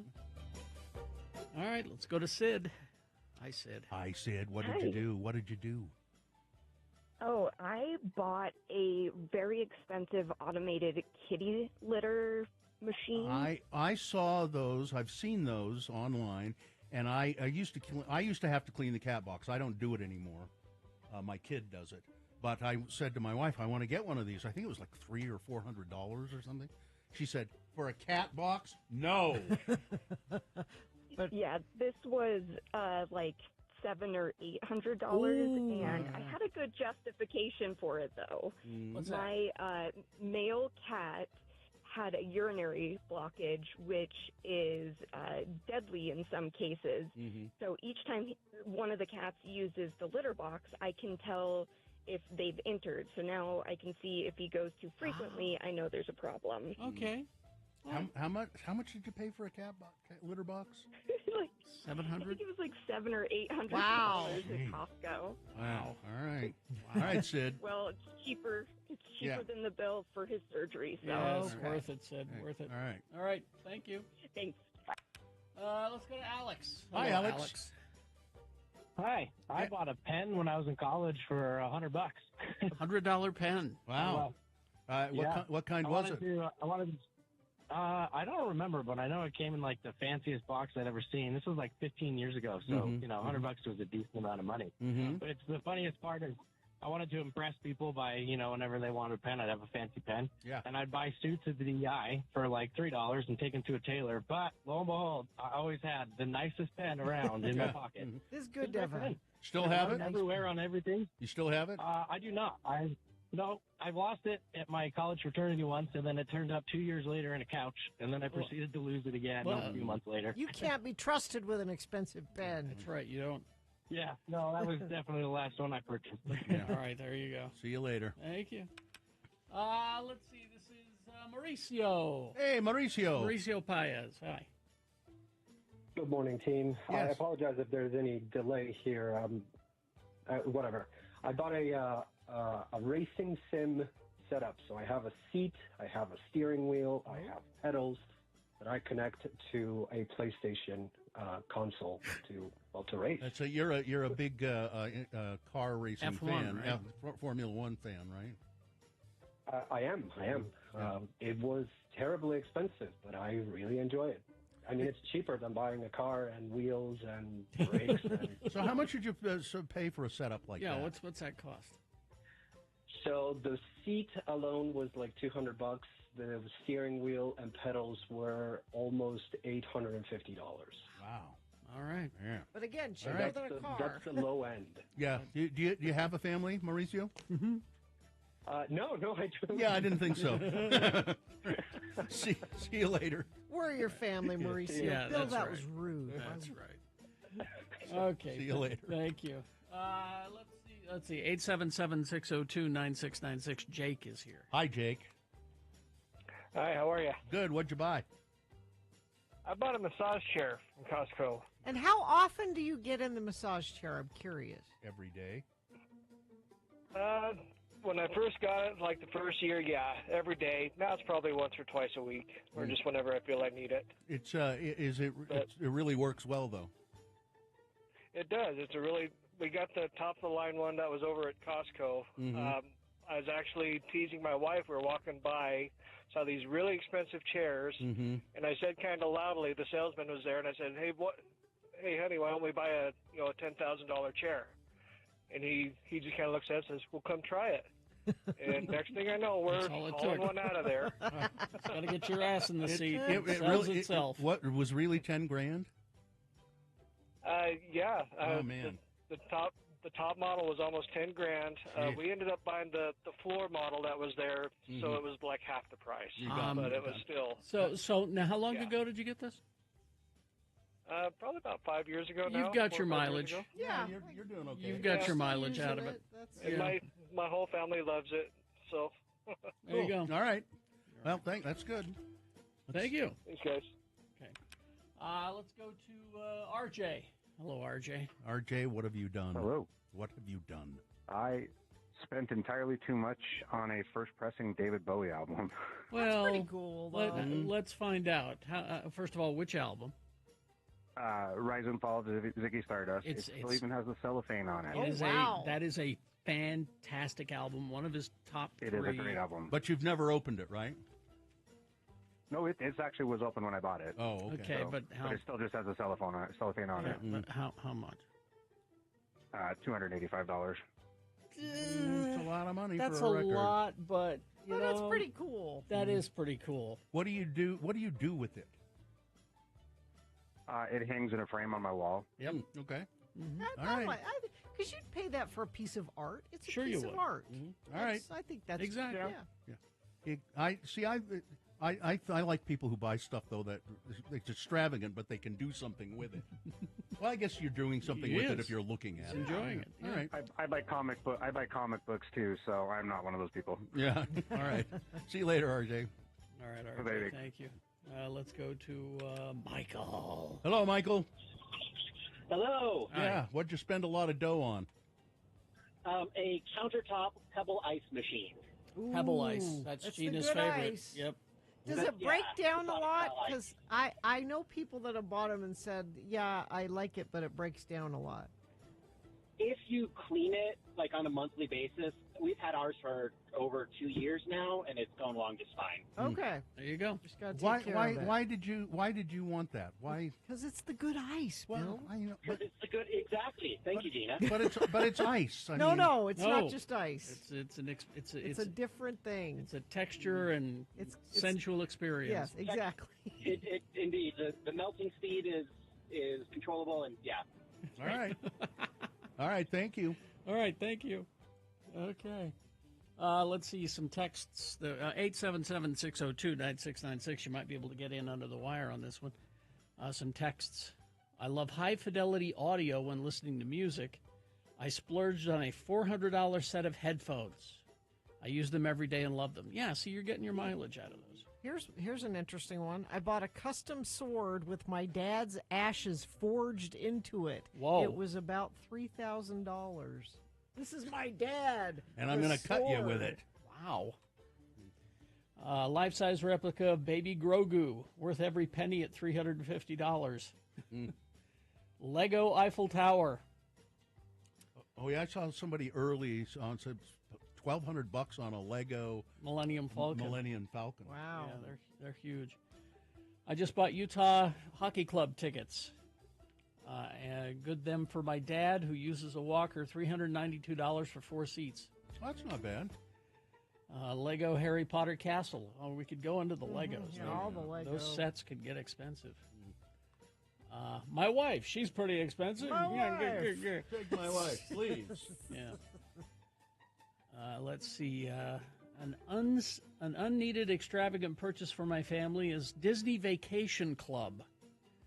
All right, let's go to Sid. Hi, Sid. Hi, Sid. What did Hi. you do? What did you do? Oh, I bought a very expensive automated kitty litter machine. I saw those. I've seen those online, and I used to have to clean the cat box. I don't do it anymore. My kid does it. But I said to my wife, I want to get one of these. I think it was like $300 or $400 or something. She said, for a cat box? No. But yeah, this was like $700 or $800, and I had a good justification for it though. What's that? My male cat had a urinary blockage, which is deadly in some cases. So each time one of the cats uses the litter box, I can tell if they've entered. So now I can see if he goes too frequently, I know there's a problem. Okay. How much did you pay for a cat litter box? Like I $700. think it was like $700 or $800 Wow. at Costco. Wow. All right. All right, Sid. Well, it's cheaper. It's cheaper Yeah. than the bill for his surgery. So Yeah, it's Okay. worth it, Sid. Worth it. All right. All right. Thank you. thanks. Let's go to Alex. Hi, Hello, Alex. Hi, I bought a pen when I was in college for $100. $100 pen. Wow. What kind was it? I don't remember, but I know it came in like the fanciest box I'd ever seen. This was like 15 years ago, so $100 was a decent amount of money. But it's the funniest part is I wanted to impress people by whenever they wanted a pen, I'd have a fancy pen. Yeah. And I'd buy suits at the DI for like $3 and take them to a tailor. But lo and behold, I always had the nicest pen around in my pocket. This is good to have. Still have it? Everywhere on everything. You still have it? I do not. I've lost it at my college fraternity once, and then it turned up 2 years later in a couch, and then I proceeded to lose it again a few months later. You can't be trusted with an expensive pen. That's right. You don't. Yeah, no, that was definitely the last one I purchased. All right. There you go. See you later. Thank you. Let's see. This is Mauricio. Hey, Mauricio. Mauricio Paez. Hi. Good morning, team. I Yes. apologize if there's any delay here. Whatever. I bought a racing sim setup. So I have a seat, I have a steering wheel, I have pedals that I connect to a PlayStation console to race. So you're a big car racing F1, fan, right? Formula One fan, right? I am. It was terribly expensive, but I really enjoy it. I mean, it's cheaper than buying a car and wheels and brakes. So how much did you pay for a setup like that? Yeah, what's that cost? So the seat alone was like $200. The steering wheel and pedals were almost $850. Wow. All right. Yeah. But again, cheaper right. than a car. That's the low end. Yeah. Do you have a family, Mauricio? Mm-hmm. No, I don't. Yeah, I didn't think so. see you later. We're your family, Mauricio. Yeah, Bill, that's that right. was rude. That's right. Okay. See you later. Thank you. Let's see. 877-602-9696. Jake is here. Hi, Jake. Hi, how are you? Good. What'd you buy? I bought a massage chair from Costco. And how often do you get in the massage chair? I'm curious. Every day. When I first got it, like the first year, yeah, every day. Now it's probably once or twice a week, or just whenever I feel I need it. It really works well though. It does. We got the top of the line one that was over at Costco. Mhm. I was actually teasing my wife. We were walking by, saw these really expensive chairs, Mm-hmm. and I said kind of loudly, the salesman was there, and I said, "Hey, honey, why don't we buy a $10,000 chair?" And he just kind of looks at us and says, "Well, come try it." And next thing I know, we're That's all it hauling took. one out of there. Got to get your ass in the seat. It It sells really, itself. what was really $10,000? Yeah. Oh man. The top model was almost $10,000. Jeez. We ended up buying the floor model that was there, so Mhm. it was like half the price. You got But it. it was still So now, how long Yeah. ago did you get this? probably about 5 years ago now. You've got 4 your or 5 years mileage. ago. Yeah. You're doing okay. You've got Yeah. your mileage out of it. And Yeah. my whole family loves it. So There you go. All right. Well, that's good. Thank you. thanks, guys. Okay. Let's go to RJ. Hello, RJ. RJ, what have you done? Hello. What have you done? I spent entirely too much on a first pressing David Bowie album. Well, pretty cool, though. let's find out. First of all, which album? Rise and Fall of Ziggy Stardust. It's- It still it's- even has the cellophane on it. It is wow. that is a fantastic album. One of his top It three. is a great album. But you've never opened it, right? No, it actually was open when I bought it. Oh, okay. Okay, but how? But it still just has a cellophane on it. But how much? $285. It's a lot of money That's for a a record. lot, but you But know, it's pretty cool. That is pretty cool. What do you do? What do you do with it? It hangs in a frame on my wall. Yep. Okay. All All right. right. Because you'd pay that for a piece of art. It's a Sure you piece of would. art. All right. I think that's Exactly. Yeah. I see. I like people who buy stuff though that it's extravagant, but they can do something with it. Well, I guess you're doing something He with it is. if you're looking at He's it. enjoying it. All right. I buy comic books too, so I'm not one of those people. Yeah. All right. See you later, RJ. All right, Bye-bye. RJ. Thank you. Let's go to Michael. Hello, Michael. Hello. Yeah. What'd you spend a lot of dough on? A countertop pebble ice machine. Pebble Ice. Ooh, That's the Gina's good favorite. ice. Yep. Does Yeah, it break down a it's lot? all Because I know people that have bought them and said, yeah, I like it, but it breaks down a lot. If you clean it like on a monthly basis, we've had ours for over 2 years now, and it's going along just fine. Okay. There you go. Just got to take Why? care Why? of it. Why did you want that? Why? Because it's the good ice, Bill. Well, I know, Because it's a good, exactly. Thank you, Gina. but it's ice. I no, mean, no, it's No. not just ice. It's It's a different thing. It's a texture and It's sensual experience. Yes, exactly. It indeed, the melting speed is controllable, and yeah. All right. All right. Thank you. All right, thank you. Okay. Let's see some texts. 877-602-9696. You might be able to get in under the wire on this one. Some texts. I love high-fidelity audio when listening to music. I splurged on a $400 set of headphones. I use them every day and love them. Yeah, see, you're getting your mileage out of those. Here's an interesting one. I bought a custom sword with my dad's ashes forged into it. Whoa. It was about $3,000. This is my dad. And I'm The going to cut you with sword. it. Wow. Life-size replica of Baby Grogu, worth every penny at $350. Lego Eiffel Tower. Oh yeah, I saw somebody early on said $1,200 on a Lego Millennium Falcon. Millennium Falcon. Wow. Yeah, they're huge. I just bought Utah Hockey Club tickets. And good them for my dad, who uses a walker. $392 for 4 seats. Well, that's not bad. Lego Harry Potter Castle. Oh, we could go into the Legos. yeah, all the Lego. Those sets could get expensive. My wife, she's pretty expensive. My wife. Take my wife, please. Yeah. Let's see. An unneeded extravagant purchase for my family is Disney Vacation Club.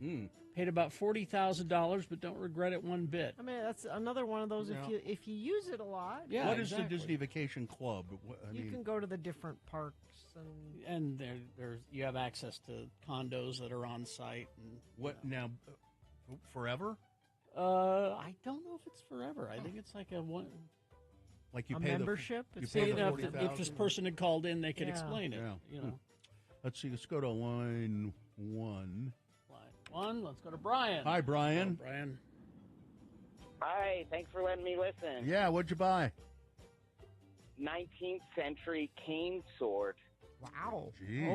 Paid about $40,000, but don't regret it one bit. I mean, that's another one of those. Yeah. If you use it a lot, Yeah, What exactly. is the Disney Vacation Club? you can go to the different parks and there's you have access to condos that are on site. And what now? Forever? I don't know if it's forever. I think it's like a one. Like you A pay membership? You It's pay the like if this person had called in, they could Yeah. explain it. Yeah. You know. Let's see. Let's go to line 1. Let's go to Brian. Hi, Brian. Hello, Brian. Hi, thanks for letting me listen. Yeah, what'd you buy? 19th century cane sword. Wow. Jeez.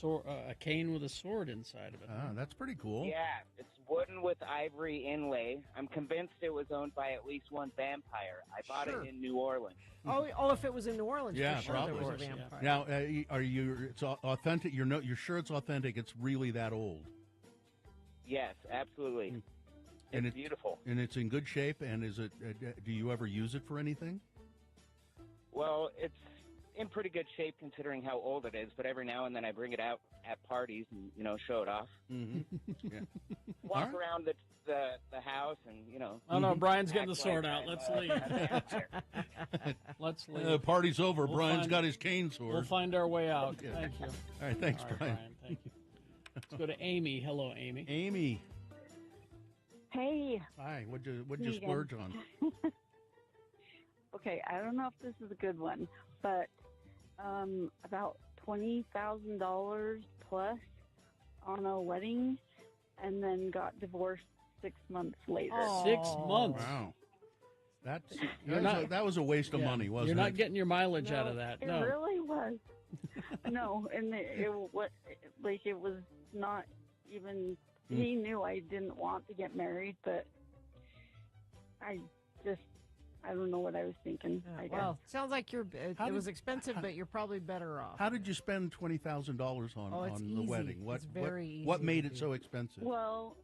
Oh, a cane with a sword inside of it. Ah, that's pretty cool. Yeah, it's wooden with ivory inlay. I'm convinced it was owned by at least one vampire. I bought Sure. it in New Orleans. Oh, if it was in New Orleans, Yeah, for sure probably. there was a vampire. Now, are you? It's authentic. You're sure it's authentic? It's really that old? Yes, absolutely. And It's beautiful. And it's in good shape. And is it? Do you ever use it for anything? Well, it's in pretty good shape considering how old it is, but every now and then I bring it out at parties and, show it off. Mm-hmm. Yeah. Walk around the house and, Oh, no, Brian's getting the act sword like out. I'm, Let's a leave. vampire. Let's leave. The party's over. We'll Brian's find- got his cane sword. We'll find our way out. Yeah. Thank you. All right, thanks, All right, Brian. Thank you. Let's go to Amy. Hello, Amy. Amy. Hey. Hi. What'd you Megan. splurge on? Okay, I don't know if this is a good one, but about $20,000 plus on a wedding, and then got divorced 6 months later. 6 months. Wow. That not- was a waste of Yeah, money, wasn't You're it? not getting your mileage out of that. It No. really was. No, and it was not even. He knew I didn't want to get married, but I don't know what I was thinking. I guess. Well, sounds like it How was did- expensive, but you're probably better off. How did you spend $20,000 on Oh, it's the easy. wedding? It's very easy What made to it do. so expensive? Well,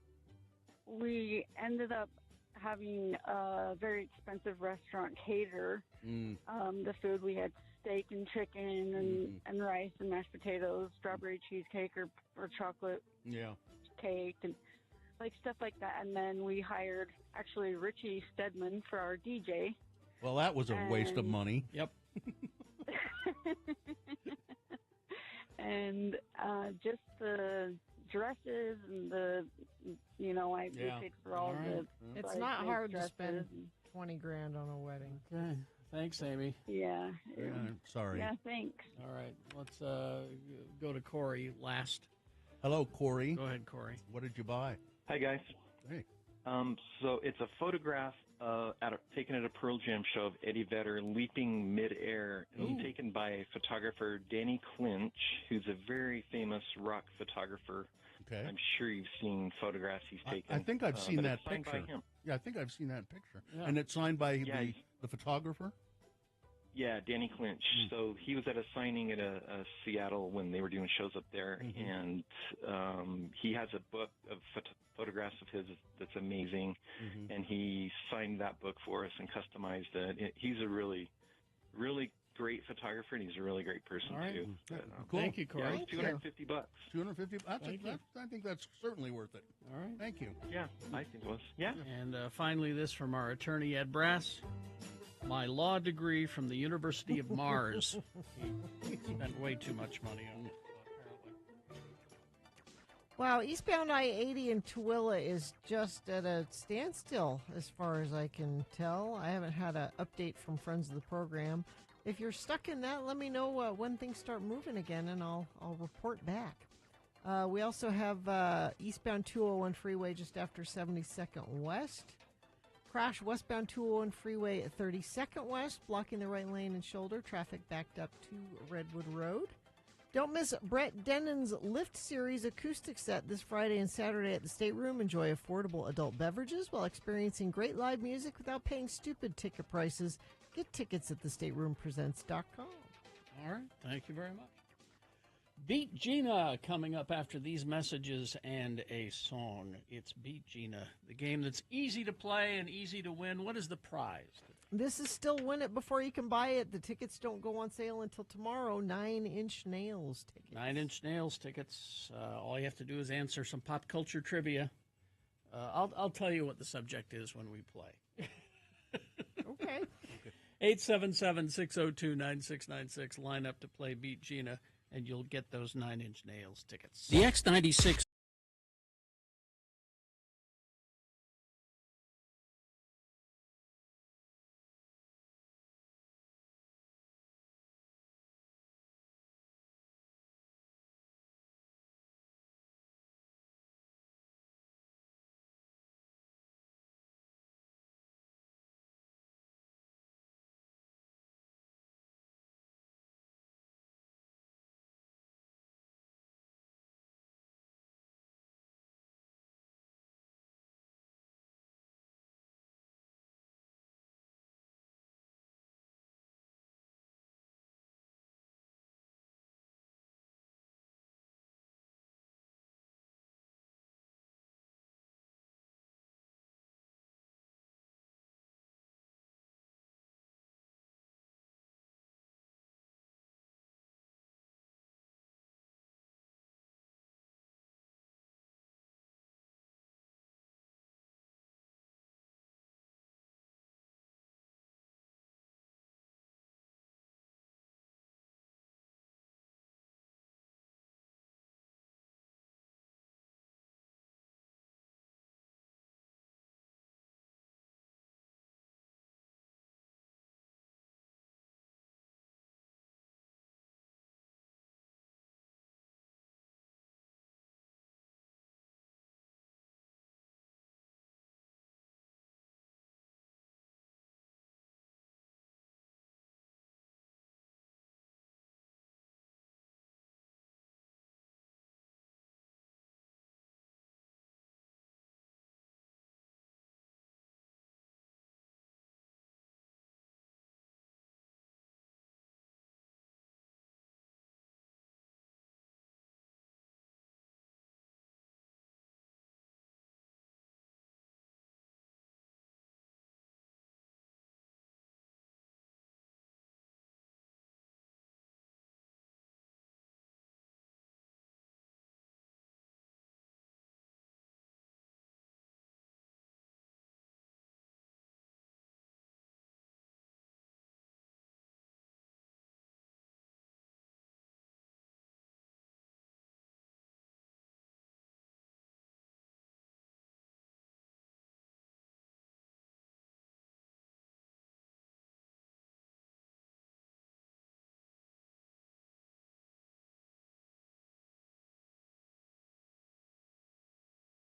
we ended up having a very expensive restaurant cater. Mm. The food, we had steak and chicken and rice and mashed potatoes, strawberry cheesecake or chocolate Yeah. cake and like stuff like that. And then we hired actually Richie Stedman for our DJ. Well, that was a waste of And- money. Yep. And just the dresses and we Yeah. paid for all the. It's bridesmaids' not hard to dresses spend and- 20 grand on a wedding. Okay. Thanks, Amy. Yeah. Sorry. Yeah, thanks. All right. Let's go to Corey last. Hello, Corey. Go ahead, Corey. What did you buy? Hi, guys. Hey. So it's a photograph taken at a Pearl Jam show of Eddie Vedder leaping midair. And it's taken by photographer Danny Clinch, who's a very famous rock photographer. Okay. I'm sure you've seen photographs he's taken. I think I've seen but that it's signed by picture. him. Yeah, I think I've seen that picture. Yeah. And it's signed by Yeah, the photographer? Yeah, Danny Clinch. So he was at a signing at a Seattle when they were doing shows up there, and he has a book of photographs of his that's amazing, and he signed that book for us and customized it. He's a really, really great photographer, and he's a really great person All right. too. Yeah, But, cool. Thank you, Corey. Yeah, Thank it's $250. $250. Thank you. I think that's certainly worth it. All right. Thank you. Yeah, I think it was. Yeah. And finally, this from our attorney, Ed Brass. My law degree from the University of Mars. He spent way too much money on it, apparently. Wow, eastbound I-80 in Tooele is just at a standstill as far as I can tell. I haven't had an update from friends of the program. If you're stuck in that, let me know when things start moving again, and I'll report back. We also have eastbound 201 freeway just after 72nd West. Crash westbound 201 freeway at 32nd West, blocking the right lane and shoulder. Traffic backed up to Redwood Road. Don't miss Brett Denin's Lift Series acoustic set this Friday and Saturday at the State Room. Enjoy affordable adult beverages while experiencing great live music without paying stupid ticket prices. Get tickets at thestateroompresents.com. All right. Thank you very much. Beat Gina coming up after these messages and a song. It's Beat Gina, the game that's easy to play and easy to win. What is the prize? This is still Win It Before You Can Buy It. The tickets don't go on sale until tomorrow. 9 Inch Nails tickets. 9 Inch Nails tickets. All you have to do is answer some pop culture trivia. I'll tell you what the subject is when we play. Okay. 877-602-9696. Line up to play Beat Gina, and you'll get those 9 Inch Nails tickets. The X96.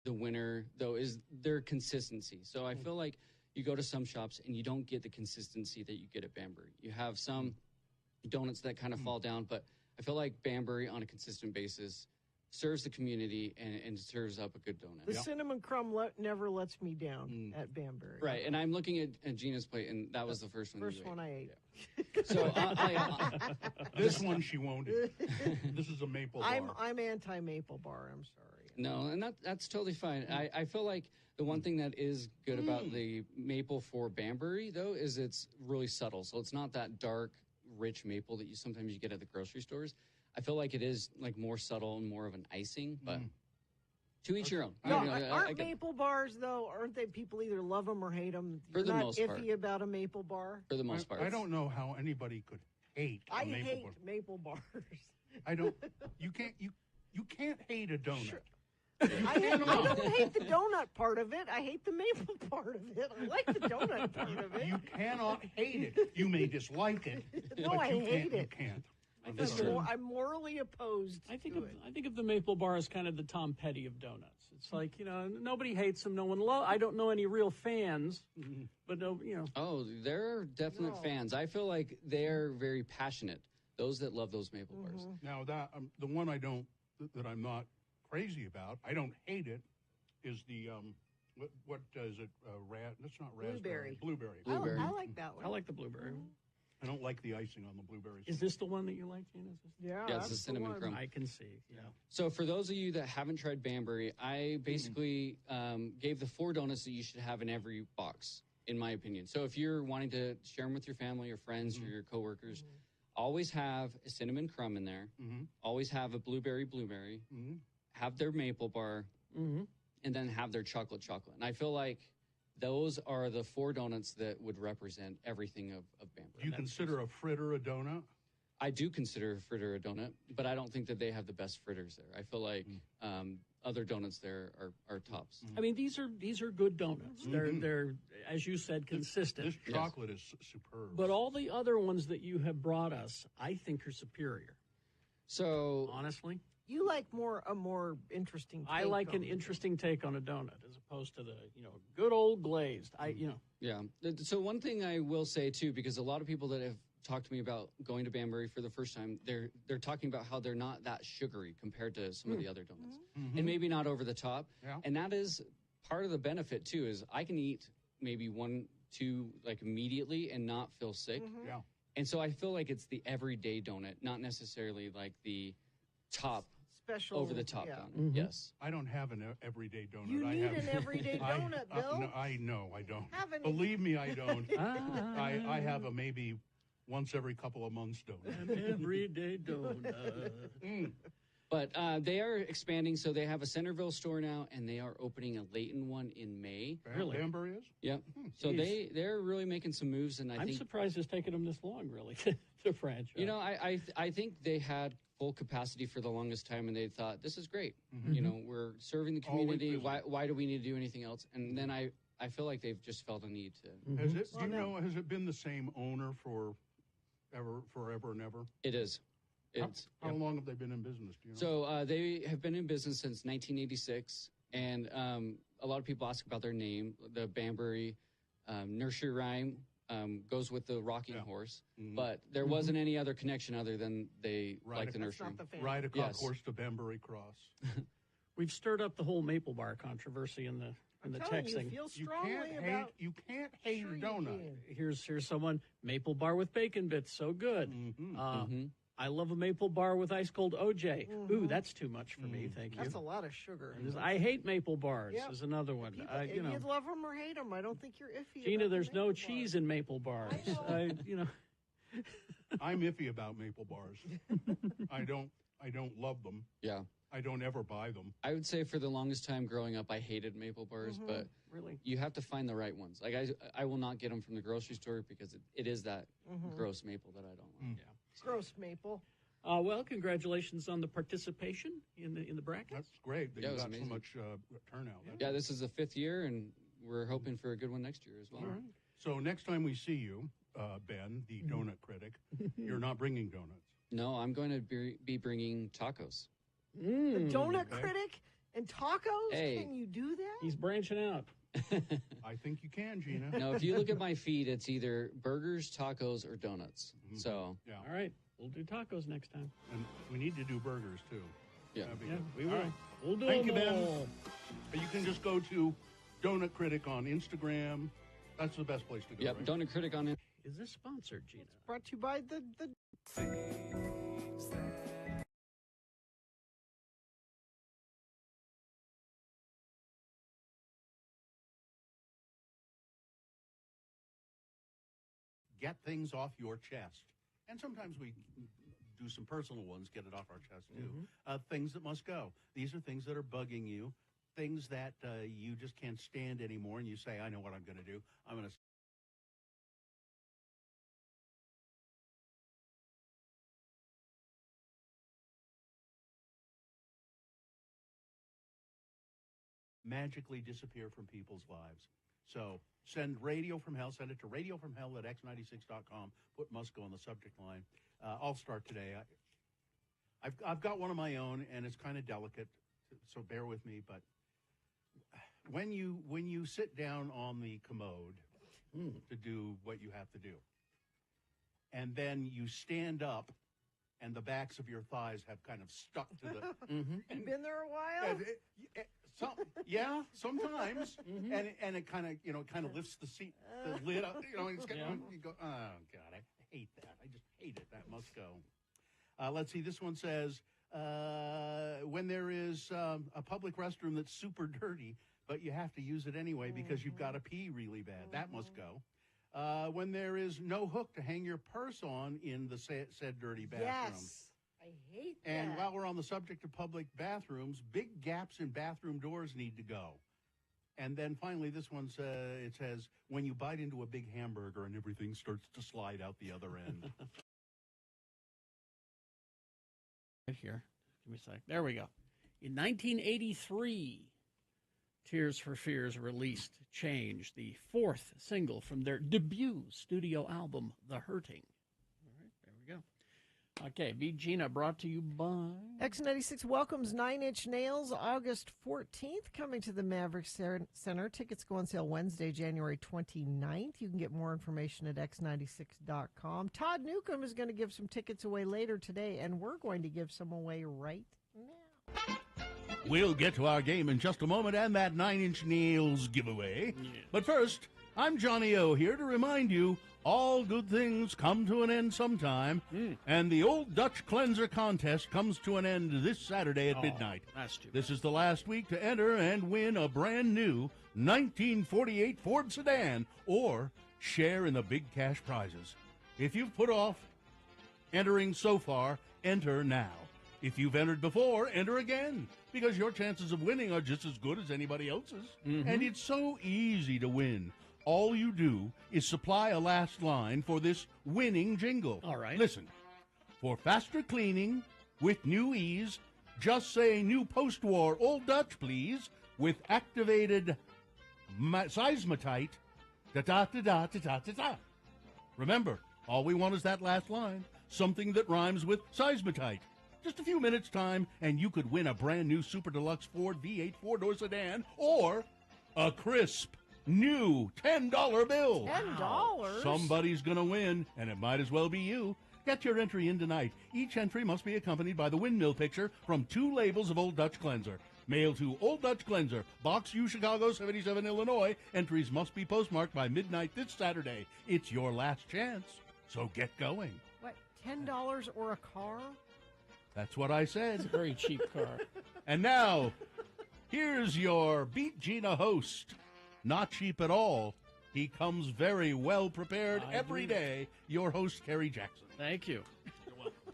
The winner, though, is their consistency. So I feel like you go to some shops and you don't get the consistency that you get at Banbury. You have some donuts that kind of fall down, but I feel like Banbury on a consistent basis serves the community and serves up a good donut. The cinnamon crumb never lets me down at Banbury. Right, and I'm looking at Gina's plate, and that was the first one. First one I ate. Yeah. So this one she won't eat. This is a maple bar. I'm anti-maple bar. I'm sorry. No, and that's totally fine. I feel like the one thing that is good about the maple for Banbury, though, is it's really subtle. So it's not that dark, rich maple that you sometimes get at the grocery stores. I feel like it is like more subtle and more of an icing, but to each your own. No, aren't maple bars, though, aren't they? People either love them or hate them. For the most part. You're not iffy about a maple bar? For the most part. I don't know how anybody could hate a maple bar. Maple bars. I don't. You can't hate a donut. Sure. I don't hate the donut part of it. I hate the maple part of it. I like the donut part of it. You cannot hate it. You may dislike it. No, but I hate it. You can't. I'm morally opposed. I think of the maple bar as kind of the Tom Petty of donuts. It's like, nobody hates them. No one I don't know any real fans, but Oh, there are definite fans. I feel like they're very passionate. Those that love those maple bars. Now that the one that I'm not crazy about, I don't hate it, is the what is it? That's not raspberry. Blueberry. Blueberry. I like that one. I like the blueberry. I don't like the icing on the blueberries. Is this the one that you like, Gina? Yeah, Yeah, it's the cinnamon crumb. I can see. Yeah. So for those of you that haven't tried Banbury, I basically gave the 4 donuts that you should have in every box, in my opinion. So if you're wanting to share them with your family or friends or your coworkers, always have a cinnamon crumb in there. Always have a blueberry, have their maple bar, and then have their chocolate. And I feel like those are the 4 donuts that would represent everything of Banbury. Do you consider a fritter a donut? I do consider a fritter a donut, but I don't think that they have the best fritters there. I feel like other donuts there are tops. I mean, these are good donuts. They're as you said, consistent. This chocolate is superb. But all the other ones that you have brought us, I think are superior. So honestly, you like a more interesting take I like an interesting take on a donut as opposed to the, good old glazed. Yeah. So one thing I will say too, because a lot of people that have talked to me about going to Banbury for the first time, they're talking about how they're not that sugary compared to some of the other donuts, and maybe not over the top. Yeah. And that is part of the benefit too. Is I can eat maybe 1, 2 like immediately and not feel sick. Yeah. And so I feel like it's the everyday donut, not necessarily like the top. Special over the top yeah. donut. Yes. I don't have an everyday donut. You need an everyday donut, Bill. No, I know I don't. Have an- Believe me, I don't. I have a maybe once every couple of months donut. An everyday donut. But they are expanding, so they have a Centerville store now, and they are opening a Layton one in May. Really? Banbury is? Yep. So Jeez. they're really making some moves, and I'm think surprised it's taken them this long, really, to franchise. I think they had full capacity for the longest time, and they thought this is great. We're serving the Always community. busy. Why do we need to do anything else? And then I feel like they've just felt a need to. Has it? Do you know? Has it been the same owner forever and ever? It is. How long have they been in business? Do you know? So they have been in business since 1986, and a lot of people ask about their name. The Banbury nursery rhyme goes with the rocking horse, but there wasn't any other connection other than they like the nursery. Ride a cock horse to Banbury Cross. We've stirred up the whole maple bar controvery in the texting. You can't hate a donut. Here's someone, maple bar with bacon bits, so good. I love a maple bar with ice cold OJ. Ooh, that's too much for me. Thank you. That's a lot of sugar. I hate maple bars. Yep. Is another one. You love them or hate them. I don't think you're iffy. Gina, about there's the no maple cheese bar. in maple bars. I'm iffy about maple bars. I don't love them. Yeah. I don't ever buy them. I would say for the longest time growing up, I hated maple bars, but really, you have to find the right ones. Like I will not get them from the grocery store because it is that gross maple that I don't like. Yeah. Gross maple. Well, congratulations on the participation in the bracket. That's great. That Yeah, you it was got amazing. so much turnout. Yeah, this is the 5th year, and we're hoping for a good one next year as well. All right. So next time we see you, Ben, the donut critic, you're not bringing donuts. No, I'm going to be bringing tacos. The donut critic and tacos? Hey. Can you do that? He's branching out. I think you can, Gina. No, if you look at my feed, it's either burgers, tacos, or donuts. So, Yeah. All right, we'll do tacos next time. And we need to do burgers, too. yeah. That'd be Yeah, good. we All will. right. We'll do Thank them you, Ben. all. You can just go to Donut Critic on Instagram. That's the best place to go, Yep, right? Donut Critic on it. Is this sponsored, Gina? Brought to you by the Get things off your chest. And sometimes we do some personal ones, get it off our chest, too. Things that must go. These are things that are bugging you, things that you just can't stand anymore, and you say, I know what I'm going to do. I'm going to magically disappear from people's lives. So send Radio from Hell, send it to radiofromhell@x96.com. Put must go on the subject line. I'll start today. I've got one of my own, and it's kind of delicate, so bear with me. But when you sit down on the commode to do what you have to do, and then you stand up, and the backs of your thighs have kind of stuck to the. You've been there a while? Yeah, sometimes, and it kind of lifts the seat, the lid up, and it's you go, oh God, I hate that. I just hate it. That must go. Let's see. This one says, when there is a public restroom that's super dirty, but you have to use it anyway because you've got to pee really bad. That must go. When there is no hook to hang your purse on in the said dirty bathroom. Yes. I hate that. And while we're on the subject of public bathrooms, big gaps in bathroom doors need to go. And then finally, this one it says, when you bite into a big hamburger and everything starts to slide out the other end. Right here. Give me a sec. There we go. In 1983, Tears for Fears released Change, the fourth single from their debut studio album, The Hurting. All right, there we go. Okay, Beat Gina brought to you by X96 welcomes 9 Inch Nails August 14th, coming to the Maverick Center. Tickets go on sale Wednesday, January 29th. You can get more information at x96.com. Todd Newcomb is going to give some tickets away later today, and we're going to give some away right now. We'll get to our game in just a moment and that 9 Inch Nails giveaway. Yeah. But first, I'm Johnny O here to remind you all good things come to an end sometime, and the Old Dutch Cleanser contest comes to an end this Saturday at midnight. That's too bad. This is the last week to enter and win a brand new 1948 Ford sedan or share in the big cash prizes. If you've put off entering so far, enter now. If you've entered before, enter again, because your chances of winning are just as good as anybody else's. And it's so easy to win. All you do is supply a last line for this winning jingle. All right. Listen. For faster cleaning with new ease, just say new post-war Old Dutch, please, with activated seismotite, da-da-da-da-da-da-da. Remember, all we want is that last line, something that rhymes with seismotite. Just a few minutes' time, and you could win a brand new Super Deluxe Ford V8 4-door sedan or a crisp new $10 bill. $10? Somebody's going to win, and it might as well be you. Get your entry in tonight. Each entry must be accompanied by the windmill picture from 2 labels of Old Dutch Cleanser. Mail to Old Dutch Cleanser, Box U, Chicago, 77, Illinois. Entries must be postmarked by midnight this Saturday. It's your last chance, so get going. What, $10 or a car? That's what I said. It's a very cheap car. And now, here's your Beat Gina host. Not cheap at all. He comes very well prepared every day. Your host, Kerry Jackson. Thank you.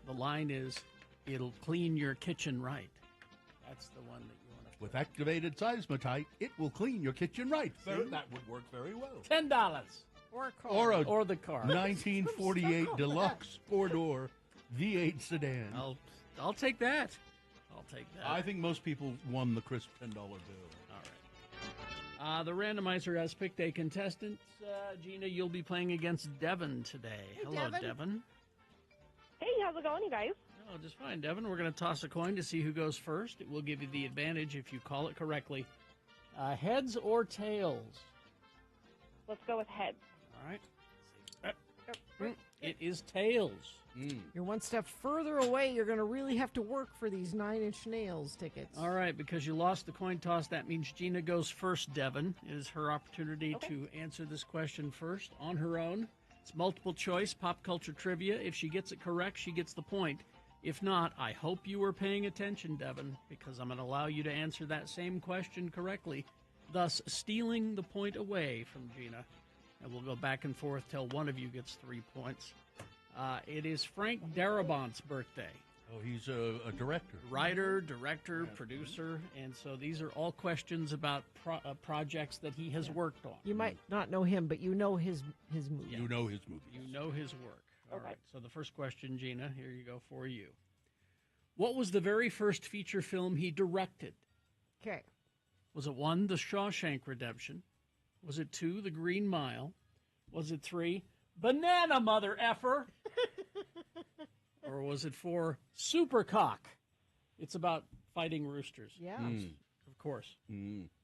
The line is, it'll clean your kitchen right. That's the one that you want to. With activated seismotite, it will clean your kitchen right. That would work very well. $10. Or a car. Or the car. 1948 Deluxe 4-door V8 sedan. I'll take that. I'll take that. I think most people won the crisp $10 bill. All right. The randomizer has picked a contestant. Gina, you'll be playing against Devin today. Hey, Hello, Devin. Hey, how's it going, you guys? Oh, just fine, Devin. We're going to toss a coin to see who goes first. It will give you the advantage if you call it correctly. Heads or tails? Let's go with heads. All right. It is tails. You're one step further away. You're going to really have to work for these 9 Inch Nails tickets. All right, because you lost the coin toss, that means Gina goes first, Devin. It is her opportunity to answer this question first on her own. It's multiple choice, pop culture trivia. If she gets it correct, she gets the point. If not, I hope you were paying attention, Devin, because I'm going to allow you to answer that same question correctly, thus stealing the point away from Gina. And we'll go back and forth till one of you gets 3 points. It is Frank Darabont's birthday. Oh, he's a director. Writer, director, producer, and so these are all questions about projects that he has worked on. You might not know him, but you know his movie. You know his movie. You know his work. All right, so the first question, Gina, here you go for you. What was the very first feature film he directed? Okay. Was it 1, The Shawshank Redemption? Was it 2, The Green Mile? Was it 3, Banana Mother Effer? Or was it 4, Supercock? It's about fighting roosters. Yeah. Of course.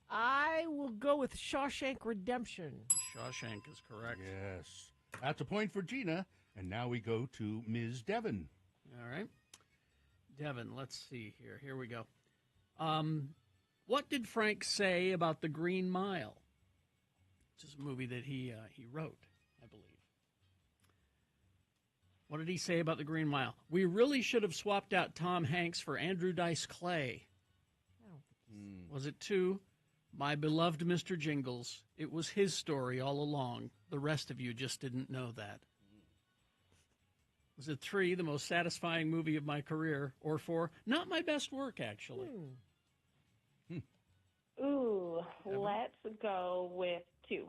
I will go with Shawshank Redemption. Shawshank is correct. Yes. That's a point for Gina. And now we go to Ms. Devon. All right. Devon, let's see here. Here we go. What did Frank say about The Green Mile? Which is a movie that he wrote, I believe. What did he say about the Green Mile? We really should have swapped out Tom Hanks for Andrew Dice Clay. Was it 2? My beloved Mr. Jingles. It was his story all along. The rest of you just didn't know that. Was it 3? The most satisfying movie of my career? Or 4? Not my best work, actually. Ooh, let's go with 2.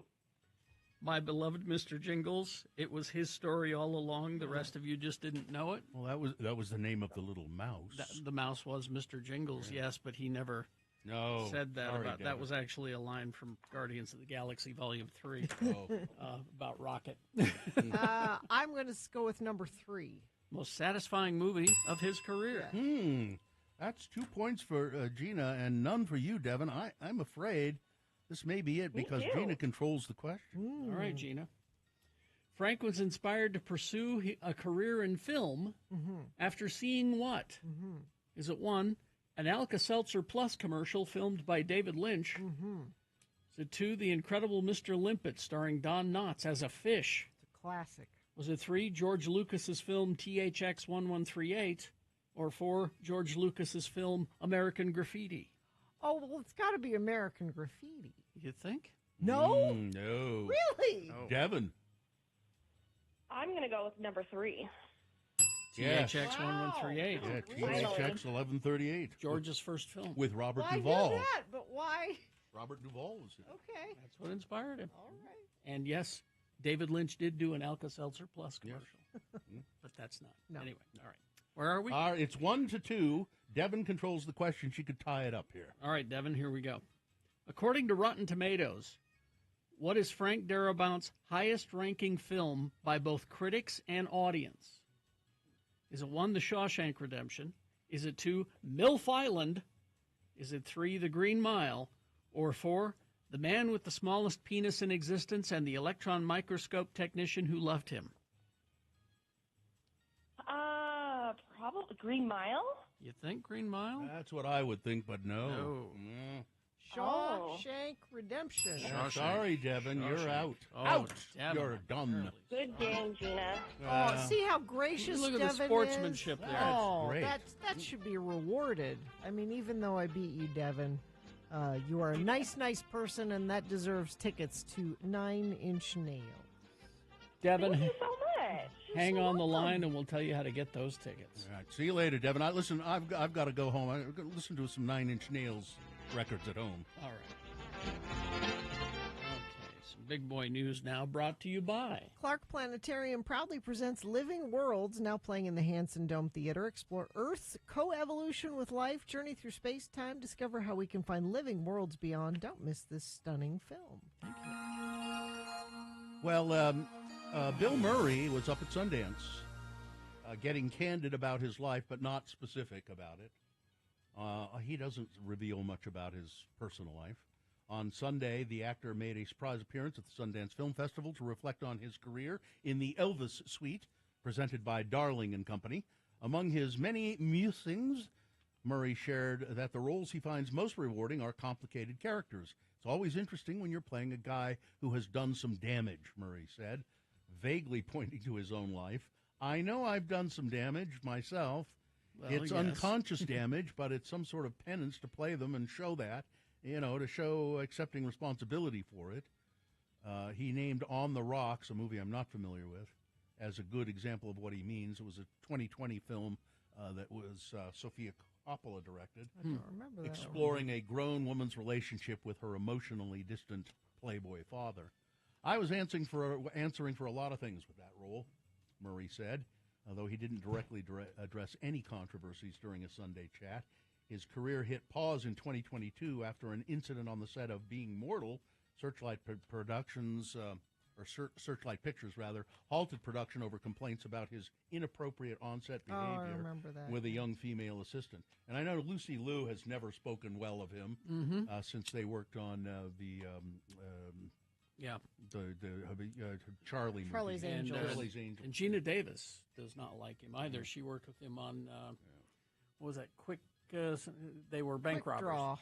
My beloved Mr. Jingles. It was his story all along. The rest of you just didn't know it. Well, that was the name of the little mouse. The mouse was Mr. Jingles, yes, but he never said that. Sorry, That Devin. was actually a line from Guardians of the Galaxy Volume 3 about Rocket. I'm going to go with number 3. Most satisfying movie of his career. That's 2 points for Gina and none for you, Devin. I'm afraid this may be it because Gina controls the question. All right, Gina. Frank was inspired to pursue a career in film after seeing what? Is it 1, an Alka-Seltzer Plus commercial filmed by David Lynch? Is it 2, The Incredible Mr. Limpet starring Don Knotts as a fish? It's a classic. Was it 3, George Lucas's film THX 1138? Or 4, George Lucas's film American Graffiti? Oh, well, it's got to be American Graffiti. You think? No? No. Really? No. Devin. I'm going to go with number 3. Yes. THX 1138. Yeah, THX 1138. George's first film. With Robert Well, I Duvall. knew that, but why? Robert Duvall was in it. Okay. That's what inspired him. All right. And yes, David Lynch did do an Alka-Seltzer Plus commercial. But that's not. No. Anyway, all right. Where are we? It's 1-2. Devin controls the question. She could tie it up here. All right, Devin, here we go. According to Rotten Tomatoes, what is Frank Darabont's highest-ranking film by both critics and audience? Is it 1, The Shawshank Redemption? Is it 2, MILF Island? Is it 3, The Green Mile? Or 4, The Man with the Smallest Penis in Existence and the Electron Microscope Technician Who Loved Him? Probably Green Mile? You think Green Mile? That's what I would think, but no. No. Shawshank Redemption. Sorry, Devin. You're Shawshank. out. Oh, out. Devin, You're done. Good game, Gina. Oh, see how gracious Look at Devin the sportsmanship is? there. Oh, Great. that should be rewarded. I mean, even though I beat you, Devin, you are a nice person, and that deserves tickets to Nine Inch Nails. Devin, Thank you so much. hang on the line, and we'll tell you how to get those tickets. All right. See you later, Devin. Listen, I've got to go home. I've got to listen to some 9 Inch Nails records at home. All right. Okay, some big boy news now brought to you by Clark Planetarium proudly presents Living Worlds, now playing in the Hanson Dome Theater. Explore Earth's coevolution with life, journey through space-time, discover how we can find living worlds beyond. Don't miss this stunning film. Thank you. Well, Bill Murray was up at Sundance getting candid about his life, but not specific about it. He doesn't reveal much about his personal life. On Sunday, the actor made a surprise appearance at the Sundance Film Festival to reflect on his career in the Elvis Suite, presented by Darling and Company. Among his many musings, Murray shared that the roles he finds most rewarding are complicated characters. It's always interesting when you're playing a guy who has done some damage, Murray said, vaguely pointing to his own life. I know I've done some damage myself. Well, It's yes. unconscious damage, but it's some sort of penance to play them and show that, to show accepting responsibility for it. He named On the Rocks, a movie I'm not familiar with, as a good example of what he means. It was a 2020 film that was Sofia Coppola directed. I don't remember that. Exploring a grown woman's relationship with her emotionally distant playboy father. I was answering for a lot of things with that role, Murray said, although he didn't directly address any controversies during a Sunday chat. His career hit pause in 2022 after an incident on the set of Being Mortal. Searchlight Productions, Searchlight Pictures, rather, halted production over complaints about his inappropriate on-set Oh, I behavior remember that. with a young female assistant. And I know Lucy Liu has never spoken well of him since they worked on the Charlie movie. Charlie's Angels. Charlie's Angels. And Gina Davis does not like him either. She worked with him on, what was that, they were bank Quick robbers. Draw.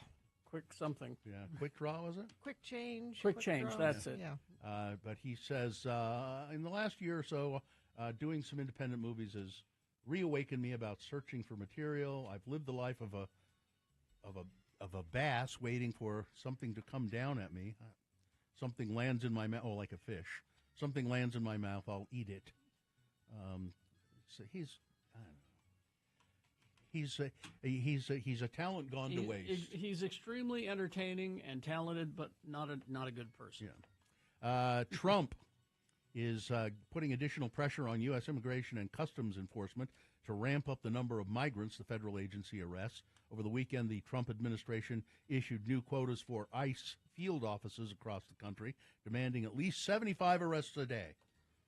Quick something. Yeah, Quick Draw, was it? Quick Change. Quick Change, Draw. that's it. Yeah. But he says, in the last year or so, doing some independent movies has reawakened me about searching for material. I've lived the life of a bass waiting for something to come down at me. Something lands in my mouth, like a fish. Something lands in my mouth, I'll eat it. So he's a talent gone to waste. He's extremely entertaining and talented, but not a good person. Yeah. Trump is putting additional pressure on U.S. Immigration and Customs Enforcement to ramp up the number of migrants the federal agency arrests. Over the weekend, the Trump administration issued new quotas for ICE field offices across the country, demanding at least 75 arrests a day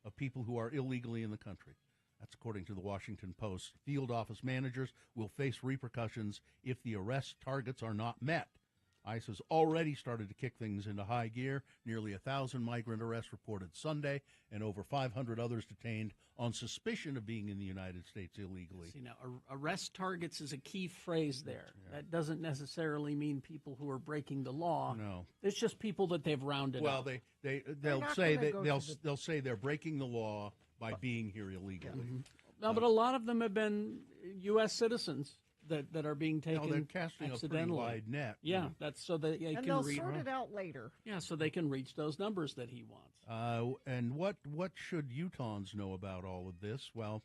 of people who are illegally in the country. That's according to the Washington Post. Field office managers will face repercussions if the arrest targets are not met. ICE has already started to kick things into high gear. Nearly 1,000 migrant arrests reported Sunday, and over 500 others detained on suspicion of being in the United States illegally. See, now, arrest targets is a key phrase there. Yeah. That doesn't necessarily mean people who are breaking the law. No. It's just people that they've rounded up. Well, they'll say they're breaking the law by being here illegally. Mm-hmm. No, but a lot of them have been U.S. citizens that are being taken they're casting accidentally. A pretty wide net. Yeah, that's so that they and can they'll sort it out later. Yeah, so they can reach those numbers that he wants. And what should Utahns know about all of this? Well,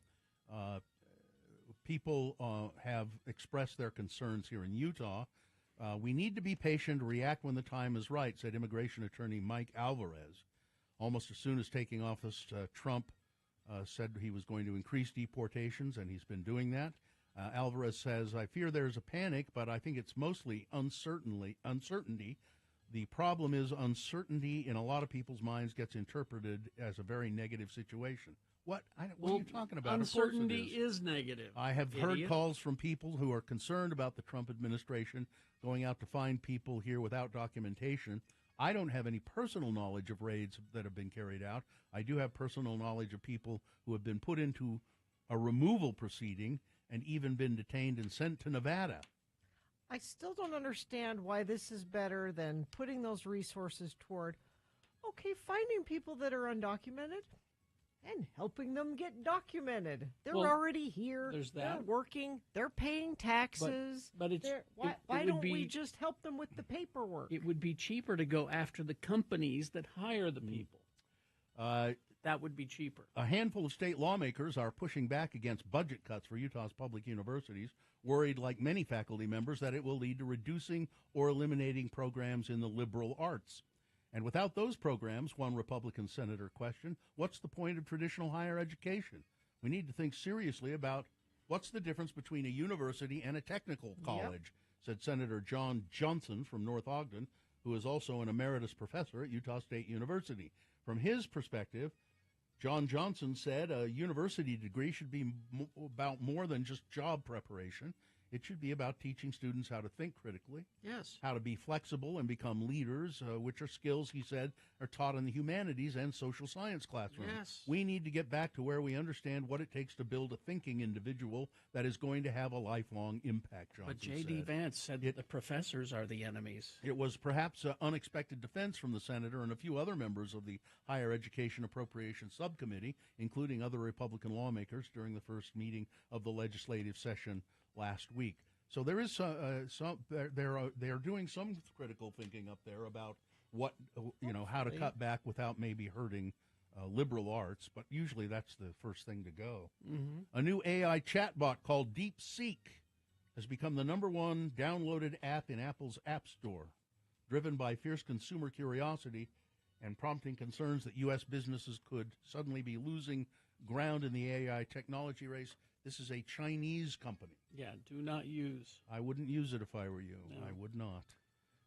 people have expressed their concerns here in Utah. We need to be patient, react when the time is right, said immigration attorney Mike Alvarez. Almost as soon as taking office, Trump said he was going to increase deportations, and he's been doing that. Alvarez says, I fear there's a panic, but I think it's mostly uncertainty. The problem is uncertainty in a lot of people's minds gets interpreted as a very negative situation. What are you talking about? Uncertainty is negative. I have heard calls from people who are concerned about the Trump administration going out to find people here without documentation. I don't have any personal knowledge of raids that have been carried out. I do have personal knowledge of people who have been put into a removal proceeding and even been detained and sent to Nevada. I still don't understand why this is better than putting those resources toward, finding people that are undocumented and helping them get documented. They're already here. There's that. They're working. They're paying taxes. But why don't we just help them with the paperwork? It would be cheaper to go after the companies that hire the people. That would be cheaper. A handful of state lawmakers are pushing back against budget cuts for Utah's public universities, worried, like many faculty members, that it will lead to reducing or eliminating programs in the liberal arts. And without those programs, one Republican senator questioned, what's the point of traditional higher education? We need to think seriously about what's the difference between a university and a technical college, said Senator John Johnson from North Ogden, who is also an emeritus professor at Utah State University. From his perspective, John Johnson said a university degree should be about more than just job preparation. It should be about teaching students how to think critically, how to be flexible and become leaders, which are skills, he said, are taught in the humanities and social science classroom. Yes. We need to get back to where we understand what it takes to build a thinking individual that is going to have a lifelong impact, Johnson But J.D. Vance said that the professors are the enemies. It was perhaps an unexpected defense from the senator and a few other members of the Higher Education Appropriations Subcommittee, including other Republican lawmakers, during the first meeting of the legislative session last week. So there is they are doing some critical thinking up there about what how to cut back without maybe hurting liberal arts, but usually that's the first thing to go. Mm-hmm. A new AI chatbot called DeepSeek has become the #1 downloaded app in Apple's App Store, driven by fierce consumer curiosity and prompting concerns that U.S. businesses could suddenly be losing ground in the AI technology race. This is a Chinese company. Yeah, do not use. I wouldn't use it if I were you. No. I would not.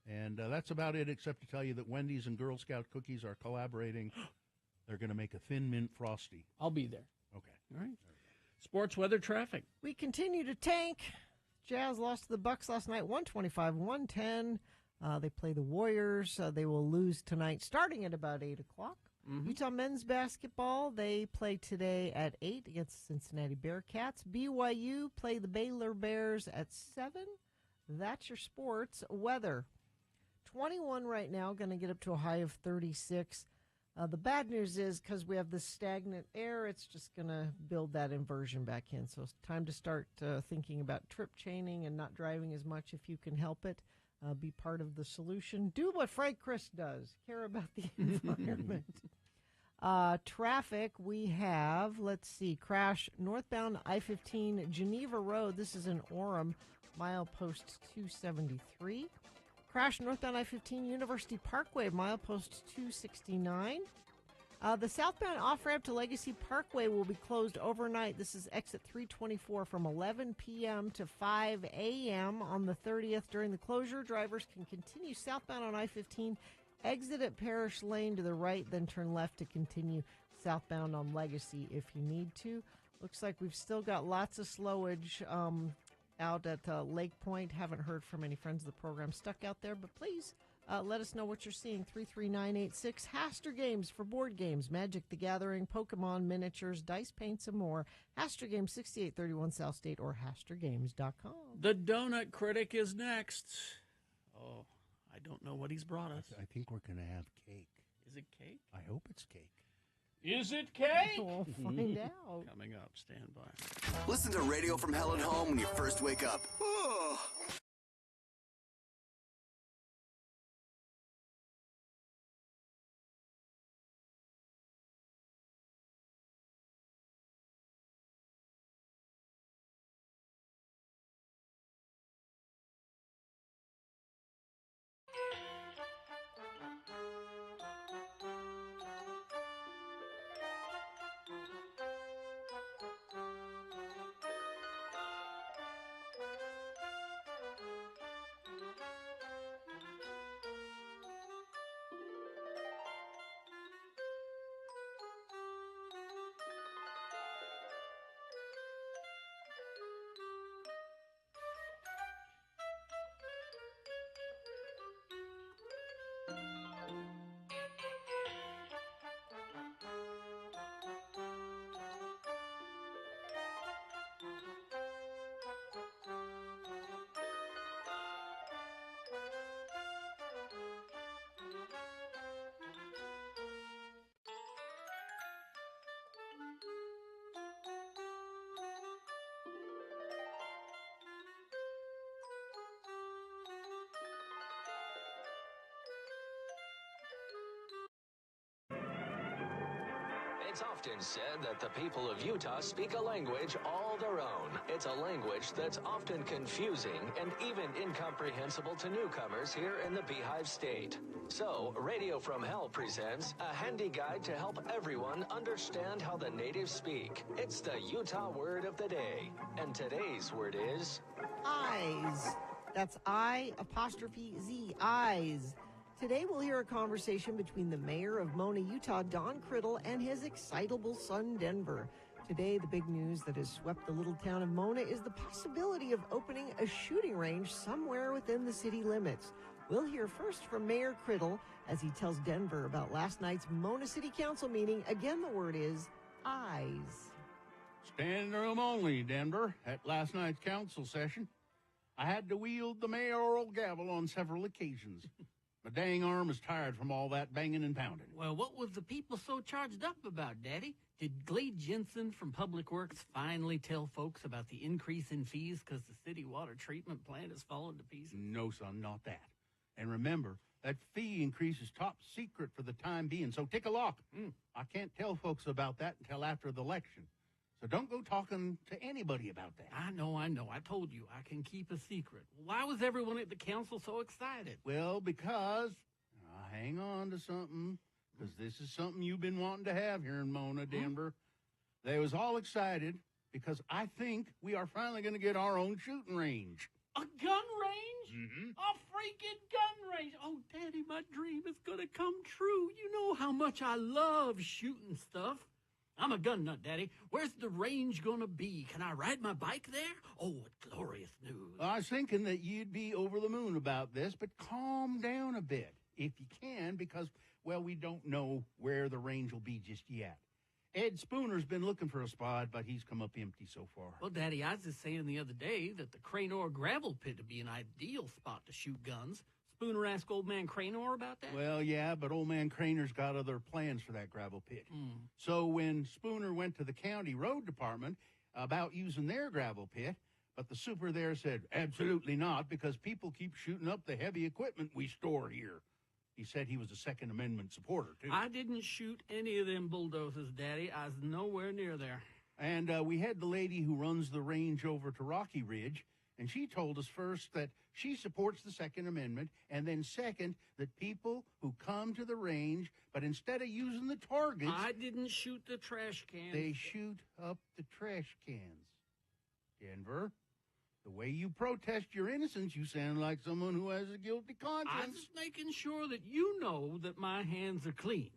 And that's about it, except to tell you that Wendy's and Girl Scout cookies are collaborating. They're going to make a Thin Mint Frosty. I'll be there. Okay. All right. Sports, weather, traffic. We continue to tank. Jazz lost to the Bucks last night, 125-110. They play the Warriors. They will lose tonight, starting at about 8 o'clock. Mm-hmm. Utah men's basketball, they play today at 8 against Cincinnati Bearcats. BYU play the Baylor Bears at 7. That's your sports. Weather, 21 right now, going to get up to a high of 36. The bad news is because we have this stagnant air, it's just going to build that inversion back in. So it's time to start thinking about trip chaining and not driving as much if you can help it. Be part of the solution. Do what Frank Chris does. Care about the environment. Traffic, we have, let's see, crash northbound I-15 Geneva Road. This is in Orem, milepost 273. Crash northbound I-15 University Parkway, milepost 269. The southbound off-ramp to Legacy Parkway will be closed overnight. This is exit 324 from 11 p.m. to 5 a.m. on the 30th. During the closure, drivers can continue southbound on I-15, exit at Parish Lane to the right, then turn left to continue southbound on Legacy if you need to. Looks like we've still got lots of slowage out at Lake Point. Haven't heard from any friends of the program stuck out there, but please let us know what you're seeing. 33986. Haster Games for board games, Magic the Gathering, Pokemon, miniatures, dice, paints, and more. Haster Games, 6831 South State or hastergames.com. The Donut Critic is next. Oh, I don't know what he's brought us. I think we're going to have cake. Is it cake? I hope it's cake. Is it cake? We'll find out. Coming up, stand by. Listen to Radio from Hell at home when you first wake up. It's often said that the people of Utah speak a language all their own. It's a language that's often confusing and even incomprehensible to newcomers here in the Beehive State. So, Radio from Hell presents a handy guide to help everyone understand how the natives speak. It's the Utah word of the day. And today's word is... Eyes. That's I''Z, eyes. Today we'll hear a conversation between the mayor of Mona, Utah, Don Criddle, and his excitable son, Denver. Today, the big news that has swept the little town of Mona is the possibility of opening a shooting range somewhere within the city limits. We'll hear first from Mayor Criddle as he tells Denver about last night's Mona City Council meeting. Again, the word is eyes. Standing room only, Denver, at last night's council session. I had to wield the mayoral gavel on several occasions. My dang arm is tired from all that banging and pounding. Well, what was the people so charged up about, Daddy? Did Glade Jensen from Public Works finally tell folks about the increase in fees because the city water treatment plant has fallen to pieces? No, son, not that. And remember, that fee increase is top secret for the time being, so take a look. I can't tell folks about that until after the election. So don't go talking to anybody about that. I know. I told you I can keep a secret. Why was everyone at the council so excited? Well, because, hang on to something, because this is something you've been wanting to have here in Mona, Denver. They was all excited because I think we are finally going to get our own shooting range. A gun range? Mm-hmm. A freaking gun range. Oh, Daddy, my dream is going to come true. You know how much I love shooting stuff. I'm a gun nut, Daddy. Where's the range going to be? Can I ride my bike there? Oh, what glorious news. I was thinking that you'd be over the moon about this, but calm down a bit if you can, because, well, we don't know where the range will be just yet. Ed Spooner's been looking for a spot, but he's come up empty so far. Well, Daddy, I was just saying the other day that the Cranor gravel pit would be an ideal spot to shoot guns. Spooner ask old man Cranor about that? Well, yeah, but old man Craner's got other plans for that gravel pit. So when Spooner went to the county road department about using their gravel pit, but the super there said, absolutely not, because people keep shooting up the heavy equipment we store here. He said he was a Second Amendment supporter, too. I didn't shoot any of them bulldozers, Daddy. I was nowhere near there. And we had the lady who runs the range over to Rocky Ridge, and she told us first that she supports the Second Amendment, and then second, that people who come to the range, but instead of using the targets... I didn't shoot the trash cans. They shoot up the trash cans. Denver, the way you protest your innocence, you sound like someone who has a guilty conscience. I'm just making sure that you know that my hands are clean.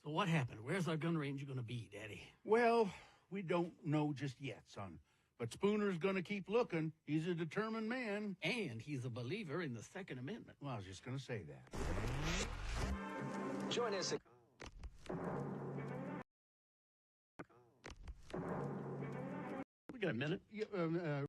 So what happened? Where's our gun range going to be, Daddy? Well, we don't know just yet, son. But Spooner's going to keep looking. He's a determined man. And he's a believer in the Second Amendment. Well, I was just going to say that. Join us. We got a minute. Yeah,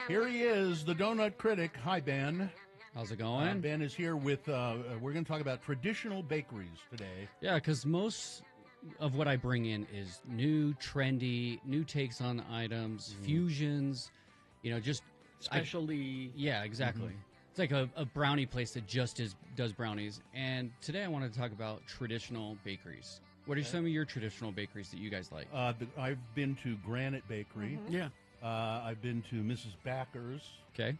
Here he is, the Donut Critic. Hi, Ben. How's it going? Ben is here with, we're going to talk about traditional bakeries today. Yeah, because most of what I bring in is new, trendy, new takes on items, fusions, just... Specialty. Yeah, exactly. Mm-hmm. It's like a brownie place that just does brownies. And today I wanted to talk about traditional bakeries. What are some of your traditional bakeries that you guys like? I've been to Granite Bakery. Yeah. I've been to Mrs. Backer's. Okay.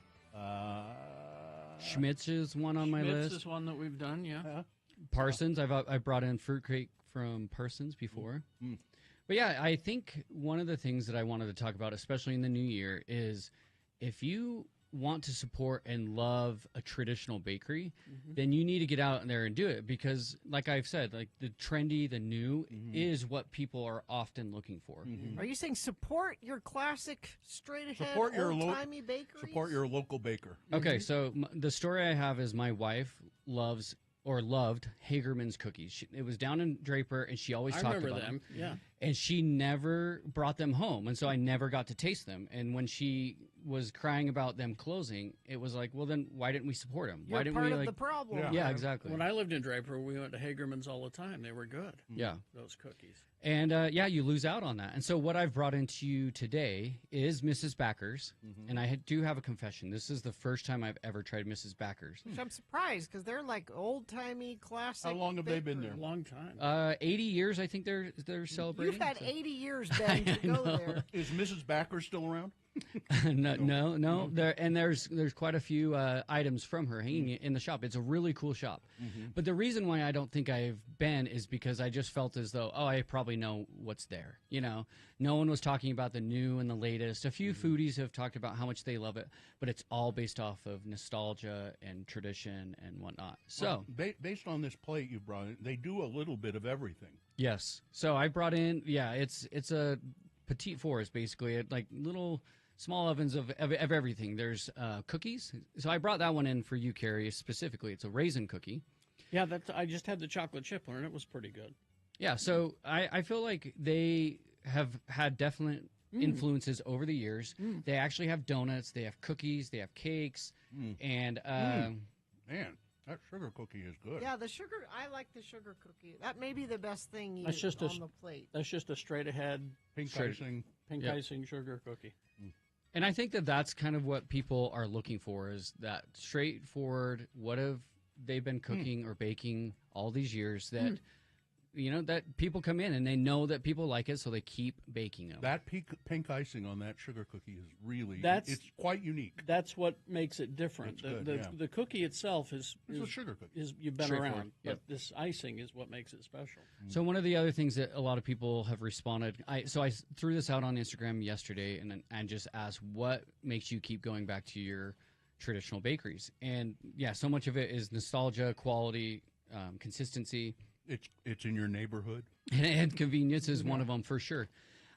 Schmitz is one on my Schmitz list. is one that we've done, yeah. Parsons, I've brought in fruitcake from Parsons before. But yeah, I think one of the things that I wanted to talk about, especially in the new year, is if you want to support and love a traditional bakery, then you need to get out there and do it, because like I've said, like the trendy, the new is what people are often looking for. Are you saying support your classic, straight-ahead, Support your old-timey bakery? Support your local baker. Okay, so the story I have is my wife loved Hagerman's cookies. It was down in Draper, and she always talked about them. Yeah. And she never brought them home, and so I never got to taste them. And when she was crying about them closing, it was like, well, then why didn't we support them? You're Why didn't part we of like the problem. Yeah, exactly. When I lived in Draper, we went to Hagerman's all the time. They were good. Yeah. Those cookies. And yeah, you lose out on that. And so what I've brought into you today is Mrs. Backer's. And I do have a confession. This is the first time I've ever tried Mrs. Backer's. Which I'm surprised, because they're like old-timey, classic. How long have they been there? A long time. 80 years, I think they're celebrating. You've had 80 years, Ben, to go there. Is Mrs. Backer still around? no. There's quite a few items from her hanging in the shop. It's a really cool shop. But the reason why I don't think I've been is because I just felt as though, I probably know what's there. No one was talking about the new and the latest. A few foodies have talked about how much they love it, but it's all based off of nostalgia and tradition and whatnot. So based on this plate you brought in, they do a little bit of everything. Yes. So I brought in, it's a petite forest, basically, like little small ovens of everything. There's cookies. So I brought that one in for you, Carrie, specifically. It's a raisin cookie. Yeah, I just had the chocolate chip one, and it was pretty good. Yeah, so I feel like they have had definite influences over the years. They actually have donuts, they have cookies, they have cakes, and man, that sugar cookie is good. Yeah, I like the sugar cookie. That may be the best thing That's just on the plate. That's just a straight ahead pink Pink Yep. icing sugar cookie. And I think that that's kind of what people are looking for, is that straightforward, what have they been cooking or baking all these years that, that people come in and they know that people like it, so they keep baking them. That pink icing on that sugar cookie is really, That's- it's quite unique. That's what makes it different. It's good, yeah. The cookie itself is It's a sugar cookie. You've been Straightforward, around, but this icing is what makes it special. So one of the other things that a lot of people have responded, I threw this out on Instagram yesterday and just asked, what makes you keep going back to your traditional bakeries? And yeah, so much of it is nostalgia, quality, consistency. It's in your neighborhood. And convenience is one of them for sure.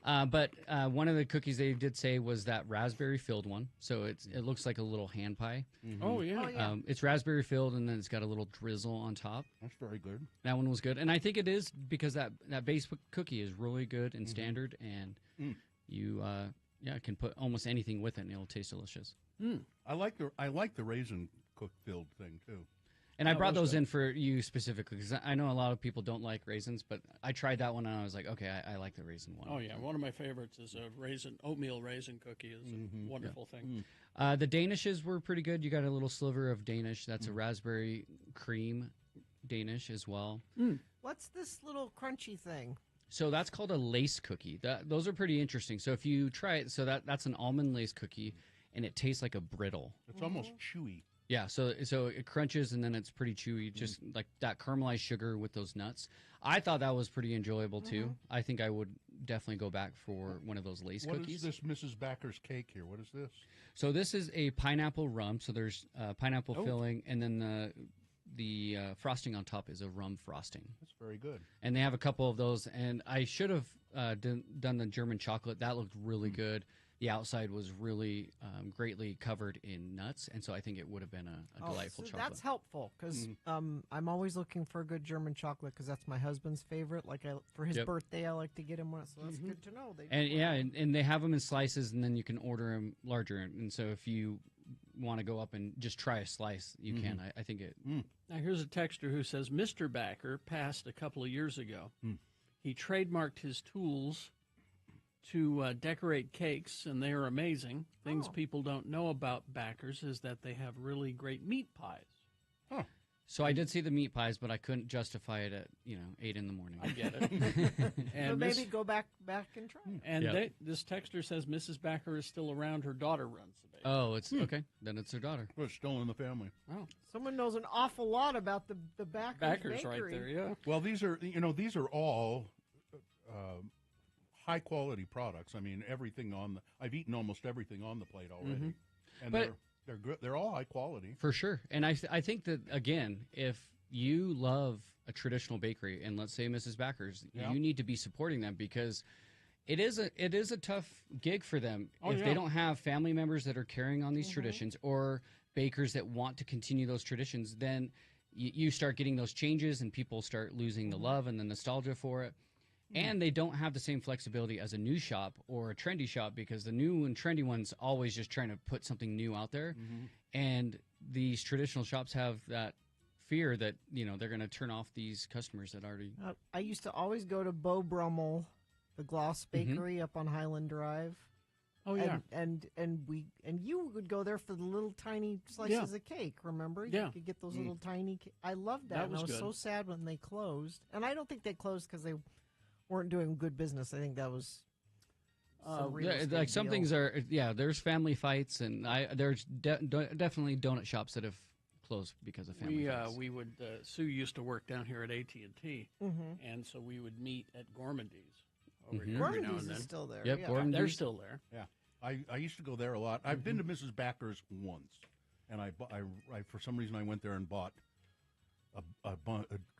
But one of the cookies they did say was that raspberry filled one. So it looks like a little hand pie. Oh, yeah. It's raspberry filled, and then it's got a little drizzle on top. That's very good. That one was good. And I think it is because that base cookie is really good and standard, and you can put almost anything with it, and it'll taste delicious. I like the raisin cook filled thing too. And I brought those in for you specifically because I know a lot of people don't like raisins, but I tried that one and I was like, okay, I like the raisin one. Oh, yeah. One of my favorites is a oatmeal raisin cookie. Is a wonderful thing. The Danishes were pretty good. You got a little sliver of Danish. That's a raspberry cream Danish as well. What's this little crunchy thing? So that's called a lace cookie. Those are pretty interesting. So if you try it, so that's an almond lace cookie, and it tastes like a brittle. It's almost chewy. Yeah, so it crunches and then it's pretty chewy, just like that caramelized sugar with those nuts. I thought that was pretty enjoyable too. I think I would definitely go back for one of those lace cookies. What is this Mrs. Backer's cake here? What is this? So this is a pineapple rum. So there's pineapple filling, and then the frosting on top is a rum frosting. That's very good. And they have a couple of those. And I should have done the German chocolate. That looked really good. The outside was really greatly covered in nuts, and so I think it would have been a delightful chocolate. That's helpful because I'm always looking for a good German chocolate because that's my husband's favorite. Like for his birthday, I like to get him one, so that's good to know. And they have them in slices, and then you can order them larger. And so if you want to go up and just try a slice, you can. I think it. Now here's a texter who says Mr. Backer passed a couple of years ago. He trademarked his tools to decorate cakes, and they are amazing. Things people don't know about Backers is that they have really great meat pies. So I did see the meat pies, but I couldn't justify it at 8 in the morning. I get it. And so maybe go back and try. And this texter says Mrs. Backer is still around. Her daughter runs the bakery. Oh, it's okay. Then it's her daughter. Well, it's still in the family. Oh, someone knows an awful lot about the Backers right bakery. there. Yeah. Well, these are all high quality products. I mean, I've eaten almost everything on the plate already, and they're good. They're all high quality for sure. And I think that again, if you love a traditional bakery, and let's say Mrs. Backers, you need to be supporting them because it is a tough gig for them if they don't have family members that are carrying on these traditions or bakers that want to continue those traditions. Then you start getting those changes, and people start losing the love and the nostalgia for it. And they don't have the same flexibility as a new shop or a trendy shop because the new and trendy one's always just trying to put something new out there. And these traditional shops have that fear that, they're going to turn off these customers that already... I used to always go to Beau Brummel, the Gloss Bakery up on Highland Drive. Oh, yeah. And you would go there for the little tiny slices of cake, remember? You could get those little tiny... I loved that. Was and I was good. so sad when they closed. And I don't think they closed because they weren't doing good business. I think that was like some things are there's family fights, and there's definitely donut shops that have closed because of family fights. We would Sue used to work down here at AT&T, and so we would meet at Gormandy's over here every now and Gormandy's then. is still there. Yep, yeah. They're still there. Yeah, I used to go there a lot. I've been to Mrs. Backer's once, and I for some reason I went there and bought a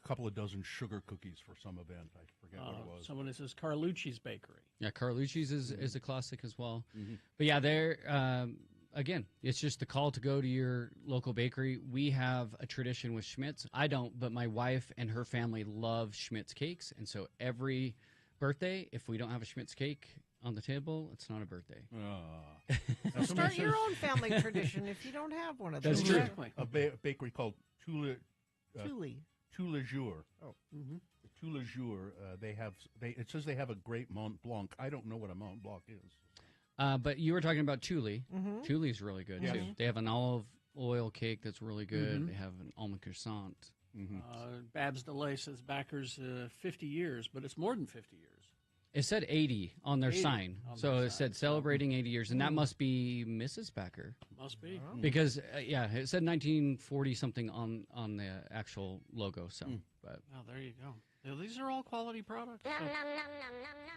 couple of dozen sugar cookies for some event. I forget what it was. Someone says Carlucci's Bakery. Yeah, Carlucci's is a classic as well. But yeah, they're again, it's just the call to go to your local bakery. We have a tradition with Schmidt's. I don't, but my wife and her family love Schmidt's cakes, and so every birthday, if we don't have a Schmidt's cake on the table, it's not a birthday. So start your own family tradition if you don't have one of those. That's true. A bakery called Tous les Jours. Oh. Tous Le Jour, it says they have a great Mont Blanc. I don't know what a Mont Blanc is. But you were talking about Tully. Mhm. Tully's really good, Yes. too. They have an olive oil cake that's really good. Mhm. They have an almond croissant. Babs DeLay says backers 50 years, but it's more than 50 years. It said 80 on their 80 sign. on So their it said celebrating 80 years, and that Mm. must be Mrs. Backer. Must be. Because, it said 1940-something on the actual logo. So, but Oh, there you go. These are all quality products.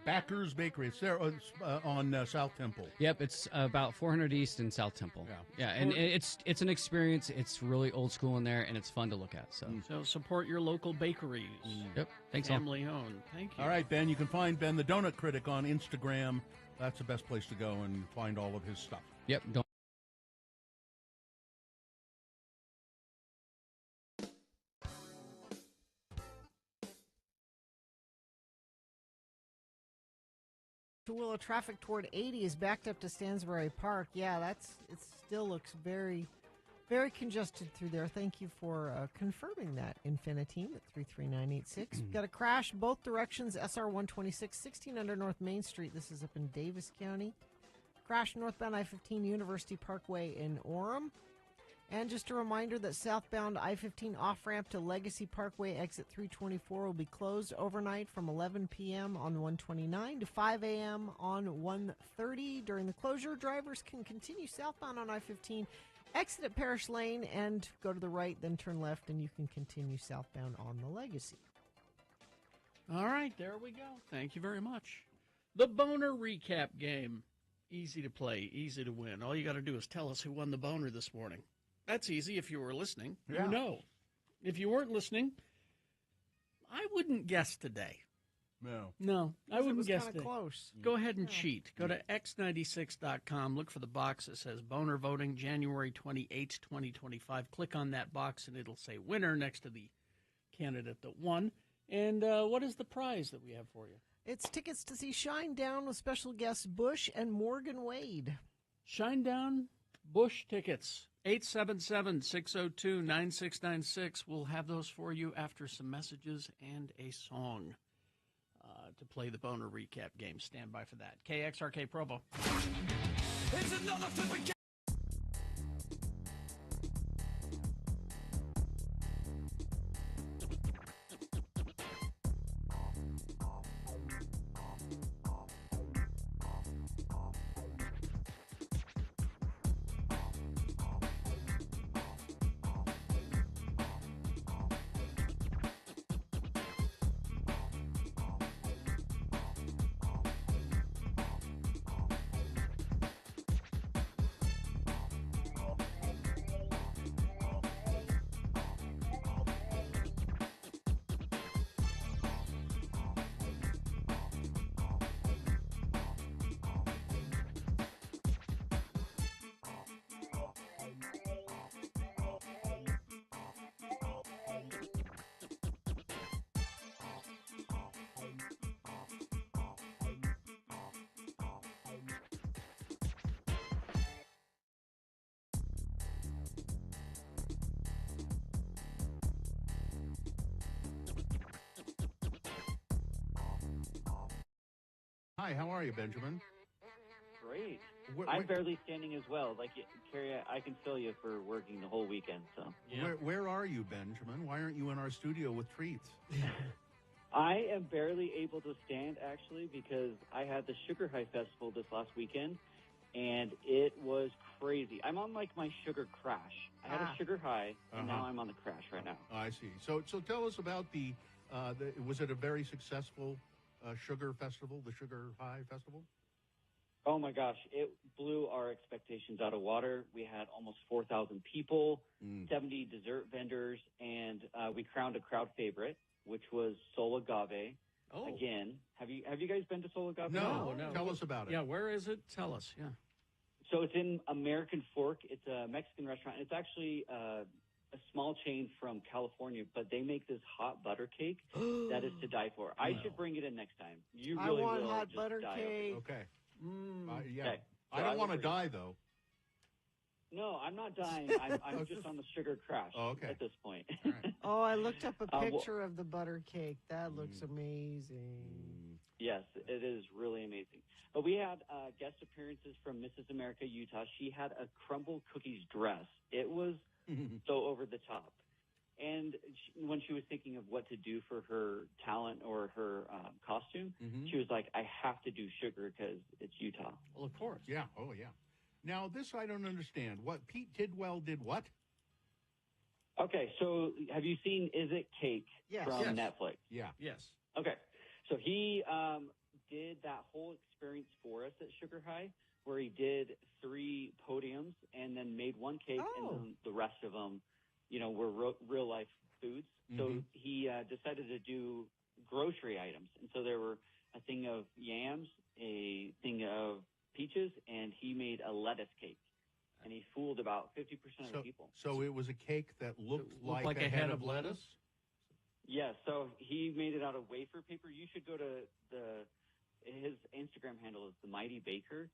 Backer's Bakery. It's there on South Temple. Yep, it's about 400 East in South Temple. Yeah, and it's an experience. It's really old school in there, and it's fun to look at. So support your local bakeries. Yep, thanks, all. Family owned. Thank you. All right, Ben, you can find Ben the Donut Critic on Instagram. That's the best place to go and find all of his stuff. Yep, don't. Willow traffic toward 80 is backed up to Stansbury Park. Yeah, it still looks very, very congested through there. Thank you for confirming that, Infiniteam at 33986. Got a crash both directions, SR 126, 16 under North Main Street. This is up in Davis County. Crash northbound I-15 University Parkway in Orem. And just a reminder that southbound I-15 off-ramp to Legacy Parkway exit 324 will be closed overnight from 11 p.m. on 129 to 5 a.m. on 130. During the closure, drivers can continue southbound on I-15, exit at Parish Lane, and go to the right, then turn left, and you can continue southbound on the Legacy. All right, there we go. Thank you very much. The Boner Recap Game. Easy to play, easy to win. All you got to do is tell us who won the Boner this morning. That's easy if you were listening. Yeah. You know. If you weren't listening, I wouldn't guess today. No, I wouldn't guess kinda today. close. Go ahead and cheat. Go to x96.com. Look for the box that says Boner Voting, January 28, 2025. Click on that box, and it'll say winner next to the candidate that won. And what is the prize that we have for you? It's tickets to see Shinedown with special guests Bush and Morgan Wade. Shinedown, Bush tickets. 877-602-9696. We'll have those for you after some messages and a song to play the Boner Recap Game. Stand by for that. KXRK Provo. It's another flipping Hi, how are you, Benjamin? Great. Where- I'm where- barely standing as well. Like, Carrie, I can feel you for working the whole weekend, so. Where are you, Benjamin? Why aren't you in our studio with treats? I am barely able to stand, actually, because I had the Sugar High Festival this last weekend, and it was crazy. I'm on, like, my sugar crash. I had a sugar high, and now I'm on the crash right now. I see. So tell us about was it a very successful sugar festival, the Sugar High Festival? Oh my gosh, it blew our expectations out of water. We had almost 4,000 people, 70 dessert vendors, and we crowned a crowd favorite, which was Sol Agave. Oh. Again, have you guys been to Sol Agave? No. Tell us about it. Yeah, where is it? Tell us, yeah. So it's in American Fork. It's a Mexican restaurant. It's actually a small chain from California, but they make this hot butter cake that is to die for. I should bring it in next time. You really I want will hot just butter die over it. cake. Okay. Yeah. Okay. I don't So want to will bring die, it. though. No, I'm not dying. I'm just on the sugar crash at this point. Oh, I looked up a well- picture of the butter cake. That looks amazing. Yes, it is really amazing. But we had guest appearances from Mrs. America, Utah. She had a crumble cookies dress. It was so over the top. And when she was thinking of what to do for her talent or her costume, she was like, I have to do sugar because it's Utah. Well, of course. Yeah. Oh, yeah. Now, this I don't understand. What Pete Tidwell did what? Okay, so have you seen Is It Cake from Netflix? Yeah. Yes. Okay, so he did that whole experience for us at Sugar High, where he did 3 podiums and then made one cake, and then the rest of them, were real life foods. So he decided to do grocery items, and so there were a thing of yams, a thing of peaches, and he made a lettuce cake. And he fooled about 50% of the people. So it was a cake that looked like a head of lettuce? Yes, so he made it out of wafer paper. You should go to his Instagram handle is The Mighty Baker,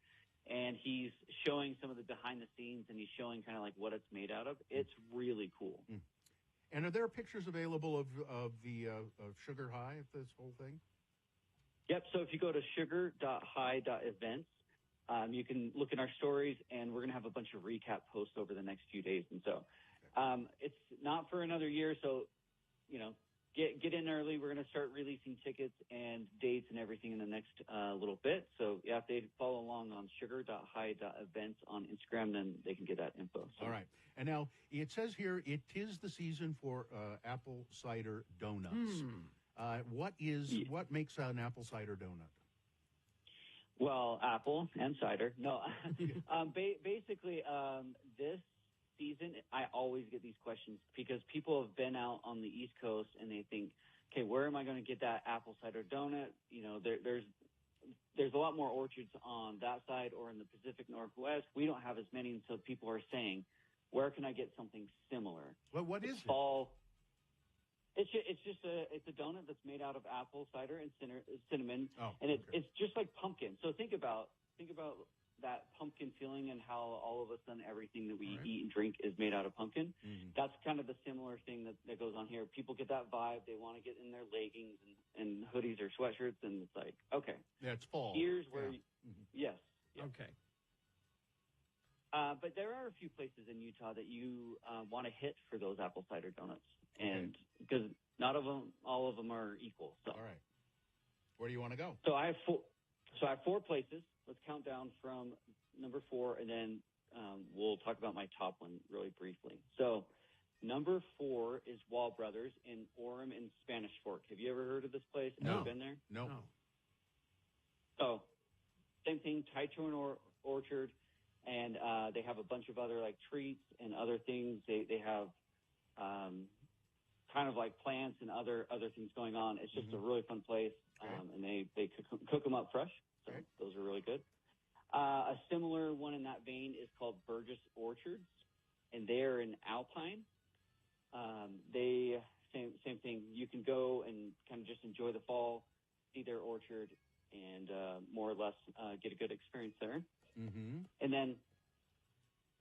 and he's showing some of the behind the scenes, and he's showing kind of like what it's made out of. It's really cool. And are there pictures available of the of Sugar High, of this whole thing? Yep, so if you go to sugar.high.events, you can look in our stories, and we're going to have a bunch of recap posts over the next few days. And so it's not for another year, so, get in early. We're going to start releasing tickets and dates and everything in the next little bit. So, yeah, if they follow along on sugar.high.events on Instagram, then they can get that info. So. All right. And now it says here, it is the season for apple cider donuts. What makes an apple cider donut? Well, apple and cider. No, basically, this season, I always get these questions because people have been out on the East Coast and they think, okay, where am I going to get that apple cider donut? There's a lot more orchards on that side or in the Pacific Northwest. We don't have as many, and so people are saying, where can I get something similar? Well, what is fall? It's just a donut that's made out of apple cider and cinnamon, and it's just like pumpkin. So think about that pumpkin feeling and how all of a sudden everything that we eat and drink is made out of pumpkin. That's kind of the similar thing that goes on here. People get that vibe. They want to get in their leggings and hoodies or sweatshirts, and it's like, okay, yeah, it's fall. Here's where, yes. Okay. But there are a few places in Utah that you want to hit for those apple cider donuts, and because not all of them are equal. So. All right. Where do you want to go? So I have 4 places. Let's count down from number 4, and then we'll talk about my top one really briefly. So number 4 is Wall Brothers in Orem and Spanish Fork. Have you ever heard of this place? No. Ever been there? No. So same thing, tied to an orchard, and they have a bunch of other like treats and other things. They have kind of like plants and other things going on. It's just a really fun place, and they cook them up fresh. So those are really good. A similar one in that vein is called Burgess Orchards, and they're in Alpine. They same thing. You can go and kind of just enjoy the fall, see their orchard, and more or less get a good experience there. And then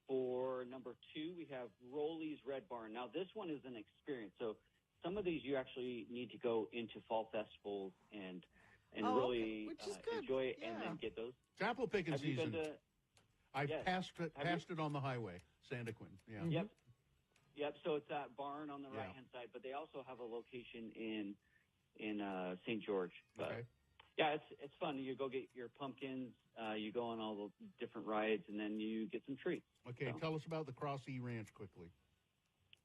for number 2, we have Roley's Red Barn. Now, this one is an experience. So some of these you actually need to go into fall festivals and really enjoy it and then get those. It's apple picking Have you season. been to- I've Yes. passed Have it on the highway, Sandaquin. Yeah. Yep. So it's that barn on the right-hand side, but they also have a location in St. George. But yeah, it's fun. You go get your pumpkins, you go on all the different rides, and then you get some treats. Okay, So. tell us about the Crossy Ranch quickly.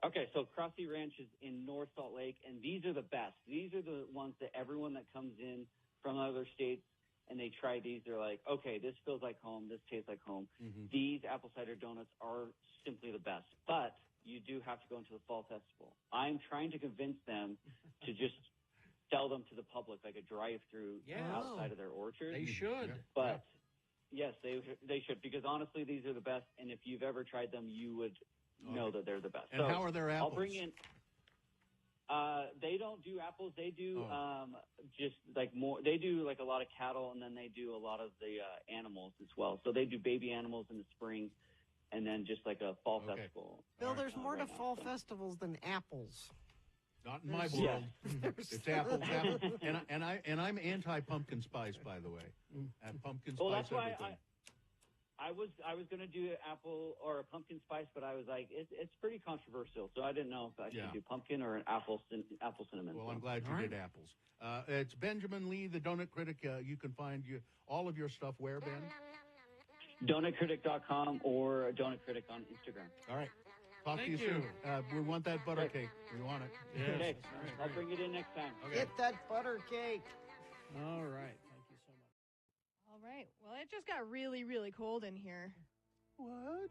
Okay, so Crossy Ranch is in North Salt Lake, and these are the best. These are the ones that everyone that comes in from other states and they try these, they're like, okay, this feels like home, this tastes like home. These apple cider donuts are simply the best, but you do have to go into the fall festival. I'm trying to convince them to just sell them to the public like a drive-through outside of their orchard. They should. But yes, they should, because honestly, these are the best, and if you've ever tried them, you would know that they're the best. And how are their apples? I'll bring in. They don't do apples. They do just like more. They do like a lot of cattle, and then they do a lot of the animals as well. So they do baby animals in the spring, and then just like a fall festival. Bill, there's more to right now, fall so. festivals than apples. Not in my There's- world. There's- It's apples, and I'm anti-pumpkin spice, by the way. Pumpkin spice. Well, that's why everything. I was going to do apple or a pumpkin spice, but I was like, it's pretty controversial, so I didn't know if I should do pumpkin or an apple cinnamon. Well, so. I'm glad you did apples. It's Benjamin Lee, the Donut Critic. You can find all of your stuff where, Ben? DonutCritic.com or Donut Critic on Instagram. All right. Talk to Thank you soon. We want that butter cake. We want it. Okay, I'll bring it in next time. Get that butter cake. All right. Thank you so much. All right. Well, it just got really, really cold in here. What?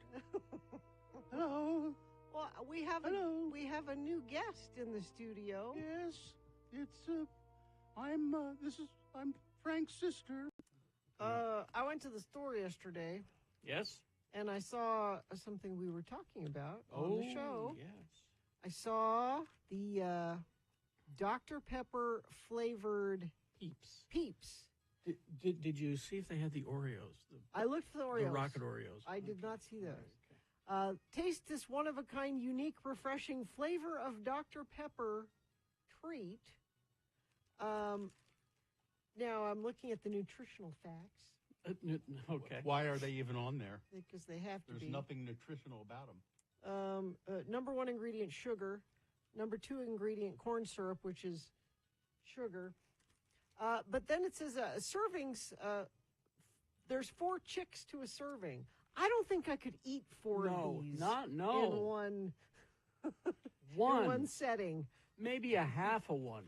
Hello. Well, we have a new guest in the studio. Yes, it's I'm Frank's sister. I went to the store yesterday. Yes. And I saw something we were talking about on the show. Yes. I saw the Dr. Pepper flavored Peeps. Did you see if they had the Oreos? I looked for the Oreos. The Rocket Oreos. I did not see those. Taste this one-of-a-kind, unique, refreshing flavor of Dr. Pepper treat. Now I'm looking at the nutritional facts. Okay. Why are they even on there? Because they have to be. There's nothing nutritional about them. Number one ingredient, sugar. Number two ingredient, corn syrup, which is sugar. But then it says servings, there's 4 chicks to a serving. I don't think I could eat 4 of these in one One. in one setting. Maybe a half of one.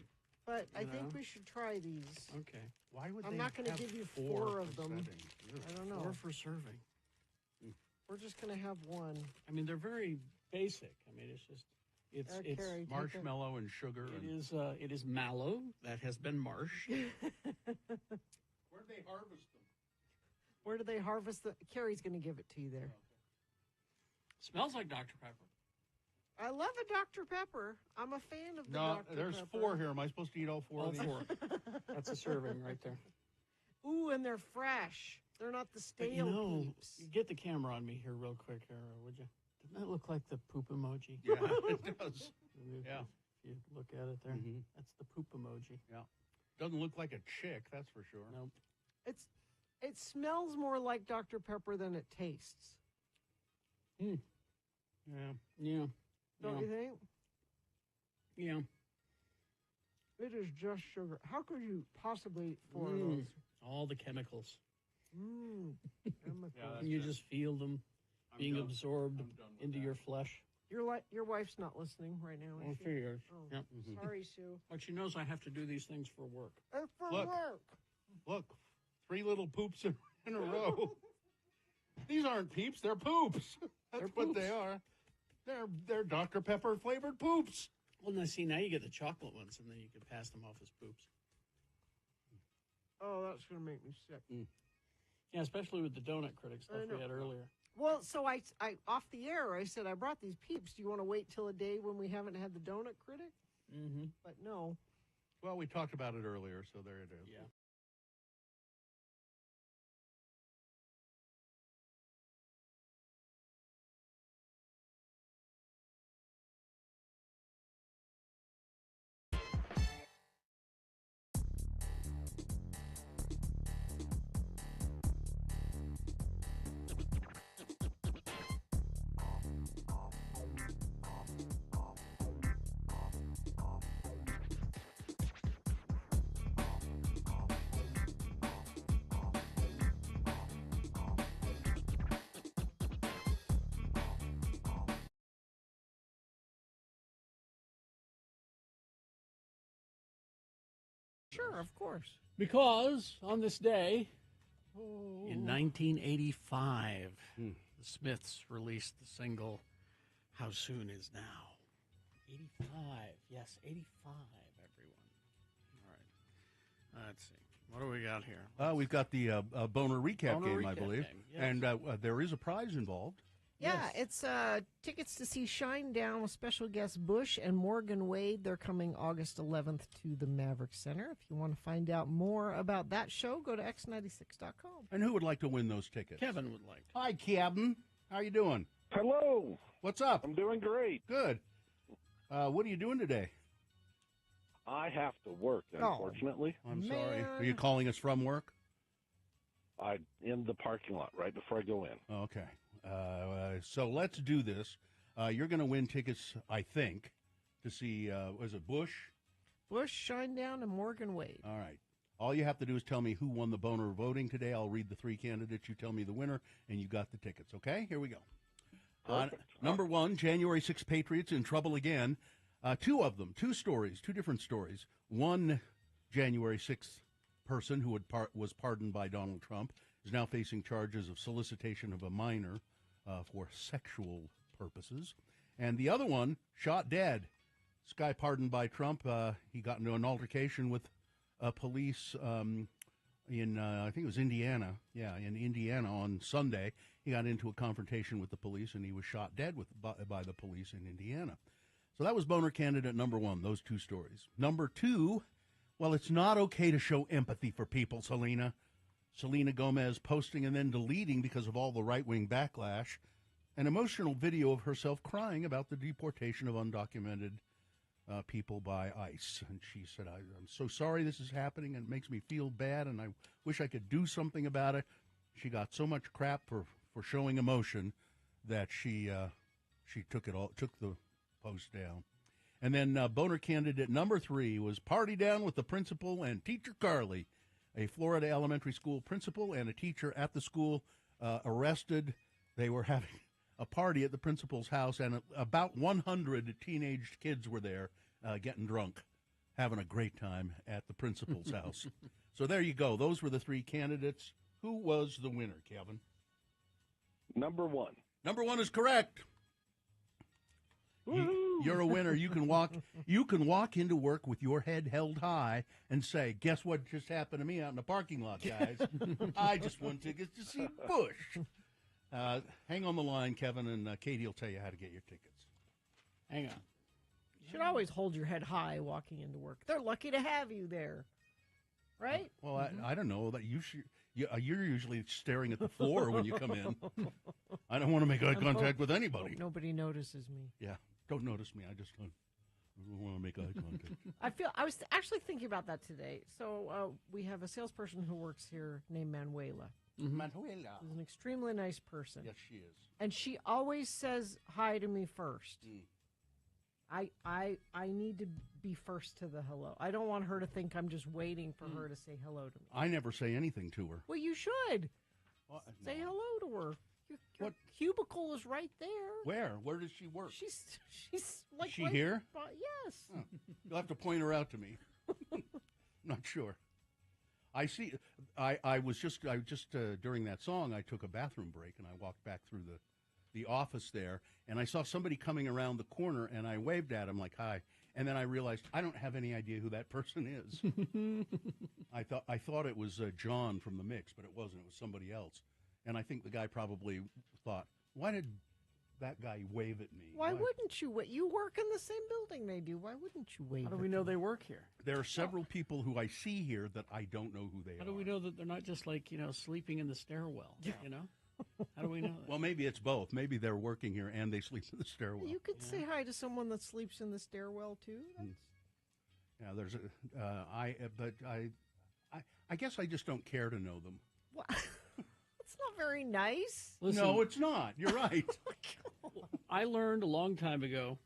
But I You think know? we should try these. Okay. Why would I'm they not going to have give you 4 4 of per them. setting? I don't know. 4 for serving. We're just going to have one. I mean, they're very basic. I mean, it's just it's Carrie, take it. Marshmallow and sugar. It is mallow that has been marshed. Where do they harvest them? Where do they harvest the? Carrie's going to give it to you there. Smells like Dr. Pepper. I love a Dr. Pepper. I'm a fan of the No, Dr. there's Pepper. 4 here. Am I supposed to eat all 4 All of these? 4. That's a serving right there. Ooh, and they're fresh. They're not the But stale Peeps. you get the camera on me here real quick, would you? Doesn't that look like the poop emoji? Yeah, it does. Yeah. If you look at it there, Mhm. that's the poop emoji. Yeah. Doesn't look like a chick, that's for sure. Nope. It smells more like Dr. Pepper than it tastes. Yeah. Yeah. Don't yeah. you think? Yeah. It is just sugar. How could you possibly eat 4 of Mm. those? All the chemicals. Chemicals. You just feel them being done. absorbed I'm done with into that. your flesh. Your wife's not listening right now. Oh, Is she she? is. Oh, Yep. sorry, Sue. But she knows I have to do these things for work. It's for Look. work. Look, 3 little poops in a row. These aren't peeps, they're poops. That's They're what they poops. are. They're Dr. Pepper flavored poops. Well, now see, now you get the chocolate ones, and then you can pass them off as poops. Oh, that's gonna make me sick. Yeah, especially with the donut critic stuff I we know. had earlier. Well, so I off the air, I said I brought these Peeps. Do you want to wait till a day when we haven't had the donut critic? Mm-hmm. But no. Well, we talked about it earlier, so there it is. Yeah. Sure, of course. Because on this day, in 1985, the Smiths released the single "How Soon Is Now." 85, yes, 85, everyone. All right, let's see. What do we got here? We've got the Boner recap Boner game, I recap believe. game, yes. And there is a prize involved. Yeah, it's tickets to see Shine Down with special guests Bush and Morgan Wade. They're coming August 11th to the Maverick Center. If you want to find out more about that show, go to x96.com. And who would like to win those tickets? Kevin would like to. Hi, Kevin. How you doing? Hello. What's up? I'm doing great. Good. What are you doing today? I have to work, unfortunately. I'm sorry. Are you calling us from work? I'm in the parking lot right before I go in. Okay. So let's do this. You're going to win tickets, I think, to see, was it Bush? Bush, Shinedown, and Morgan Wade. All right. All you have to do is tell me who won the Boner voting today. I'll read the three candidates. You tell me the winner, and you got the tickets. Okay? Here we go. Number one, January 6th Patriots in trouble again. Two of them, two stories, two different stories. One January 6th person who was pardoned by Donald Trump is now facing charges of solicitation of a minor for sexual purposes. And the other one, shot dead. This guy pardoned by Trump, he got into an altercation with police in, I think it was Indiana. Yeah, in Indiana on Sunday. He got into a confrontation with the police, and he was shot dead by the police in Indiana. So that was Boner candidate number one, those two stories. Number two, well, it's not okay to show empathy for people, Selena. Selena Gomez posting and then deleting, because of all the right-wing backlash, an emotional video of herself crying about the deportation of undocumented people by ICE. And she said, I'm so sorry this is happening, and it makes me feel bad, and I wish I could do something about it. She got so much crap for showing emotion that she took the post down. And then Boner candidate number three was Party Down with the Principal and Teacher Carly, a Florida elementary school principal and a teacher at the school, arrested. They were having a party at the principal's house, and about 100 teenage kids were there getting drunk, having a great time at the principal's house. So there you go. Those were the three candidates. Who was the winner, Kevin? Number one. Number one is correct. You're a winner. You can walk into work with your head held high and say, guess what just happened to me out in the parking lot, guys? I just won tickets to see Bush. Hang on the line, Kevin, and Katie will tell you how to get your tickets. Hang on. You should always hold your head high walking into work. They're lucky to have you there, right? Well, I don't know. That you're usually staring at the floor when you come in. I don't want to make eye contact with anybody. Nobody notices me. Yeah, don't notice me. I just don't want to make eye contact. I was actually thinking about that today. So we have a salesperson who works here named Manuela. Manuela. She's an extremely nice person. Yes, she is. And she always says hi to me first. I need to be first to the hello. I don't want her to think I'm just waiting for her to say hello to me. I never say anything to her. Well, you should. Say hello to her. Your cubicle is right there. Where? Where does she work? She's like Is she here? Yes. Oh, you'll have to point her out to me. Not sure. I see. I just during that song, I took a bathroom break and I walked back through the office there, and I saw somebody coming around the corner, and I waved at him like hi, and then I realized I don't have any idea who that person is. I thought it was John from the Mix, but it wasn't. It was somebody else, and I think the guy probably thought, why did that guy wave at me? Why wouldn't you? You work in the same building they do. Why wouldn't you wave? How do we know they work here? There are several people who I see here that I don't know who they are. How do we know that they're not just like, sleeping in the stairwell, you know? How do we know that? Well, maybe it's both. Maybe they're working here and they sleep in the stairwell. You could say hi to someone that sleeps in the stairwell too. Yeah, there's I guess I just don't care to know them. What? That's not very nice. Listen, no, it's not. You're right. I learned a long time ago,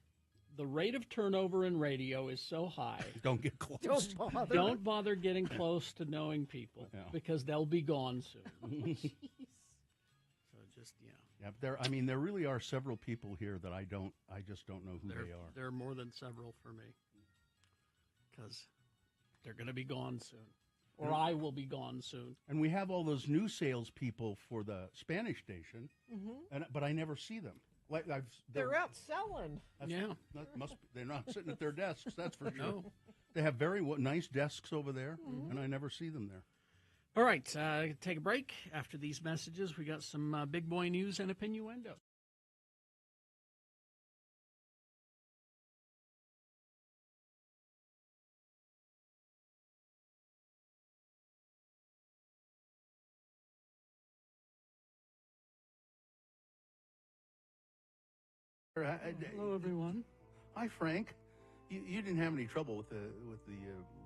the rate of turnover in radio is so high. Don't get close. Don't bother getting close to knowing people because they'll be gone soon. Yeah, there really are several people here that I just don't know who they are. There are more than several for me because they're going to be gone soon, or I will be gone soon. And we have all those new salespeople for the Spanish station, but I never see them. They're out selling. They're not sitting at their desks. That's for sure. No. They have very nice desks over there, and I never see them there. All right, take a break. After these messages, we got some big boy news and opinioendo. Hello, everyone. Hi, Frank. You didn't have any trouble with the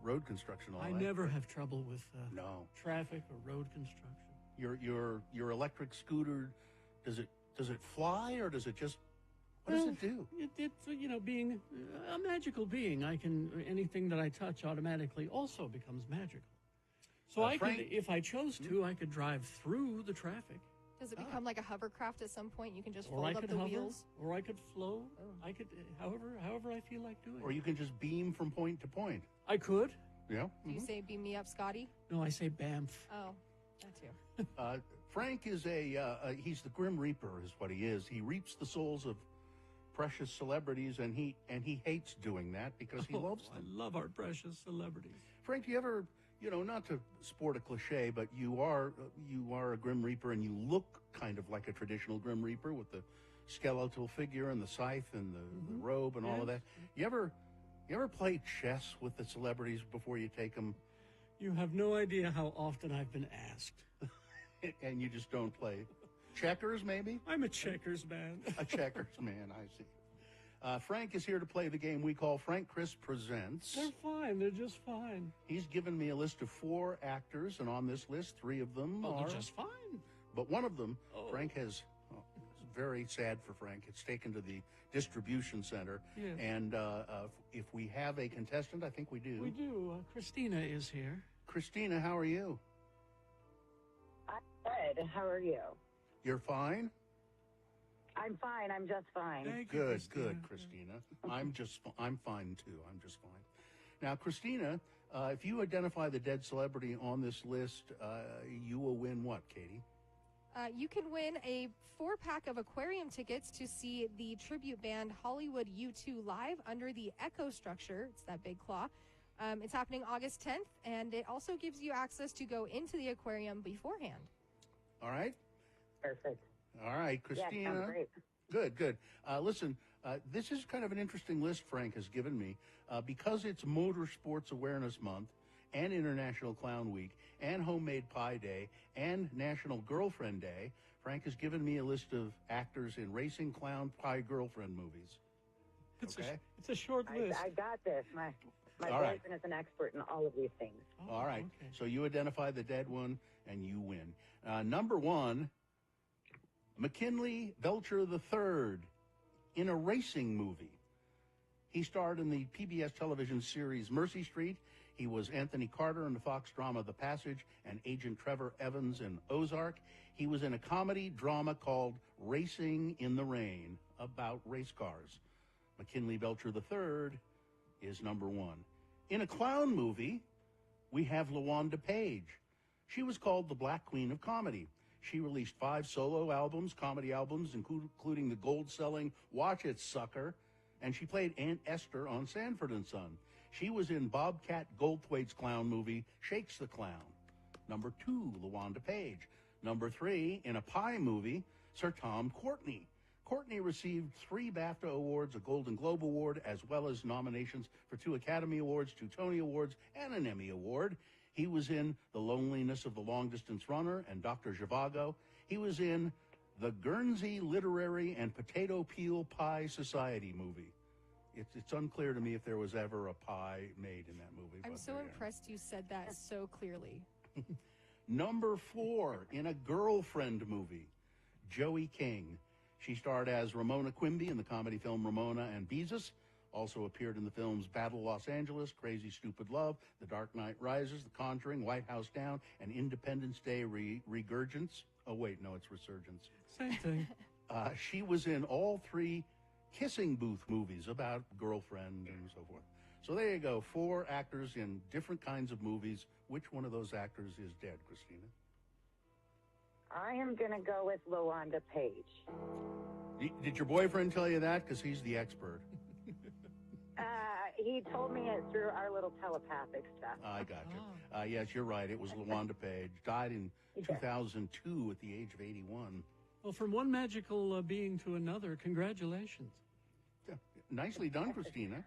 road construction, all I right? never have trouble with no traffic or road construction. Your electric scooter, does it fly or does it just what does it do? It's being a magical being. Anything that I touch automatically also becomes magical. So Frank, if I chose to, I could drive through the traffic. Does it become like a hovercraft at some point? You can just Or I fold up could the hover, wheels. or I could float. I could, however I feel like doing. Or you can just beam from point to point. I could. Yeah. Do you say beam me up, Scotty? No, I say Bamf. Oh, that too. Frank is he's the Grim Reaper, is what he is. He reaps the souls of precious celebrities, and he hates doing that because he loves them. I love our precious celebrities. Frank, do you ever, not to sport a cliche, but you are a Grim Reaper, and you look kind of like a traditional Grim Reaper with the skeletal figure and the scythe and the robe and all of that. You ever play chess with the celebrities before you take them? You have no idea how often I've been asked. And you just don't play checkers, maybe? I'm a checkers man. A checkers man, I see. Frank is here to play the game we call Frank Chris Presents. They're fine. They're just fine. He's given me a list of 4 actors, and on this list, 3 of them are they're just fine. But one of them, Frank has. It's very sad for Frank. It's taken to the distribution center, and if we have a contestant, I think we do. We do. Christina is here. Christina, how are you? I'm good. How are you? You're fine? I'm fine. I'm just fine. Thank you, Good, Christina. I'm fine too. I'm just fine. Now, Christina, if you identify the dead celebrity on this list, you will win what, Katie? You can win a 4-pack of aquarium tickets to see the tribute band Hollywood U2 live under the Echo structure. It's that big claw. It's happening August 10th, and it also gives you access to go into the aquarium beforehand. All right. Perfect. All right, Christina. Yeah, sounds great. Good. Listen, this is kind of an interesting list Frank has given me because it's Motorsports Awareness Month and International Clown Week and Homemade Pie Day and National Girlfriend Day. Frank has given me a list of actors in racing, clown, pie, girlfriend movies. Okay? It's a short list. I got this. My All right. boyfriend is an expert in all of these things. All right. Okay. So you identify the dead one, and you win. Number 1, McKinley Belcher III in a racing movie. He starred in the PBS television series Mercy Street. He was Anthony Carter in the Fox drama The Passage and Agent Trevor Evans in Ozark. He was in a comedy drama called Racing in the Rain about race cars. McKinley Belcher III is number 1. In a clown movie, we have LaWanda Page. She was called the Black Queen of Comedy. She released 5 solo albums, comedy albums, including the gold-selling Watch It, Sucker, and she played Aunt Esther on Sanford & Son. She was in Bobcat Goldthwait's clown movie, Shakes the Clown. Number 2, LaWanda Page. Number 3, in a pie movie, Sir Tom Courtenay. Courtenay received 3 BAFTA awards, a Golden Globe Award, as well as nominations for 2 Academy Awards, 2 Tony Awards, and an Emmy Award. He was in The Loneliness of the Long-Distance Runner and Dr. Zhivago. He was in the Guernsey Literary and Potato Peel Pie Society movie. It's unclear to me if there was ever a pie made in that movie. I'm so impressed you said that so clearly. Number 4, in a girlfriend movie, Joey King. She starred as Ramona Quimby in the comedy film Ramona and Beezus. Also appeared in the films Battle Los Angeles, Crazy Stupid Love, The Dark Knight Rises, The Conjuring, White House Down, and Independence Day Regurgence. Oh, wait, no, it's Resurgence. Same thing. She was in all 3 Kissing Booth movies about girlfriend and so forth. So there you go, 4 actors in different kinds of movies. Which one of those actors is dead, Christina? I am going to go with LaWanda Page. Did your boyfriend tell you that? Because he's the expert. He told me it through our little telepathic stuff. I got you. Yes, you're right. It was LaWanda Page. Died in 2002 at the age of 81. Well, from one magical being to another, congratulations. Yeah. Nicely done, Christina.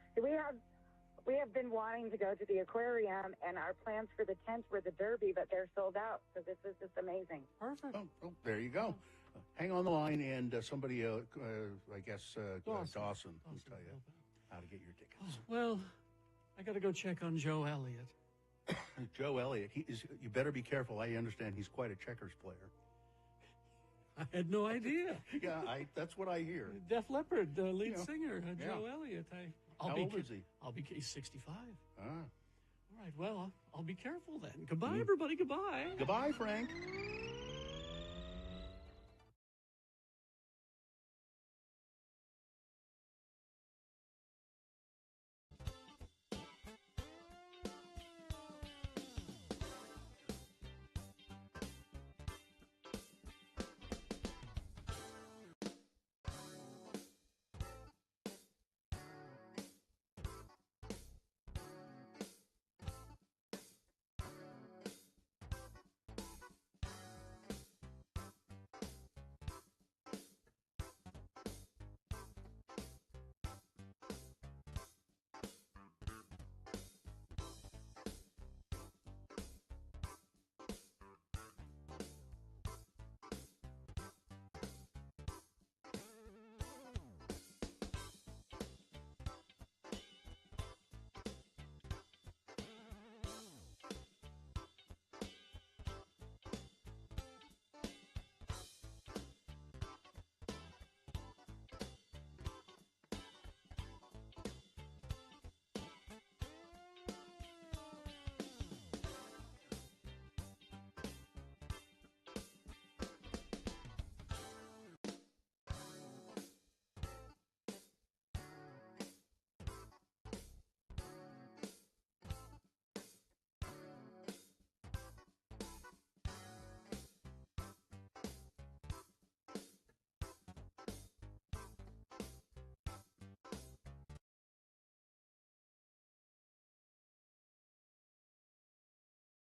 We have been wanting to go to the aquarium, and our plans for the 10th were the Derby, but they're sold out. So this is just amazing. Perfect. Oh, there you go. Hang on the line, and somebody, I guess Dawson will tell you how to get your tickets. Well, I got to go check on Joe Elliott. Joe Elliott, you better be careful. I understand he's quite a checkers player. I had no idea. Yeah, that's what I hear. Def Leppard, the lead singer, Joe Elliott. How old is he? He's 65. Ah. All right, well, I'll be careful then. Goodbye, everybody. Goodbye. Goodbye, Frank.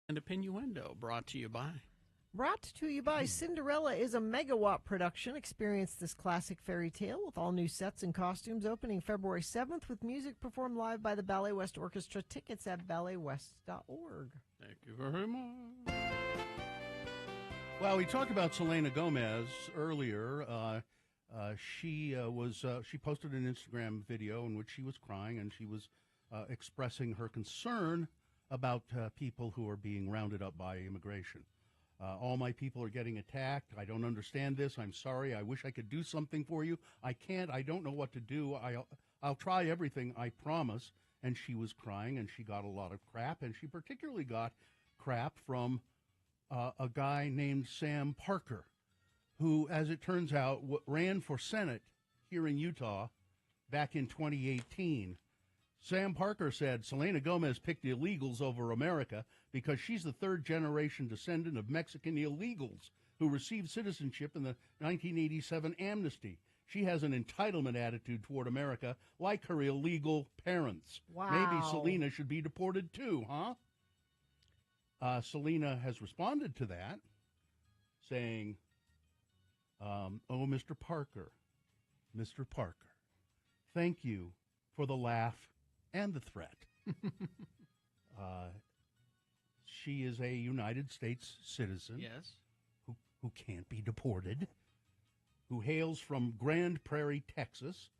And a Pinuendo brought to you by. Brought to you by Cinderella is a megawatt production. Experience this classic fairy tale with all new sets and costumes opening February 7th with music performed live by the Ballet West Orchestra. Tickets at balletwest.org. Thank you very much. Well, we talked about Selena Gomez earlier. She posted an Instagram video in which she was crying and she was expressing her concern about people who are being rounded up by immigration. All my people are getting attacked. I don't understand this. I'm sorry. I wish I could do something for you. I can't. I don't know what to do. I'll try everything, I promise. And she was crying, and she got a lot of crap, and she particularly got crap from a guy named Sam Parker, who, as it turns out, ran for Senate here in Utah back in 2018. Sam Parker said Selena Gomez picked illegals over America because she's the third-generation descendant of Mexican illegals who received citizenship in the 1987 amnesty. She has an entitlement attitude toward America like her illegal parents. Wow. Maybe Selena should be deported too, huh? Selena has responded to that, saying, oh, Mr. Parker, thank you for the laugh and the threat. She is a United States citizen. Yes. Who can't be deported, who hails from Grand Prairie, Texas.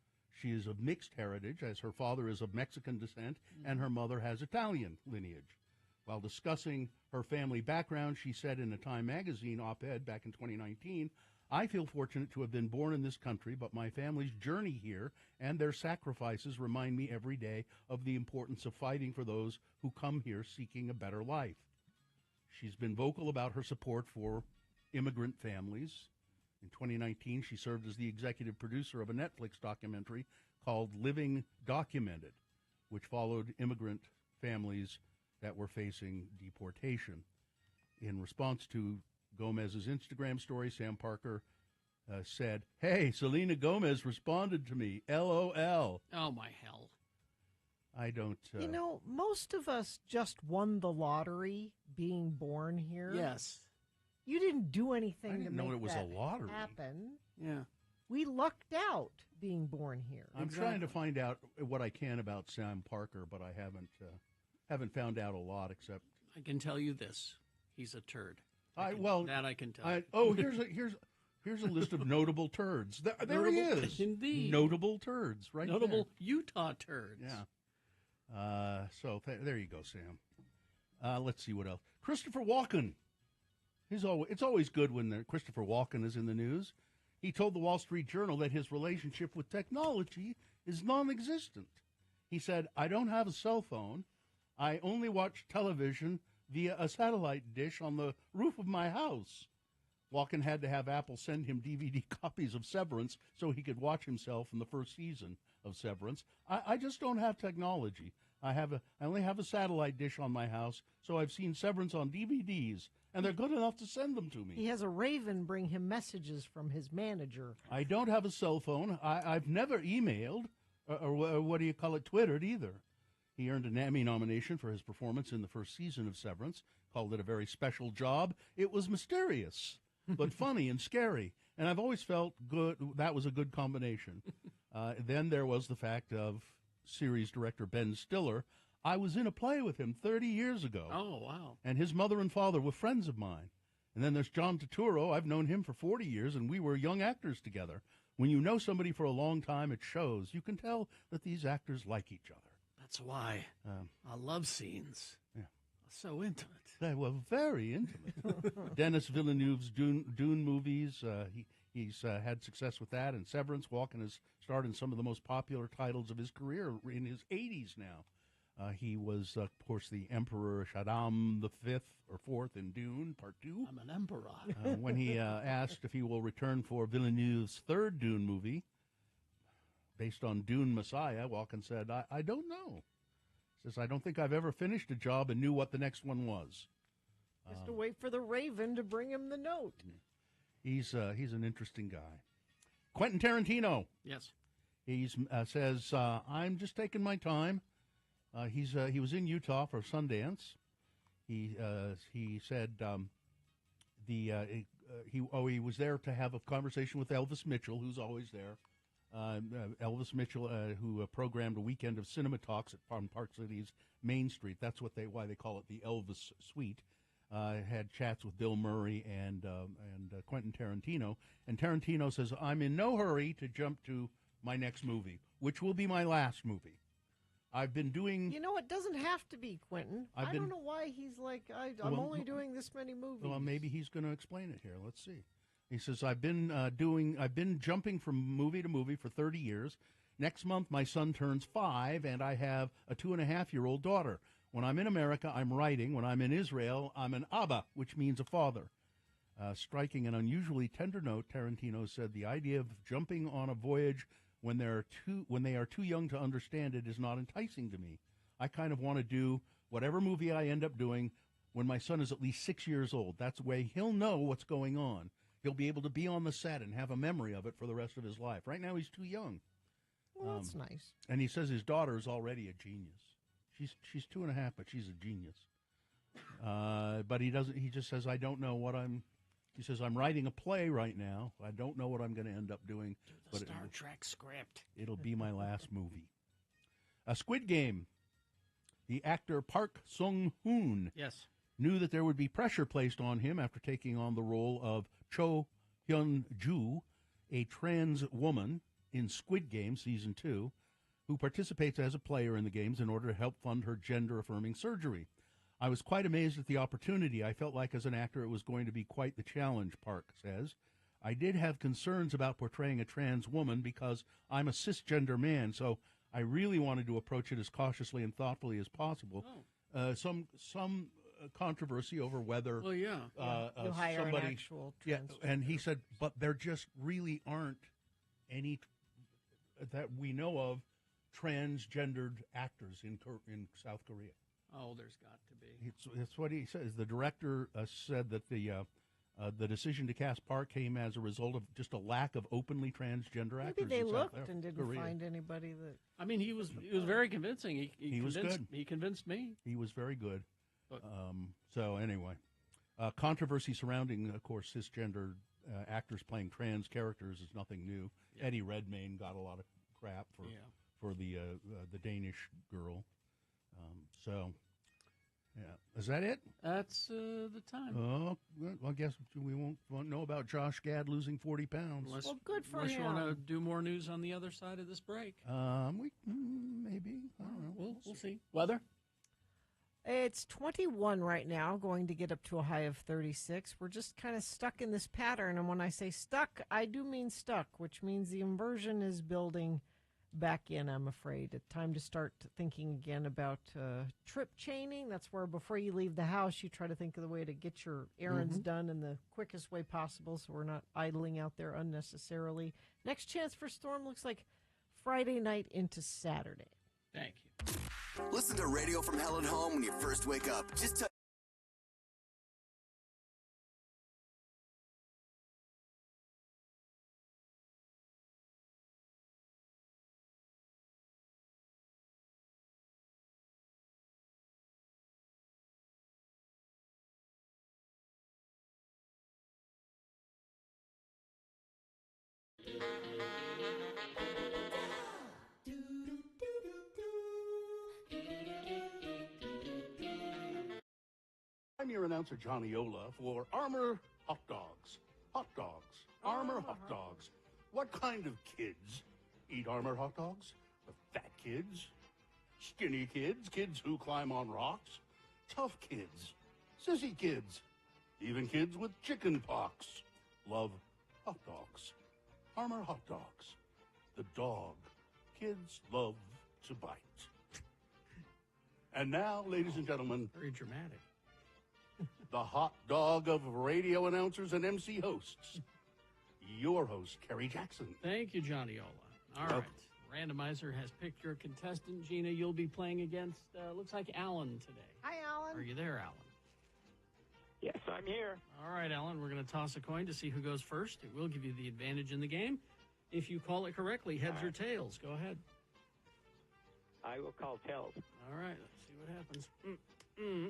She is of mixed heritage, as her father is of Mexican descent and her mother has Italian lineage. While discussing her family background, she said in a Time magazine op-ed back in 2019, I feel fortunate to have been born in this country, but my family's journey here and their sacrifices remind me every day of the importance of fighting for those who come here seeking a better life. She's been vocal about her support for immigrant families. In 2019, she served as the executive producer of a Netflix documentary called Living Documented, which followed immigrant families that were facing deportation. In response to Gomez's Instagram story, Sam Parker said, hey, Selena Gomez responded to me, LOL. Oh, my hell. I don't... You know, most of us just won the lottery being born here. Yes. You didn't do anything I didn't to know make it was that a lottery. happen. Yeah. We lucked out being born here. I'm trying to find out what I can about Sam Parker, but I haven't found out a lot except... I can tell you this. He's a turd. That I can tell. Here's a list of notable turds. There he Notable- is. Indeed. Notable turds, right Notable there. Utah turds. Yeah. So there you go, Sam. Let's see what else. Christopher Walken. It's always good when Christopher Walken is in the news. He told the Wall Street Journal that his relationship with technology is non-existent. He said, "I don't have a cell phone. I only watch television via a satellite dish on the roof of my house." Walken had to have Apple send him DVD copies of Severance so he could watch himself in the first season of Severance. I just don't have technology. I only have a satellite dish on my house, so I've seen Severance on DVDs, and they're good enough to send them to me. He has a raven bring him messages from his manager. I don't have a cell phone. I've never emailed, or what do you call it, Twittered either. He earned an Emmy nomination for his performance in the first season of Severance, called it a very special job. It was mysterious, but funny and scary, and I've always felt good. That was a good combination. Then there was the fact of series director Ben Stiller. I was in a play with him 30 years ago. Oh, wow. And his mother and father were friends of mine. And then there's John Turturro. I've known him for 40 years, and we were young actors together. When you know somebody for a long time, it shows. You can tell that these actors like each other. That's why I love scenes. Yeah. So intimate. They were very intimate. Denis Villeneuve's Dune movies, he's had success with that. And Severance. Walken has starred in some of the most popular titles of his career in his 80s now. He was, of course, the Emperor Shaddam V or IV in Dune, Part 2. I'm an emperor. When he asked if he will return for Villeneuve's third Dune movie, based on Dune Messiah, Walken said, I don't know. He says, I don't think I've ever finished a job and knew what the next one was. Just to wait for the raven to bring him the note. He's an interesting guy. Quentin Tarantino. Yes. He says, I'm just taking my time. He was in Utah for Sundance. He said he was there to have a conversation with Elvis Mitchell, who's always there. Elvis Mitchell, who programmed a weekend of cinema talks on Park City's Main Street. That's why they call it the Elvis Suite. Had chats with Bill Murray and Quentin Tarantino. And Tarantino says, I'm in no hurry to jump to my next movie, which will be my last movie. I've been doing... You know, it doesn't have to be, Quentin. I don't know why he's like, I'm only doing this many movies. Well, maybe he's going to explain it here. Let's see. He says, I've been jumping from movie to movie for 30 years. Next month, my son turns 5, and I have a 2.5-year-old daughter. When I'm in America, I'm writing. When I'm in Israel, I'm an Abba, which means a father. Striking an unusually tender note, Tarantino said, the idea of jumping on a voyage when they are too young to understand it is not enticing to me. I kind of want to do whatever movie I end up doing when my son is at least 6 years old. That's the way he'll know what's going on. He'll be able to be on the set and have a memory of it for the rest of his life. Right now, he's too young. Well, that's nice. And he says his daughter is already a genius. She's 2.5, but she's a genius. But he doesn't. He just says, I don't know what I'm. He says, I'm writing a play right now. I don't know what I'm going to end up doing. The Star Trek script. It'll be my last movie. A Squid Game. The actor Park Sung-hoon knew that there would be pressure placed on him after taking on the role of Cho Hyun-joo, a trans woman in Squid Game Season 2, who participates as a player in the games in order to help fund her gender-affirming surgery. I was quite amazed at the opportunity. I felt like as an actor it was going to be quite the challenge, Park says. I did have concerns about portraying a trans woman because I'm a cisgender man, so I really wanted to approach it as cautiously and thoughtfully as possible. Some controversy over whether you hire somebody, an actual trans and he said, but there just really aren't any that we know of transgendered actors in South Korea. Oh, there's got to be. It's what he says. The director said that the decision to cast Park came as a result of just a lack of openly transgender actors. Maybe they in looked South and didn't Korea. find anybody that. I mean, he was very convincing. He was convinced, good. He convinced me. He was very good. But, so anyway, controversy surrounding, of course, cisgender actors playing trans characters is nothing new. Yeah. Eddie Redmayne got a lot of crap for the Danish girl. Yeah. Is that it? That's the time. Oh, well, I guess we won't know about Josh Gad losing 40 pounds. Unless, Well, good for unless him. you want to do more news on the other side of this break. Maybe. I don't know. We'll see. Weather? It's 21 right now, going to get up to a high of 36. We're just kind of stuck in this pattern. And when I say stuck, I do mean stuck, which means the inversion is building back in, I'm afraid. It's time to start thinking again about trip chaining. That's where before you leave the house, you try to think of the way to get your errands done in the quickest way possible so we're not idling out there unnecessarily. Next chance for storm looks like Friday night into Saturday. Thank you. Listen to Radio from Hell at Home when you first wake up. Just tell I'm your announcer, Johnny Ola, for Armor Hot Dogs. Hot dogs. Armor Hot Dogs. What kind of kids eat Armor Hot Dogs? The fat kids? Skinny kids? Kids who climb on rocks? Tough kids? Sissy kids? Even kids with chicken pox love hot dogs. Armor Hot Dogs. The dog kids love to bite. And now, ladies and gentlemen, Very dramatic. the hot dog of radio announcers and MC hosts, your host, Kerry Jackson. Thank you, Johnny Ola. All right. Randomizer has picked your contestant. Gina, you'll be playing against, looks like Alan today. Hi, Alan. Are you there, Alan? Yes, I'm here. All right, Alan, we're going to toss a coin to see who goes first. It will give you the advantage in the game. If you call it correctly, heads or tails. Go ahead. I will call tails. All right, let's see what happens.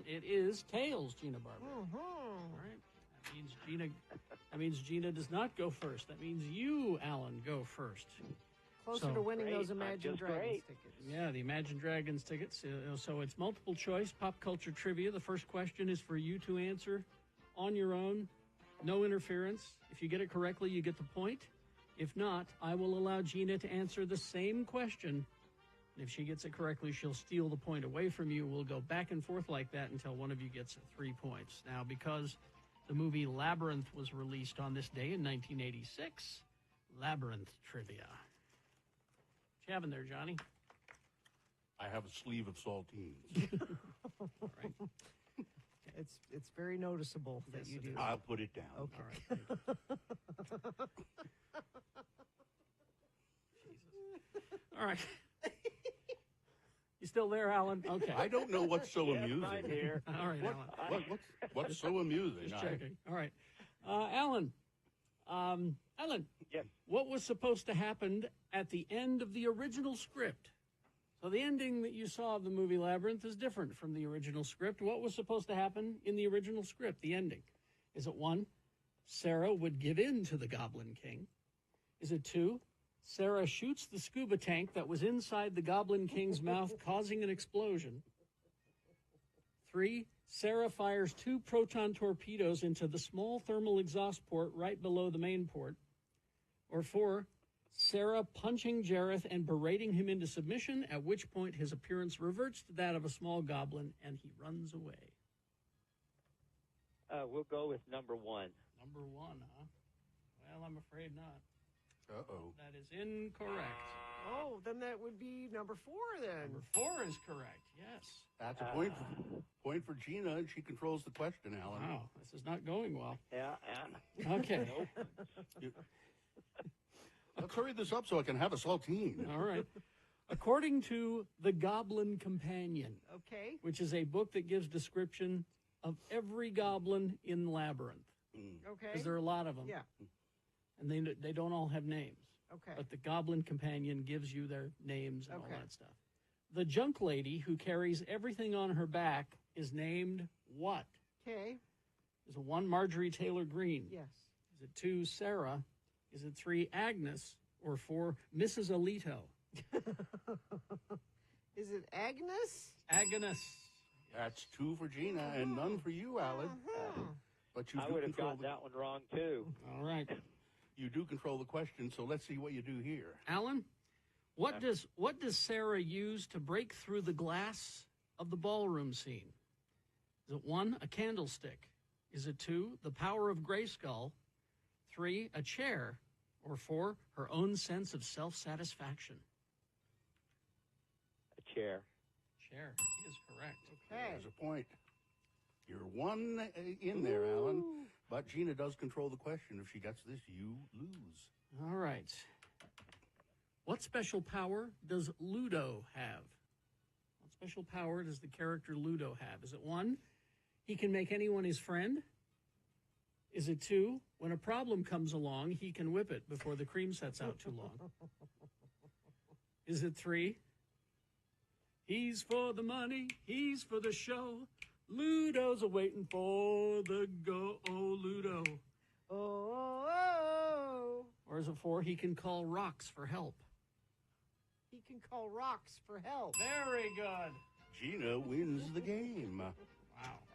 It is tails, Gina Barber. All right. That means Gina does not go first. That means you, Alan, go first. Closer to winning those Imagine Dragons tickets. Yeah, the Imagine Dragons tickets. So it's multiple choice pop culture trivia. The first question is for you to answer on your own. No interference. If you get it correctly, you get the point. If not, I will allow Gina to answer the same question. If she gets it correctly, she'll steal the point away from you. We'll go back and forth like that until one of you gets 3 points. Now, because the movie Labyrinth was released on this day in 1986, Labyrinth trivia. What you having there, Johnny? I have a sleeve of saltines. All right. It's very noticeable that you do. I'll put it down. Okay. All right. Jesus. All right. You still there, Alan? Okay. I don't know what's so amusing. I'm here. All right, Alan. What's so amusing? Just checking. All right. Alan. Alan. Yes. What was supposed to happen at the end of the original script? So the ending that you saw of the movie Labyrinth is different from the original script. What was supposed to happen in the original script, the ending? Is it 1, Sarah would give in to the Goblin King? Is it 2, Sarah shoots the scuba tank that was inside the Goblin King's mouth, causing an explosion? 3, Sarah fires 2 proton torpedoes into the small thermal exhaust port right below the main port? Or 4, Sarah punching Jareth and berating him into submission, at which point his appearance reverts to that of a small goblin and he runs away? We'll go with number 1. Number 1, huh? Well, I'm afraid not. Uh-oh. That is incorrect. Oh, then that would be number 4 then. Number 4 is correct, yes. That's a point for Gina, and she controls the question, Alan. Wow, this is not going well. Yeah. Okay. Let's hurry this up so I can have a saltine. All right. According to The Goblin Companion, Okay. which is a book that gives description of every goblin in Labyrinth, Okay. because there are a lot of them. Yeah. And they don't all have names. Okay. But the Goblin Companion gives you their names and all Okay. that stuff. The junk lady who carries everything on her back is named what? Okay. Is it 1, Marjorie Taylor Greene? Yes. Is it 2, Sarah? Is it 3, Agnes? Or 4, Mrs. Alito? Is it Agnes? Agnes. That's 2 for Gina and none for you, Alan. But you I do would have control gotten that one wrong, too. All right. You do control the question, so let's see what you do here. Alan, what does Sarah use to break through the glass of the ballroom scene? Is it 1, a candlestick? Is it 2, the power of Grayskull? 3, a chair? Or 4, her own sense of self-satisfaction? A chair. Chair is correct. Okay. There's a point. You're 1 in there, Alan. But Gina does control the question. If she gets this, you lose. All right. What special power does Ludo have? What special power does the character Ludo have? Is it 1, he can make anyone his friend? Is it 2, when a problem comes along, he can whip it before the cream sets out too long? Is it 3, he's for the money, he's for the show, Ludo's a-waiting for the go, oh, Ludo. Oh. Or is it 4, he can call rocks for help? He can call rocks for help. Very good. Gina wins the game. Wow.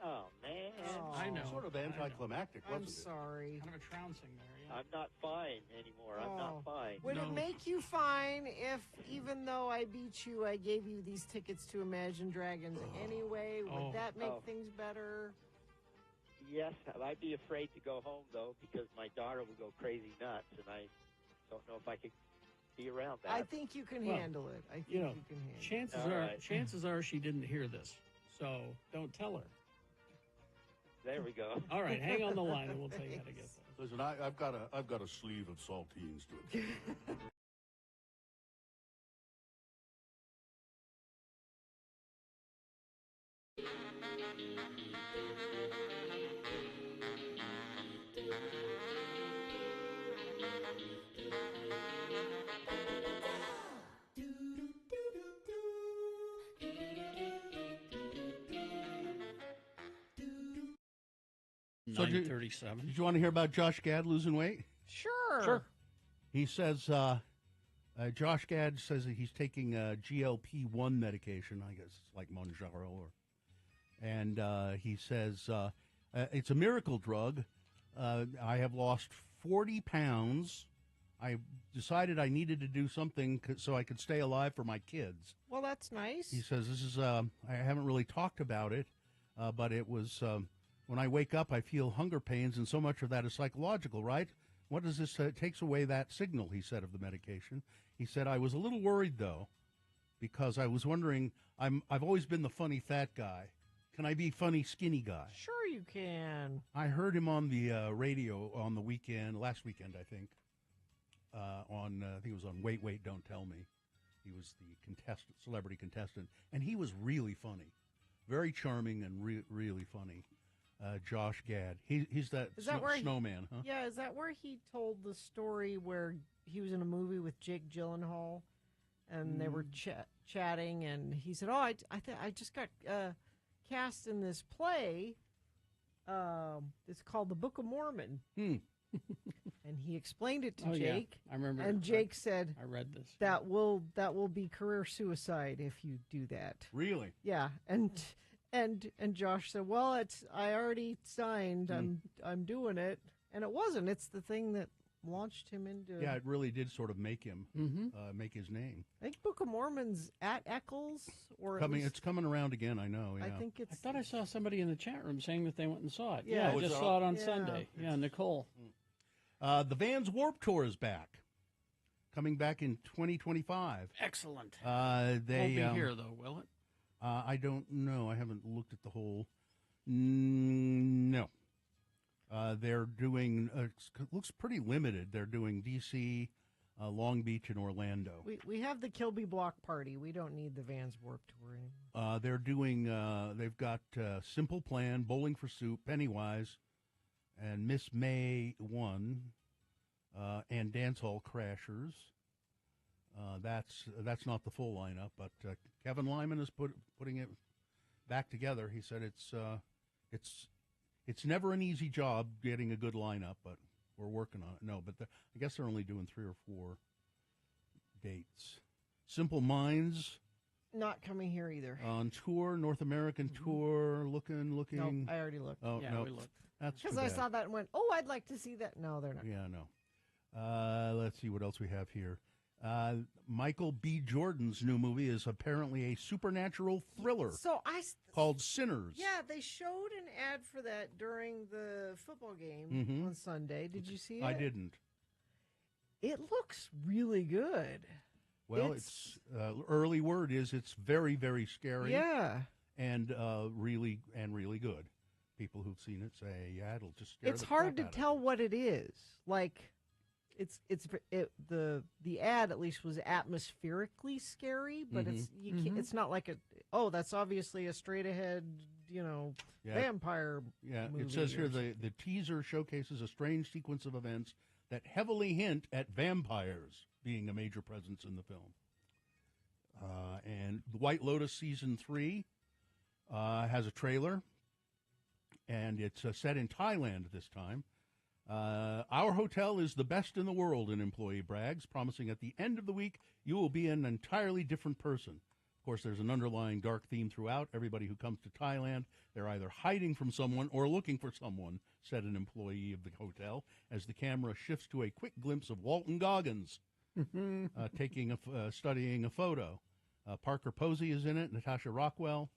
Oh, man. I know. Sort of anticlimactic, I'm wasn't it? sorry. Kind of a trouncing there, yeah. I'm not fine anymore. I'm not fine. Would it make you fine if, even though I beat you, I gave you these tickets to Imagine Dragons anyway? Would that make things better? Yes, I'd be afraid to go home, though, because my daughter will go crazy nuts, and I don't know if I could be around that. I think you can handle it. I think you can handle it. Chances are she didn't hear this, so don't tell her. There we go. All right, hang on the line, and we'll tell you how to get there. Listen, I've got a sleeve of saltines to it. So 9:37. Did you want to hear about Josh Gad losing weight? Sure. He says, Josh Gad says that he's taking GLP-1 medication. I guess it's like Mounjaro. And he says it's a miracle drug. I have lost 40 pounds. I decided I needed to do something so I could stay alive for my kids. Well, that's nice. He says, this is, I haven't really talked about it, but it was, when I wake up, I feel hunger pains, and so much of that is psychological, right? What does this, takes away that signal, he said, of the medication. He said, I was a little worried, though, because I was wondering, I've always been the funny fat guy. Can I be funny skinny guy? Sure you can. I heard him on the radio on the weekend, last weekend, I think, I think it was on Wait, Wait, Don't Tell Me. He was the celebrity contestant, and he was really funny. Very charming and really funny. Josh Gad. He's that snowman, huh? Yeah, is that where he told the story where he was in a movie with Jake Gyllenhaal, and they were chatting, and he said, I just got cast in this play. It's called The Book of Mormon. And he explained it to Jake. Yeah. I remember. And Jake said, I read this. That will be career suicide if you do that. Really? Yeah. And Josh said, well, I already signed. I'm doing it. And it wasn't. It's the thing that launched him into. Yeah, it really did sort of make him make his name. I think Book of Mormon's at Eccles, or it's coming around again. I know. Yeah. I think I thought I saw somebody in the chat room saying that they went and saw it. Yeah, I just saw it on Sunday. Yeah, Nicole. The Vans Warped Tour is back, coming back in 2025. Excellent. They won't be here though, will it? I don't know. I haven't looked at the whole. No. They're doing. Looks pretty limited. They're doing D.C., Long Beach, and Orlando. We have the Kilby Block Party. We don't need the Vans Warped Tour anymore. They're doing. They've got Simple Plan, Bowling for Soup, Pennywise, and Miss May 1, and Dance Hall Crashers. That's not the full lineup, but Kevin Lyman is putting it back together. He said it's never an easy job getting a good lineup, but we're working on it. No, but I guess they're only doing 3 or 4 dates. Simple Minds Not coming here either. On tour, North American tour, looking. Nope, I already looked. Oh, Yeah, no. we looked. That's Because too I bad. saw that and went, oh, I'd like to see that. No, they're not. Yeah, no. Let's see what else we have here. Michael B. Jordan's new movie is apparently a supernatural thriller So called Sinners. yeah, they showed an ad for that during the football game Mhm. on Sunday. Did you see it? I didn't. It looks really good. Well, it's early word is it's very, very scary. Yeah. And really good. People who've seen it say, yeah, it'll just scare It's the hard to crap out of tell what it is. Like, the ad at least was atmospherically scary, but it's not like that's obviously a straight ahead Yeah. vampire. Yeah, movie it says or here something. the teaser showcases a strange sequence of events that heavily hint at vampires being a major presence in the film. And The White Lotus Season 3 has a trailer, and it's set in Thailand this time. Our hotel is the best in the world, an employee brags, promising at the end of the week you will be an entirely different person. Of course, there's an underlying dark theme throughout. Everybody who comes to Thailand, they're either hiding from someone or looking for someone, said an employee of the hotel, as the camera shifts to a quick glimpse of Walton Goggins studying a photo. Parker Posey is in it, Natasha Rockwell,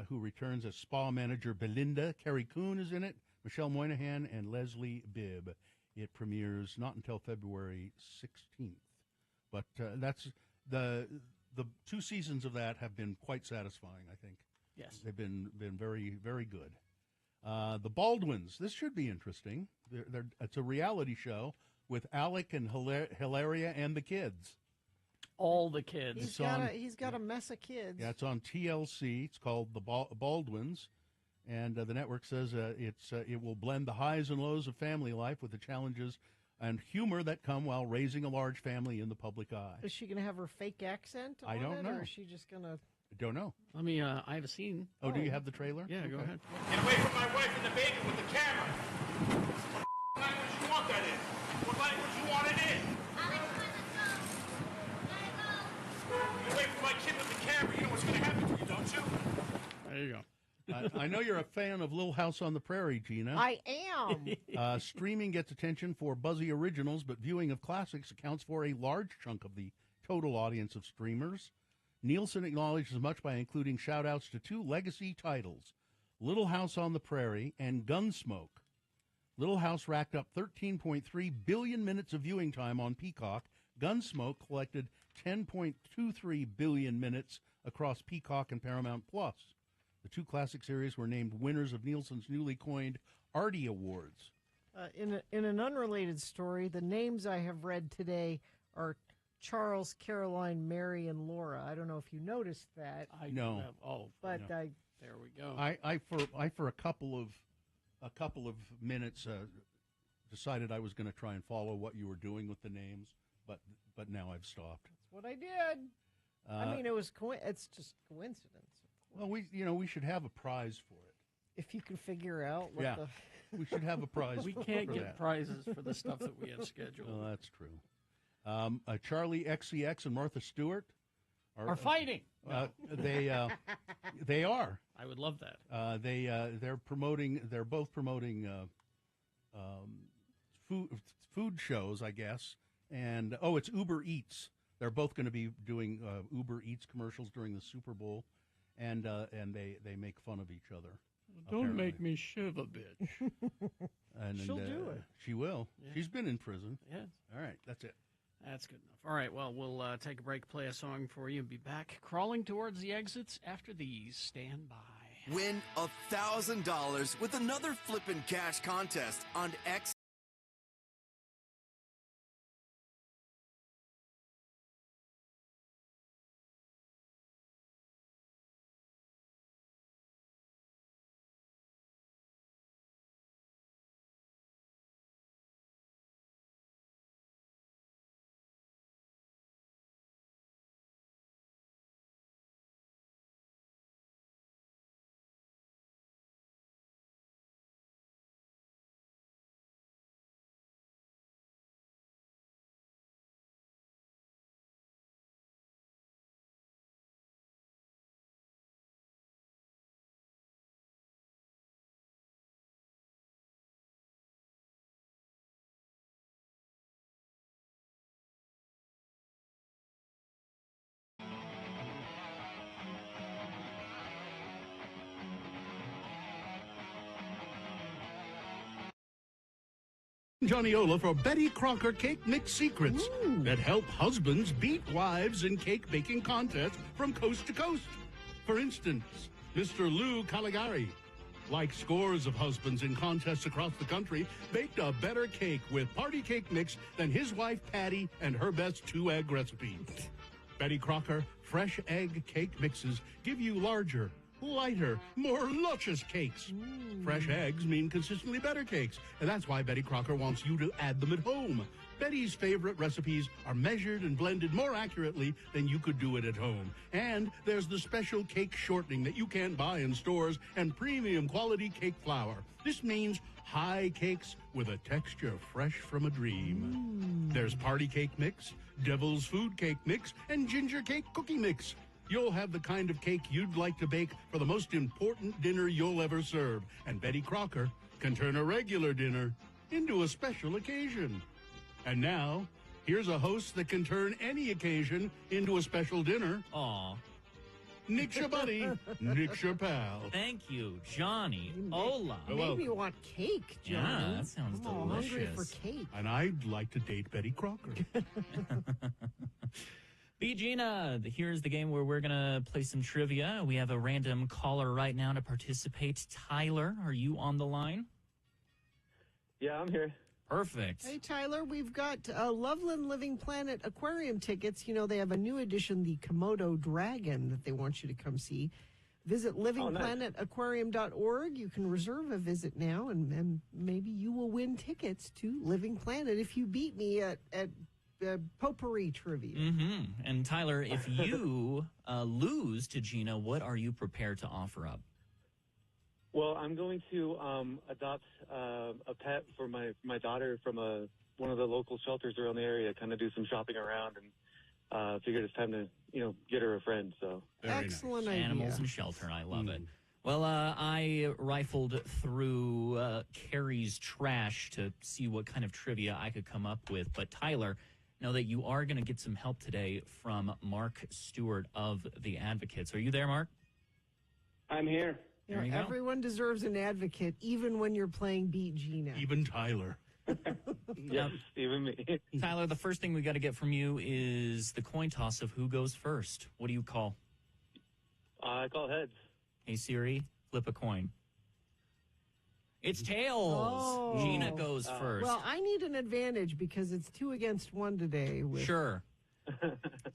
who returns as spa manager Belinda. Carrie Coon is in it, Michelle Moynihan, and Leslie Bibb. It premieres not until February 16th. But that's the 2 seasons of that have been quite satisfying, I think. Yes. They've been very, very good. The Baldwins, this should be interesting. It's a reality show with Alec and Hilaria and the kids. All the kids. He's got a mess of kids. Yeah, it's on TLC. It's called The Baldwins. And the network says it will blend the highs and lows of family life with the challenges and humor that come while raising a large family in the public eye. Is she going to have her fake accent on I don't it, know. or is she just going to... I don't know. Let me, I have a scene. Oh, do you have the trailer? Yeah, go ahead. Get away from my wife and the baby with the camera. What language you want that in? What language you want it in? Get away from my kid with the camera. You know what's going to happen to you, don't you? There you go. I know you're a fan of Little House on the Prairie, Gina. I am. Streaming gets attention for buzzy originals, but viewing of classics accounts for a large chunk of the total audience of streamers. Nielsen acknowledged as much by including shout-outs to 2 legacy titles, Little House on the Prairie and Gunsmoke. Little House racked up 13.3 billion minutes of viewing time on Peacock. Gunsmoke collected 10.23 billion minutes across Peacock and Paramount+. The 2 classic series were named winners of Nielsen's newly coined Artie Awards. In an unrelated story, the names I have read today are Charles, Caroline, Mary, and Laura. I don't know if you noticed that. No. But no. there we go. I for a couple of minutes decided I was going to try and follow what you were doing with the names, but now I've stopped. That's what I did. I mean, it's just coincidence. Well, we should have a prize for it. If you can figure out what the... We should have a prize. We can't get prizes for the stuff that we have scheduled. Oh, that's true. Charlie XCX and Martha Stewart are fighting. They are. I would love that. They're both promoting food shows, I guess. And it's Uber Eats. They're both going to be doing Uber Eats commercials during the Super Bowl, and they make fun of each other. Don't apparently. make me shiver, bitch. And She'll do it. She will. Yeah. She's been in prison. Yes. All right, that's it. That's good enough. All right, well, we'll take a break, play a song for you, and be back crawling towards the exits after these. Stand by. Win $1,000 with another Flippin' Cash contest on X. Johnny-Ola for Betty Crocker Cake Mix Secrets that help husbands beat wives in cake baking contests from coast to coast. For instance, Mr. Lou Caligari, like scores of husbands in contests across the country, baked a better cake with party cake mix than his wife Patty and her best 2-egg recipe. Betty Crocker fresh egg cake mixes give you larger, lighter, more luscious cakes. Fresh eggs mean consistently better cakes, and that's why Betty Crocker wants you to add them at home. Betty's favorite recipes are measured and blended more accurately than you could do it at home. And there's the special cake shortening that you can't buy in stores and premium quality cake flour. This means high cakes with a texture fresh from a dream. There's party cake mix, devil's food cake mix, and ginger cake cookie mix. You'll have the kind of cake you'd like to bake for the most important dinner you'll ever serve. And Betty Crocker can turn a regular dinner into a special occasion. And now, here's a host that can turn any occasion into a special dinner. Aw. Nick's your buddy. Nick's your pal. Thank you, Johnny. Ola. You made me want cake, Johnny. Yeah, that sounds I'm all hungry delicious. for cake. And I'd like to date Betty Crocker. B. Gina, here's the game where we're going to play some trivia. We have a random caller right now to participate. Tyler, are you on the line? Yeah, I'm here. Perfect. Hey, Tyler, we've got Loveland Living Planet aquarium tickets. You know, they have a new edition, the Komodo Dragon, that they want you to come see. Visit livingplanetaquarium.org. You can reserve a visit now, and maybe you will win tickets to Living Planet if you beat me at potpourri trivia. Mm-hmm. And Tyler, if you lose to Gina, what are you prepared to offer up? Well, I'm going to adopt a pet for my daughter from one of the local shelters around the area. Kind of do some shopping around, and figured it's time to get her a friend. So excellent idea. Animals and shelter, I love it. Well, I rifled through Carrie's trash to see what kind of trivia I could come up with. But Tyler, know that you are going to get some help today from Mark Stewart of The Advocates. Are you there, Mark? I'm here. You know, everyone deserves an advocate, even when you're playing Beat Gina. Even Tyler. Yes, even me. Tyler, the first thing we got to get from you is the coin toss of who goes first. What do you call? I call heads. Hey, Siri, flip a coin. It's tails. Oh. Gina goes first. Well, I need an advantage because it's 2 against 1 today. Sure.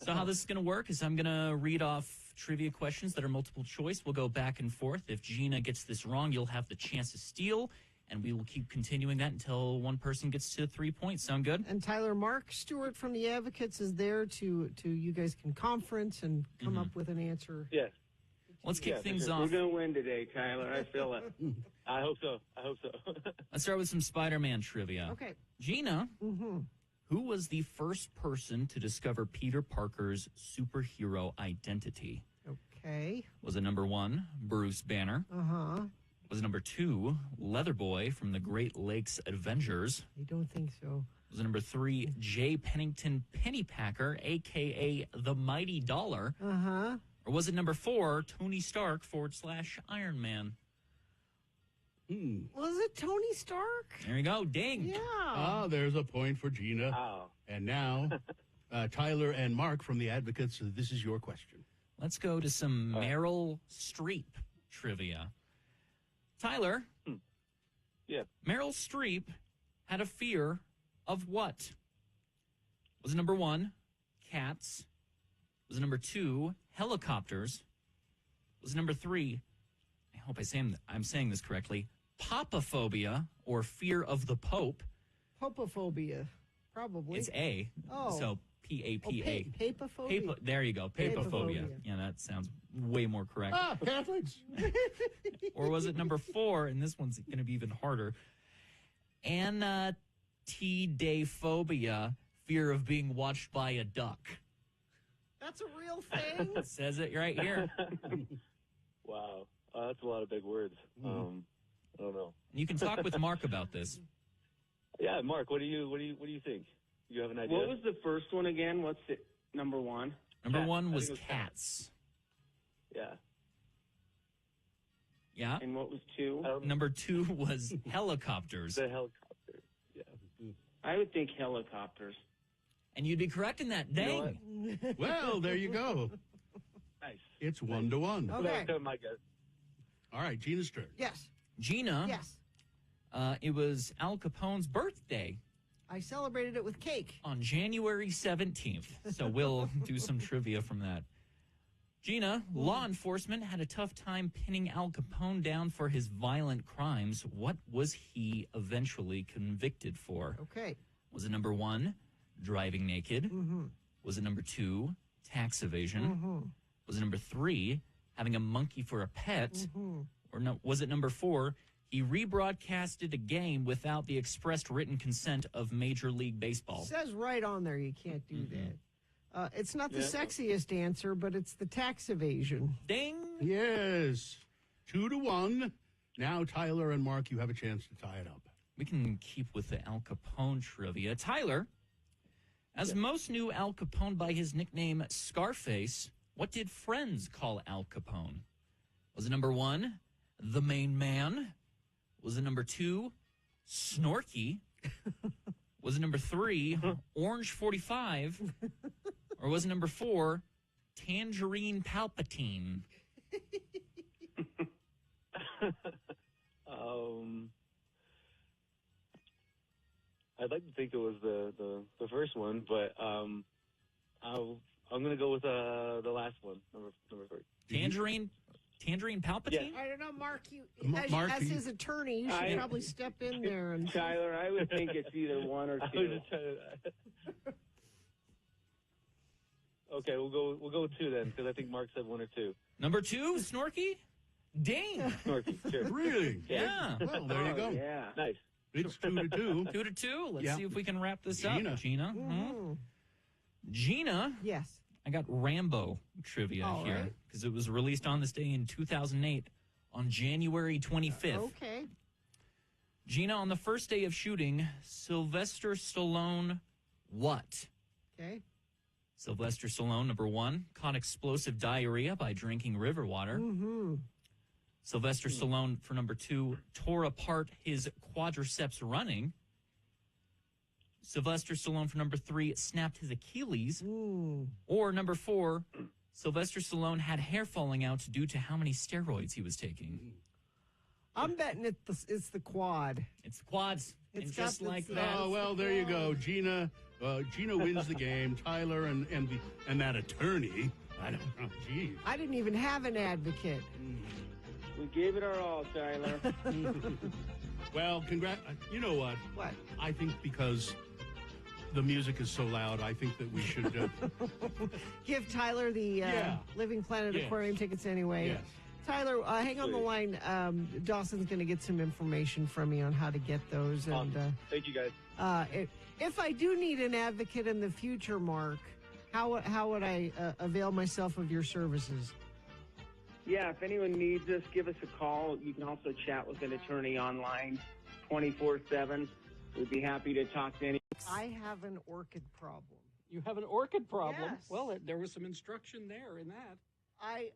So how this is going to work is I'm going to read off trivia questions that are multiple choice. We'll go back and forth. If Gina gets this wrong, you'll have the chance to steal, and we will keep continuing that until one person gets to 3 points. Sound good? And Tyler, Mark Stewart from The Advocates is there to you guys can conference and come up with an answer. Yes. Let's kick things We're off. going to win today, Tyler. I feel it. I hope so. Let's start with some Spider-Man trivia. Okay. Gina, who was the first person to discover Peter Parker's superhero identity? Okay. Was it number 1, Bruce Banner? Uh-huh. Was it number 2, Leatherboy from the Great Lakes Avengers? I don't think so. Was it number 3, J. Pennington Pennypacker, a.k.a. the Mighty Dollar? Uh-huh. Or was it number 4, Tony Stark / Iron Man? Was it Tony Stark? There you go. Ding. Yeah. Ah, there's a point for Gina. Oh. And now, Tyler and Mark from The Advocates, this is your question. Let's go to some Meryl Streep trivia. Tyler. Yeah. Meryl Streep had a fear of what? Was it number 1, cats? Was it number 2, helicopters? Was it number 3, I hope I'm saying this correctly, papaphobia, or fear of the Pope? Popophobia, probably. It's A. Oh. So P-A-P-A. Papophobia. There you go. Papophobia. Yeah, that sounds way more correct. Ah, Catholics. Or was it number 4, and this one's going to be even harder, anatidaphobia, fear of being watched by a duck? That's a real thing? It says it right here. Wow. That's a lot of big words. I don't know. You can talk with Mark about this. Yeah, Mark, what do you think? You have an idea? What was the first one again? What's it? Number 1? Number 1 was think it was cats. Yeah. Yeah. And what was 2? Number 2 was helicopters. The helicopter. Yeah. I would think helicopters. And you'd be correct in that. Dang. You know Well, there you go. Nice. It's 1-1. Okay. My guess. All right, Gina's turn. Yes. Gina, Yes. it was Al Capone's birthday I celebrated it with cake. on January 17th. So we'll do some trivia from that. Gina, law enforcement had a tough time pinning Al Capone down for his violent crimes. What was he eventually convicted for? Okay. Was it number 1, driving naked? Mm-hmm. Was it number 2, tax evasion? Mm-hmm. Was it number 3, having a monkey for a pet? Mm-hmm. Or no, was it number 4, he rebroadcasted a game without the expressed written consent of Major League Baseball? Says right on there you can't do that. It's not the sexiest answer, but it's the tax evasion. Ding! Yes. 2-1. Now, Tyler and Mark, you have a chance to tie it up. We can keep with the Al Capone trivia. Tyler, as most knew Al Capone by his nickname Scarface, what did friends call Al Capone? Was it number 1, the main man? Was it number 2, Snorky? Was it number 3, Orange 45? Or was it number 4, Tangerine Palpatine? I'd like to think it was the first one, but I'm going to go with the last one, number 3. Tangerine Palpatine? I don't know, Mark. Mark, as his attorney, you should probably step in there and. Tyler, I would think it's either 1 or 2. Okay, we'll go with 2 then, because I think Mark said 1 or 2. Number 2, Snorky? Dang. Snorky, sure. Really? Yeah. Well, there you go. Yeah. Nice. It's 2-2. 2-2. Let's Yeah. see if we can wrap this Gina. up. Gina? Mhm. Gina? Yes. I got Rambo trivia All here right. because it was released on this day in 2008 on January 25th. Okay. Gina, on the first day of shooting, Sylvester Stallone what? Okay. Sylvester Stallone, number 1, caught explosive diarrhea by drinking river water. Mm-hmm. Sylvester Stallone, for number 2, tore apart his quadriceps running. Sylvester Stallone, for number 3, snapped his Achilles. Or number 4, Sylvester Stallone had hair falling out due to how many steroids he was taking. I'm betting it's the quad. It's the quads. It's and got just the like stats. that. Oh, well, there you go. Gina wins the game. Tyler and that attorney. I don't know. Geez. I didn't even have an advocate. We gave it our all, Tyler. Well, you know what? What? I think because the music is so loud, I think that we should... Give Tyler the Living Planet Yes. Aquarium tickets anyway. Yes. Tyler, hang on the line. Dawson's going to get some information from you on how to get those. And Thank you, guys. if I do need an advocate in the future, Mark, how would I avail myself of your services? Yeah, if anyone needs us, give us a call. You can also chat with an attorney online 24/7. We'd be happy to talk to any. I have an orchid problem. You have an orchid problem? Yes. Well, there was some instruction there in that. I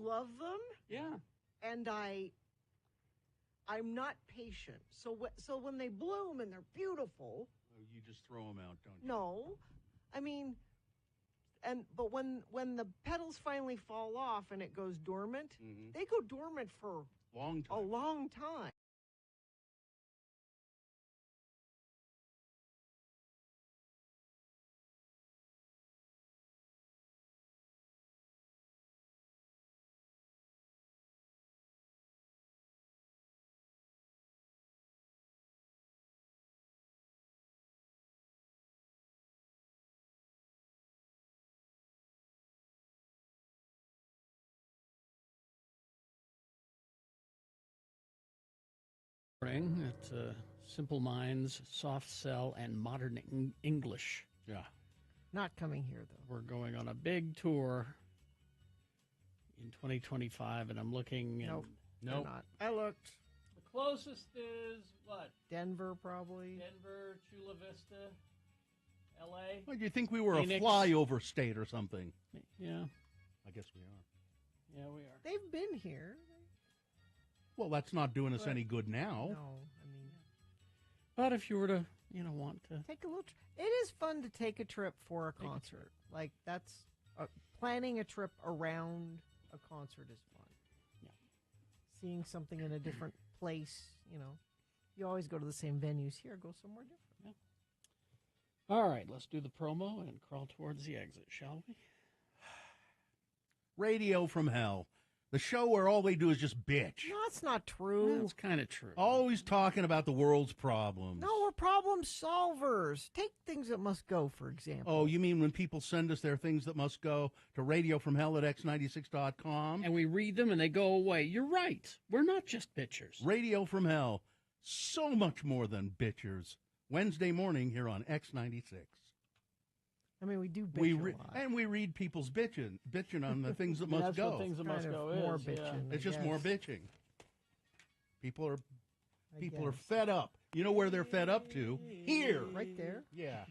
love them. Yeah. And I'm not patient. So when they bloom and they're beautiful. You just throw them out, don't you? No, I mean, but when the petals finally fall off and it goes dormant, they go dormant for a long time. At Simple Minds, Soft Cell, and Modern English. Yeah. Not coming here, though. We're going on a big tour in 2025, and I'm looking. Nope. Nope. Not. I looked. The closest is what? Denver, probably. Denver, Chula Vista, L.A. Well, do you think we were Phoenix. a flyover state or something? Yeah. I guess we are. Yeah, we are. They've been here. Well, that's not doing us But- any good now. No, I mean. But if you were to want to take a little. It is fun to take a trip for a concert. Like that's planning a trip around a concert is fun. Yeah, seeing something in a different place. You always go to the same venues here. Go somewhere different. Yeah. All right, let's do the promo and crawl towards the exit, shall we? Radio from Hell. The show where all they do is just bitch. No, that's not true. That's kind of true. Always talking about the world's problems. No, we're problem solvers. Take things that must go, for example. Oh, you mean when people send us their things that must go to radiofromhell@x96.com? And we read them and they go away. You're right. We're not just bitchers. Radio from Hell. So much more than bitchers. Wednesday morning here on X96. I mean, we do bitch a lot. And we read people's bitching on the things that must That's go. what things that must go more is. bitching. It's just more bitching. People are guess. fed up. You know where they're fed up to? Here. Right there. Yeah.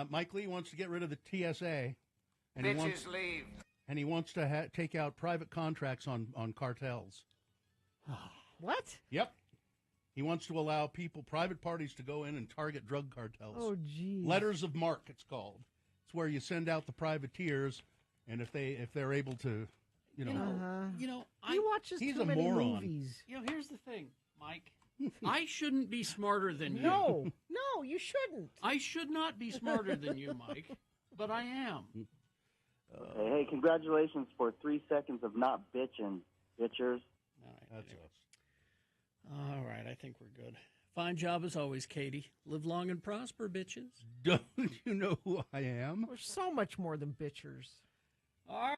Mike Lee wants to get rid of the TSA. And Bitches leave. And he wants to take out private contracts on cartels. What? Yep. He wants to allow private parties to go in and target drug cartels. Oh, geez. Letters of marque, it's called. It's where you send out the privateers, and if they're able to, He watches he's too a many moron. movies. Here's the thing, Mike. I shouldn't be smarter than you. No, you shouldn't. I should not be smarter than you, Mike, but I am. Hey, congratulations for 3 seconds of not bitching, bitchers. That's us. All right, I think we're good. Fine job as always, Katie. Live long and prosper, bitches. Don't you know who I am? We're so much more than bitchers. All right.